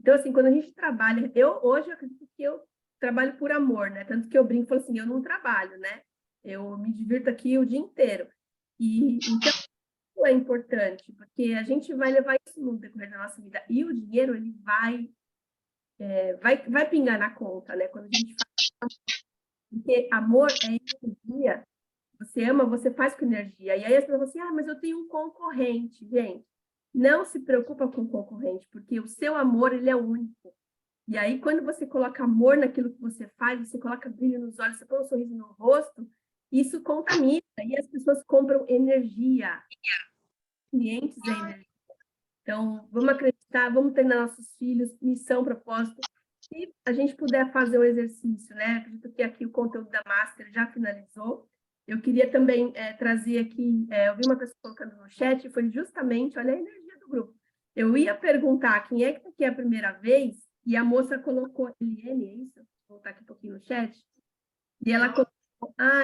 Então, assim, quando a gente trabalha, hoje eu acredito que eu trabalho por amor, né? Tanto que eu brinco e falo assim, eu não trabalho, né? Eu me divirto aqui o dia inteiro. E então, isso é importante, porque a gente vai levar isso no decorrer da nossa vida. E o dinheiro, ele vai pingar na conta, né? Quando a gente faz... Porque amor é energia. Você ama, você faz com energia. E aí as pessoas falam assim, mas eu tenho um concorrente. Gente, não se preocupa com o concorrente, porque o seu amor, ele é único. E aí, quando você coloca amor naquilo que você faz, você coloca brilho nos olhos, você põe um sorriso no rosto, isso contamina. E as pessoas compram energia. Clientes é energia. Então, vamos acreditar, vamos treinar nossos filhos, missão, propósito. Se a gente puder fazer o exercício, né? Acredito que aqui o conteúdo da Master já finalizou. Eu queria também trazer aqui, eu vi uma pessoa colocando no chat, foi justamente, olha a energia do grupo. Eu ia perguntar quem é que está aqui a primeira vez, e a moça colocou, Eliane, é isso? Vou voltar aqui um pouquinho no chat. E ela colocou,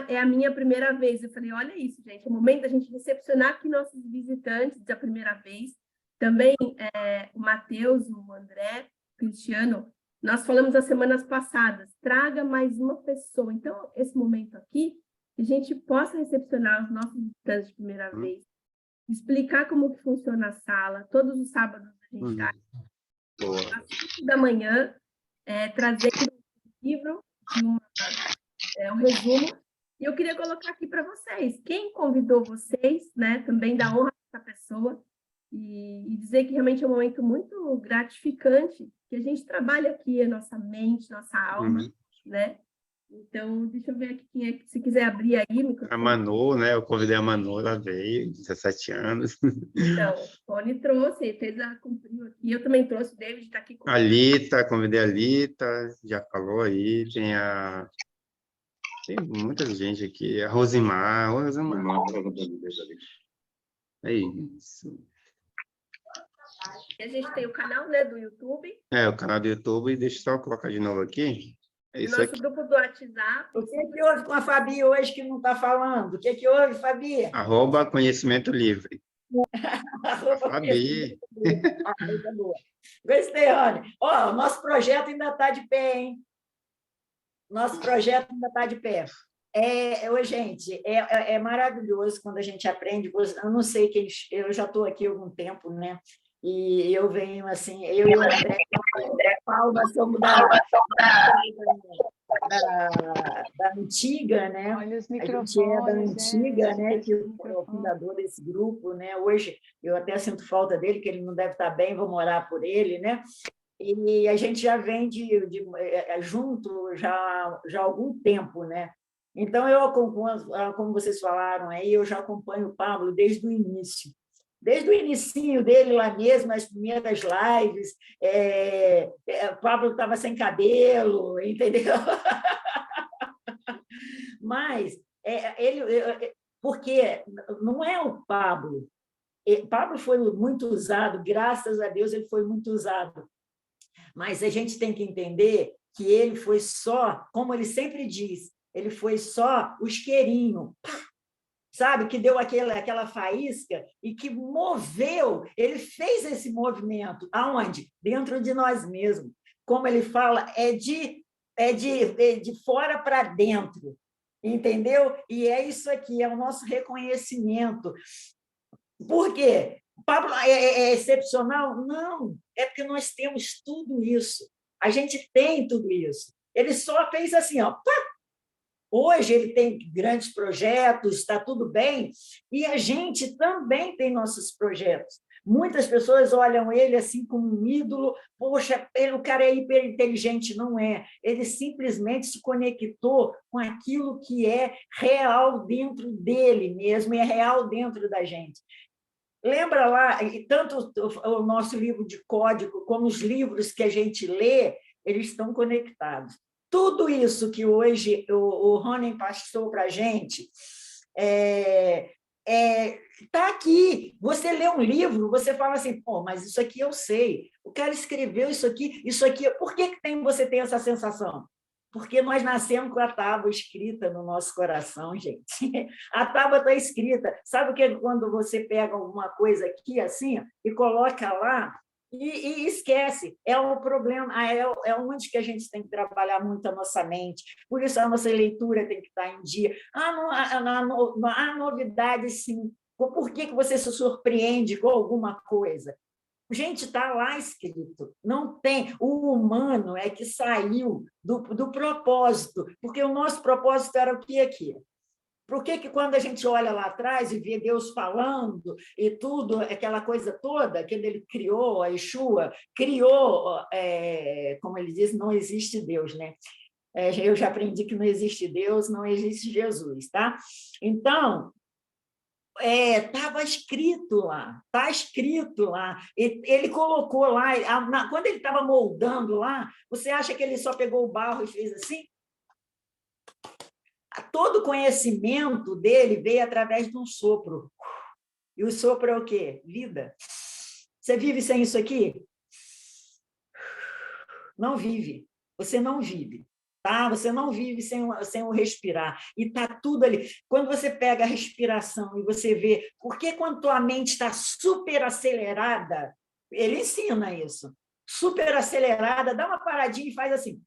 é a minha primeira vez. Eu falei, olha isso, gente, é o momento da gente recepcionar aqui nossos visitantes da primeira vez. Também o Matheus, o André, o Cristiano, nós falamos as semanas passadas, traga mais uma pessoa. Então, esse momento aqui, que a gente possa recepcionar os nossos visitantes de primeira vez, explicar como que funciona a sala. Todos os sábados a gente está às 5 da manhã, trazendo um livro, um resumo. E eu queria colocar aqui para vocês, quem convidou vocês, né, também dá honra para essa pessoa, e dizer que realmente é um momento muito gratificante, que a gente trabalha aqui a nossa mente, nossa alma, né? Então, deixa eu ver aqui quem é que, se quiser abrir aí o microfone. A Manu, né? Eu convidei a Manu, ela veio, 17 anos. Então, o Tony trouxe, fez a cumpriu aqui. Eu também trouxe, o David está aqui comigo. A Lita, convidei a Lita, já falou aí. Tem muita gente aqui. A Rosimar. É isso. E a gente tem o canal, né, do YouTube. O canal do YouTube. Deixa eu só colocar de novo aqui. O nosso grupo do WhatsApp. O que houve com a Fabi hoje que não está falando? O que houve, Fabi? @conhecimento livre. Fabi. Gostei, olha. O nosso projeto ainda está de pé, hein? Nosso projeto ainda está de pé. Gente, é maravilhoso quando a gente aprende. Eu não sei quem... Eu já estou aqui há algum tempo, né? E eu venho assim, eu e o André Paulo, nós somos da antiga, né? Olha os a gente é da antiga, né? Que o fundador desse grupo, né? Hoje eu até sinto falta dele, que ele não deve estar bem, vou morar por ele, né? E a gente já vem junto já há algum tempo, né? Então, eu acompanho, como vocês falaram aí, eu já acompanho o Pablo desde o início. Desde o inicinho dele lá mesmo, as primeiras lives, o Pablo estava sem cabelo, entendeu? Mas, porque não é o Pablo. Pablo foi muito usado, graças a Deus ele foi muito usado. Mas a gente tem que entender que ele foi só, como ele sempre diz, ele foi só o isqueirinho, sabe, que deu aquela faísca e que moveu, ele fez esse movimento. Aonde? Dentro de nós mesmos. Como ele fala, é de fora para dentro, entendeu? E é isso aqui, é o nosso reconhecimento. Por quê? Pablo é excepcional? Não, é porque nós temos tudo isso. A gente tem tudo isso. Ele só fez assim, ó, pá! Hoje ele tem grandes projetos, está tudo bem, e a gente também tem nossos projetos. Muitas pessoas olham ele assim como um ídolo, poxa, o cara é hiperinteligente. Não é. Ele simplesmente se conectou com aquilo que é real dentro dele mesmo, e é real dentro da gente. Lembra lá, tanto o nosso livro de código, como os livros que a gente lê, eles estão conectados. Tudo isso que hoje o Rony passou para a gente está aqui. Você lê um livro, você fala assim, pô, mas isso aqui eu sei. O cara escreveu isso aqui. Por que você tem essa sensação? Porque nós nascemos com a tábua escrita no nosso coração, gente. A tábua está escrita. Sabe o que é quando você pega alguma coisa aqui, assim, e coloca lá, e esquece? É o problema, é onde que a gente tem que trabalhar muito a nossa mente. Por isso, a nossa leitura tem que estar em dia. Há novidades, sim. Por que você se surpreende com alguma coisa? Gente, está lá escrito, não tem. O humano é que saiu do propósito, porque o nosso propósito era o que aqui? Por que quando a gente olha lá atrás e vê Deus falando e tudo, aquela coisa toda, quando ele criou, a Yeshua, criou, como ele diz, não existe Deus, né? Eu já aprendi que não existe Deus, não existe Jesus, tá? Então, estava escrito lá, está escrito lá. Ele colocou lá, quando ele estava moldando lá, você acha que ele só pegou o barro e fez assim? Todo o conhecimento dele veio através de um sopro. E o sopro é o quê? Vida. Você vive sem isso aqui? Não vive. Você não vive. Tá? Você não vive sem o respirar. E está tudo ali. Quando você pega a respiração e você vê... Porque quando tua mente está super acelerada, ele ensina isso. Super acelerada, dá uma paradinha e faz assim.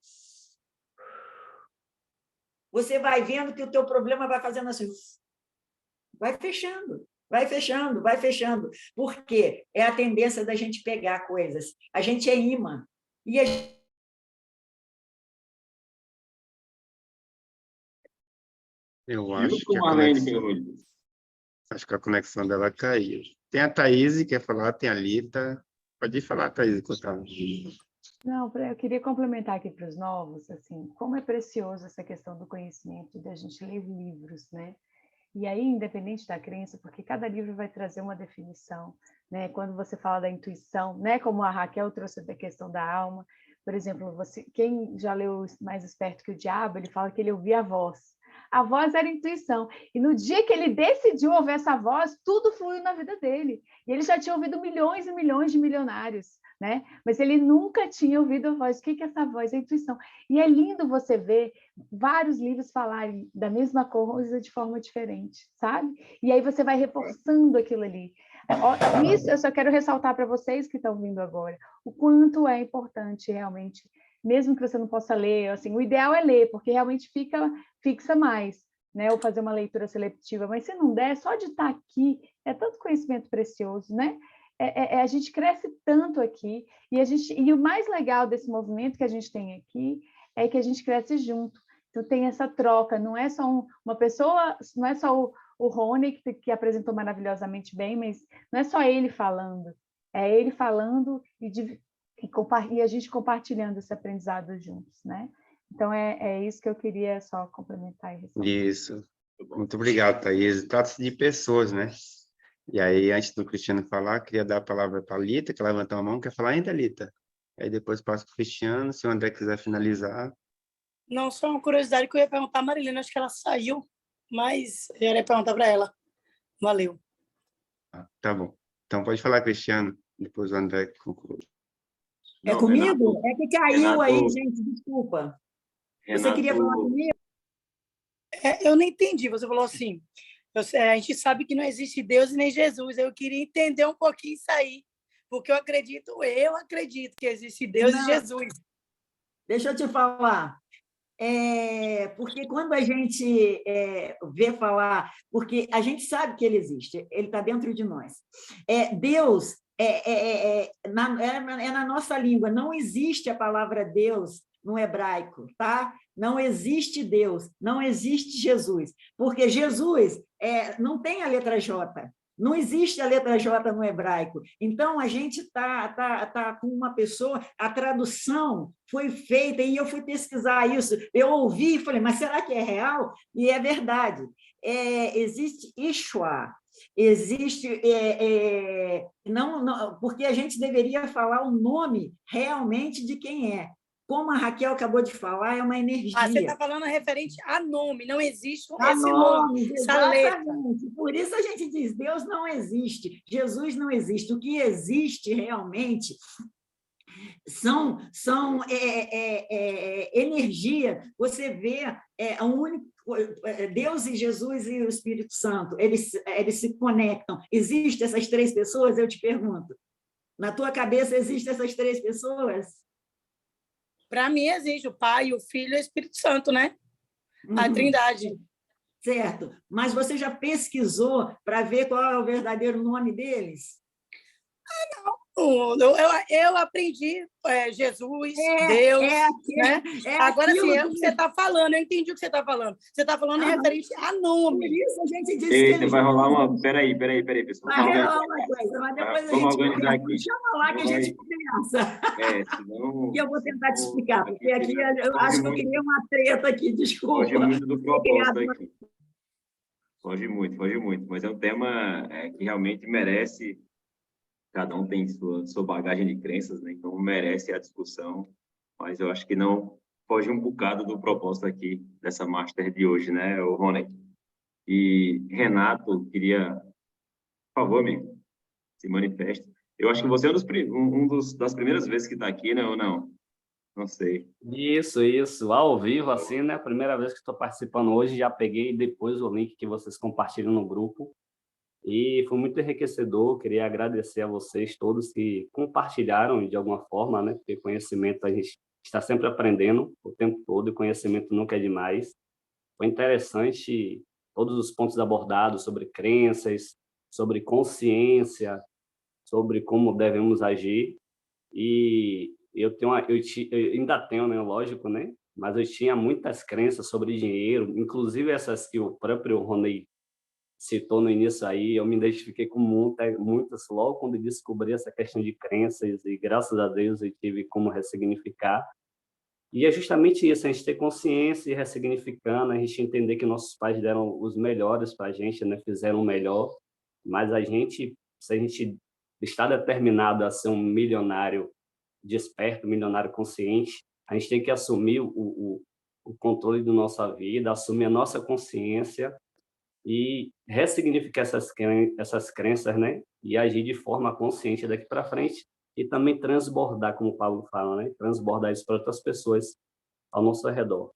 Você vai vendo que o teu problema vai fazendo assim. Vai fechando, vai fechando, vai fechando. Por quê? É a tendência da gente pegar coisas. A gente é imã. E Eu acho que a conexão dela caiu. Tem a Thaís que quer falar, tem a Lita. Pode falar, Thaís, enquanto ela... Não, eu queria complementar aqui para os novos, assim, como é precioso essa questão do conhecimento, da gente ler livros, né? E aí, independente da crença, porque cada livro vai trazer uma definição, né? Quando você fala da intuição, né? Como a Raquel trouxe da questão da alma, por exemplo, quem já leu Mais Esperto que o Diabo, ele fala que ele ouvia a voz. A voz era intuição. E no dia que ele decidiu ouvir essa voz, tudo fluiu na vida dele. E ele já tinha ouvido milhões e milhões de milionários, né? Mas ele nunca tinha ouvido a voz. O que é essa voz? É a intuição. E é lindo você ver vários livros falarem da mesma coisa de forma diferente, sabe? E aí você vai reforçando aquilo ali. Isso eu só quero ressaltar para vocês que estão vindo agora, o quanto é importante realmente, mesmo que você não possa ler, assim, o ideal é ler, porque realmente fixa mais, né? Ou fazer uma leitura seletiva, mas se não der, só de estar aqui, é tanto conhecimento precioso, né? A gente cresce tanto aqui, e o mais legal desse movimento que a gente tem aqui é que a gente cresce junto. Então tem essa troca, não é só uma pessoa, não é só o Rony que apresentou maravilhosamente bem, mas não é só ele falando, é ele falando e a gente compartilhando esse aprendizado juntos, né? Então é isso que eu queria só complementar e ressaltar. Isso. Muito obrigado, Thaís. Trata-se de pessoas, né? E aí, antes do Cristiano falar, queria dar a palavra para a Lita, que ela levantou a mão, quer falar ainda, Lita? Aí depois passo para o Cristiano, se o André quiser finalizar. Não, só uma curiosidade que eu ia perguntar a Marilena, acho que ela saiu, mas eu ia perguntar para ela. Valeu. Tá bom. Então pode falar, Cristiano, depois o André conclui. É comigo? É que caiu aí, gente, desculpa. Você queria falar comigo? Eu não entendi. Você falou assim, a gente sabe que não existe Deus e nem Jesus. Eu queria entender um pouquinho isso aí, porque eu acredito que existe Deus e Jesus. Deixa eu te falar. Porque quando a gente vê falar, porque a gente sabe que ele existe, ele está dentro de nós. Deus é na nossa língua, não existe a palavra Deus no hebraico, tá? Não existe Deus, não existe Jesus, porque Jesus não tem a letra J. Não existe a letra J no hebraico. Então, a gente tá com uma pessoa, a tradução foi feita, e eu fui pesquisar isso, eu ouvi e falei, mas será que é real? E é verdade. Existe Yeshua, existe... não, porque a gente deveria falar o nome realmente de quem é. Como a Raquel acabou de falar, é uma energia. Você está falando referente a nome, não existe esse nome, essa letra. Por isso a gente diz, Deus não existe, Jesus não existe. O que existe realmente são energia. Você vê Deus e Jesus e o Espírito Santo, eles se conectam. Existem essas três pessoas? Eu te pergunto. Na tua cabeça existem essas três pessoas? Para mim, existe o Pai, o Filho e o Espírito Santo, né? A Trindade. Certo. Mas você já pesquisou para ver qual é o verdadeiro nome deles? Não. Eu aprendi Jesus, Deus, né? Agora, sim, é o que você está falando, eu entendi o que você está falando. Você está falando referente a nome. Por isso a gente disse Eita, vai rolar uma... Peraí, pessoal. Vai rolar uma coisa, mas depois Vamos organizar aqui. Chama lá que a gente conversa. Senão... E eu vou tentar te explicar, porque aqui eu acho que eu criei uma treta aqui, desculpa. Foge muito do propósito aqui. Foge muito. Mas é um tema que realmente merece... Cada um tem sua bagagem de crenças, né? Então merece a discussão, mas eu acho que não foge um bocado do propósito aqui dessa Master de hoje, né, o Rony? E Renato, queria, por favor, amigo, se manifeste. Eu acho que você é das primeiras vezes que está aqui, né, ou não? Não sei. Isso, ao vivo, assim, né? A primeira vez que estou participando hoje, já peguei depois o link que vocês compartilham no grupo. E foi muito enriquecedor, queria agradecer a vocês todos que compartilharam de alguma forma, né? Porque conhecimento a gente está sempre aprendendo o tempo todo e conhecimento nunca é demais. Foi interessante todos os pontos abordados sobre crenças, sobre consciência, sobre como devemos agir. E eu ainda tenho, né? Lógico, né? Mas eu tinha muitas crenças sobre dinheiro, inclusive essas que o próprio Rony citou no início aí, eu me identifiquei com muitas logo quando descobri essa questão de crenças e graças a Deus eu tive como ressignificar. E é justamente isso, a gente ter consciência e ressignificando, a gente entender que nossos pais deram os melhores para a gente, né? Fizeram o melhor, mas se a gente está determinado a ser um milionário desperto, milionário consciente, a gente tem que assumir o controle da nossa vida, assumir a nossa consciência e ressignificar essas crenças, né? E agir de forma consciente daqui para frente e também transbordar, como o Paulo fala, né? Transbordar isso para outras pessoas ao nosso redor.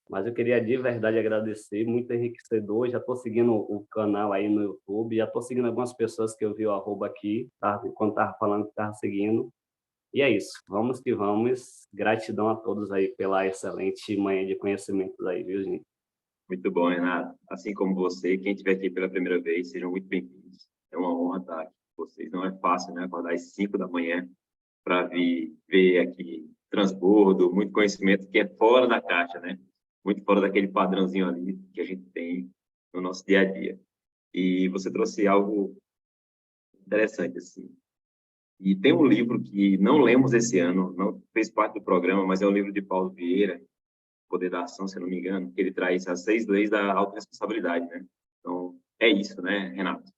Mas eu queria de verdade agradecer, muito enriquecedor. Já estou seguindo o canal aí no YouTube, já estou seguindo algumas pessoas que eu vi o arroba aqui, quando estava falando que estava seguindo. E é isso, vamos que vamos. Gratidão a todos aí pela excelente manhã de conhecimentos aí, viu, gente? Muito bom, Renato. Assim como você, quem estiver aqui pela primeira vez, sejam muito bem-vindos. É uma honra estar aqui com vocês. Não é fácil, né? Acordar às 5 da manhã para vir ver aqui transbordo, muito conhecimento que é fora da caixa, né? Muito fora daquele padrãozinho ali que a gente tem no nosso dia a dia. E você trouxe algo interessante, assim. E tem um livro que não lemos esse ano, não fez parte do programa, mas é um livro de Paulo Vieira, Poder da Ação, se eu não me engano, que ele traz as 6 leis da autorresponsabilidade, né? Então, é isso, né, Renato?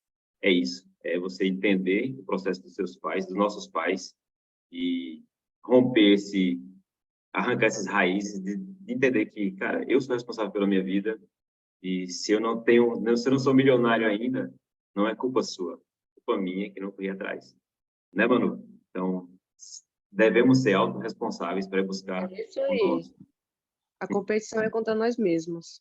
É isso. É você entender o processo dos seus pais, dos nossos pais, e romper arrancar essas raízes, de entender que, cara, eu sou responsável pela minha vida, e se eu não sou milionário ainda, não é culpa sua, é culpa minha que não fui atrás. Né, Manu? Então, devemos ser autorresponsáveis para buscar isso aí. A competição é contra nós mesmos.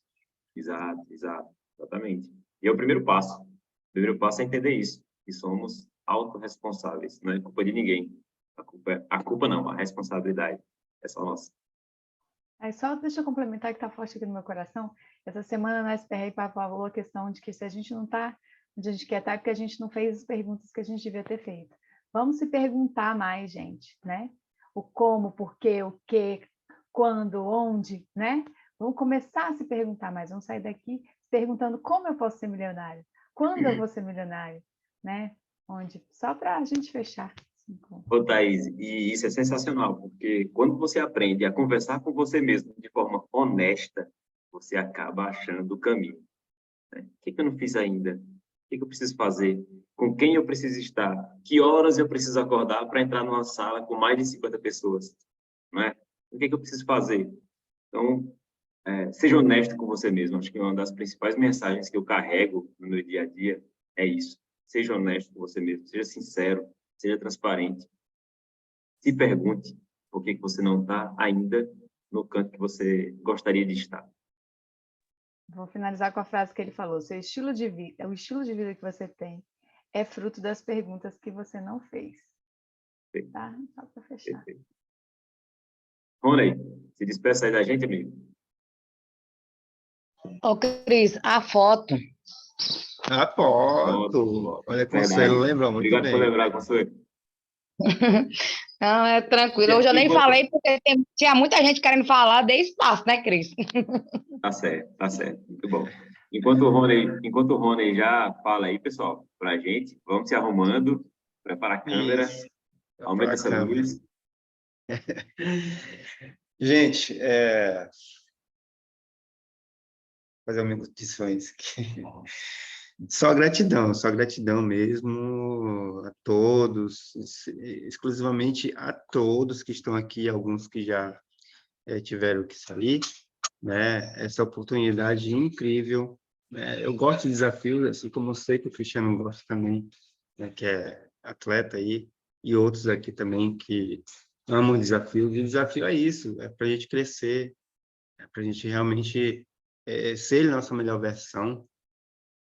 Exato, exatamente. E é o primeiro passo. O primeiro passo é entender isso, que somos autorresponsáveis, não é culpa de ninguém. A culpa não, a responsabilidade é só nossa. Aí só deixa eu complementar que está forte aqui no meu coração. Essa semana na SPR falou a questão de que se a gente não está onde a gente quer estar, é porque a gente não fez as perguntas que a gente devia ter feito. Vamos se perguntar mais, gente, né? O como, por quê, o que, quando, onde, né? Vamos começar a se perguntar mais. Vamos sair daqui se perguntando como eu posso ser milionário, quando eu vou ser milionário, né? Onde? Só para a gente fechar. Ô, Thaís, e isso é sensacional, porque quando você aprende a conversar com você mesmo de forma honesta, você acaba achando o caminho. Né? O que eu não fiz ainda? O que eu preciso fazer? Com quem eu preciso estar? Que horas eu preciso acordar para entrar numa sala com mais de 50 pessoas? Não é? O que eu preciso fazer? Então, seja honesto com você mesmo. Acho que uma das principais mensagens que eu carrego no meu dia a dia é isso. Seja honesto com você mesmo, seja sincero, seja transparente. Se pergunte por que você não está ainda no canto que você gostaria de estar. Vou finalizar com a frase que ele falou. Seu estilo de vida, o estilo de vida que você tem é fruto das perguntas que você não fez. Tá? Só para fechar. Perfeito. Rony, se despeça aí da gente, amigo. Ô, Cris, a foto. A foto. Olha, Consuelo lembra muito Obrigado bem. por lembrar, Consuelo. Não, é tranquilo. Hoje eu nem falei porque tinha muita gente querendo falar, dei espaço, né, Cris? Tá certo. Muito bom. Enquanto o Rony já fala aí, pessoal, pra gente, vamos se arrumando, prepara a câmera, aumenta essa luz. Gente, fazer algumas petições aqui. Só gratidão mesmo a todos, exclusivamente a todos que estão aqui, alguns que já tiveram que sair, né? Essa oportunidade incrível. Eu gosto de desafios, assim como eu sei que o Cristiano gosta também, né, que é atleta aí, e outros aqui também que amam desafios. E o desafio é isso, é para a gente crescer, é para a gente realmente ser a nossa melhor versão,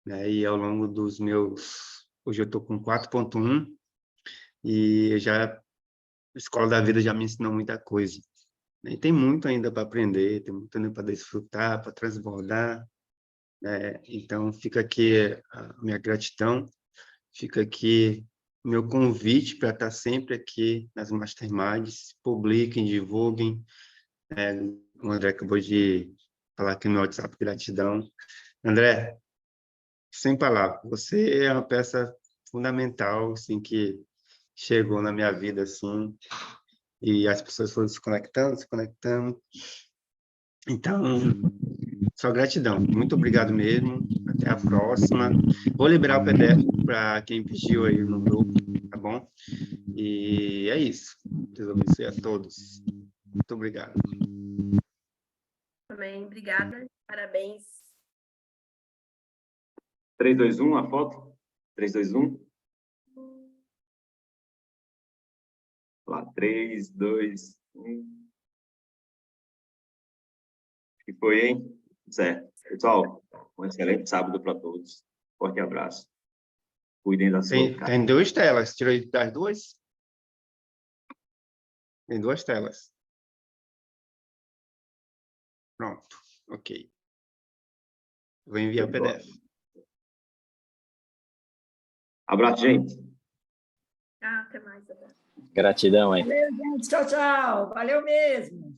né? E ao longo dos meus... Hoje eu estou com 4.1 e a Escola da Vida já me ensinou muita coisa. E tem muito ainda para aprender, tem muito ainda para desfrutar, para transbordar, né? Então, fica aqui a minha gratidão, fica aqui o meu convite para estar sempre aqui nas Masterminds, publiquem, divulguem. O André acabou de falar aqui no WhatsApp, gratidão. André, sem palavras, você é uma peça fundamental, assim, que chegou na minha vida, assim, e as pessoas foram se conectando. Então, só gratidão. Muito obrigado mesmo. Até a próxima. Vou liberar o PDF para quem pediu aí no grupo, tá bom? E é isso. Deus abençoe a todos. Muito obrigado. Também, obrigada. Parabéns. 3, 2, 1, a foto. 3, 2, 1. Lá, 3, 2, 1. Que foi, hein? Certo. Pessoal, um excelente sábado para todos. Forte abraço. Cuidem da sua casa. Tem duas telas. Tirei das duas? Tem duas telas. Pronto. Ok. Vou enviar o PDF. Abraço, gente. Até mais. Gratidão, hein? Valeu, gente. Tchau, tchau. Valeu mesmo.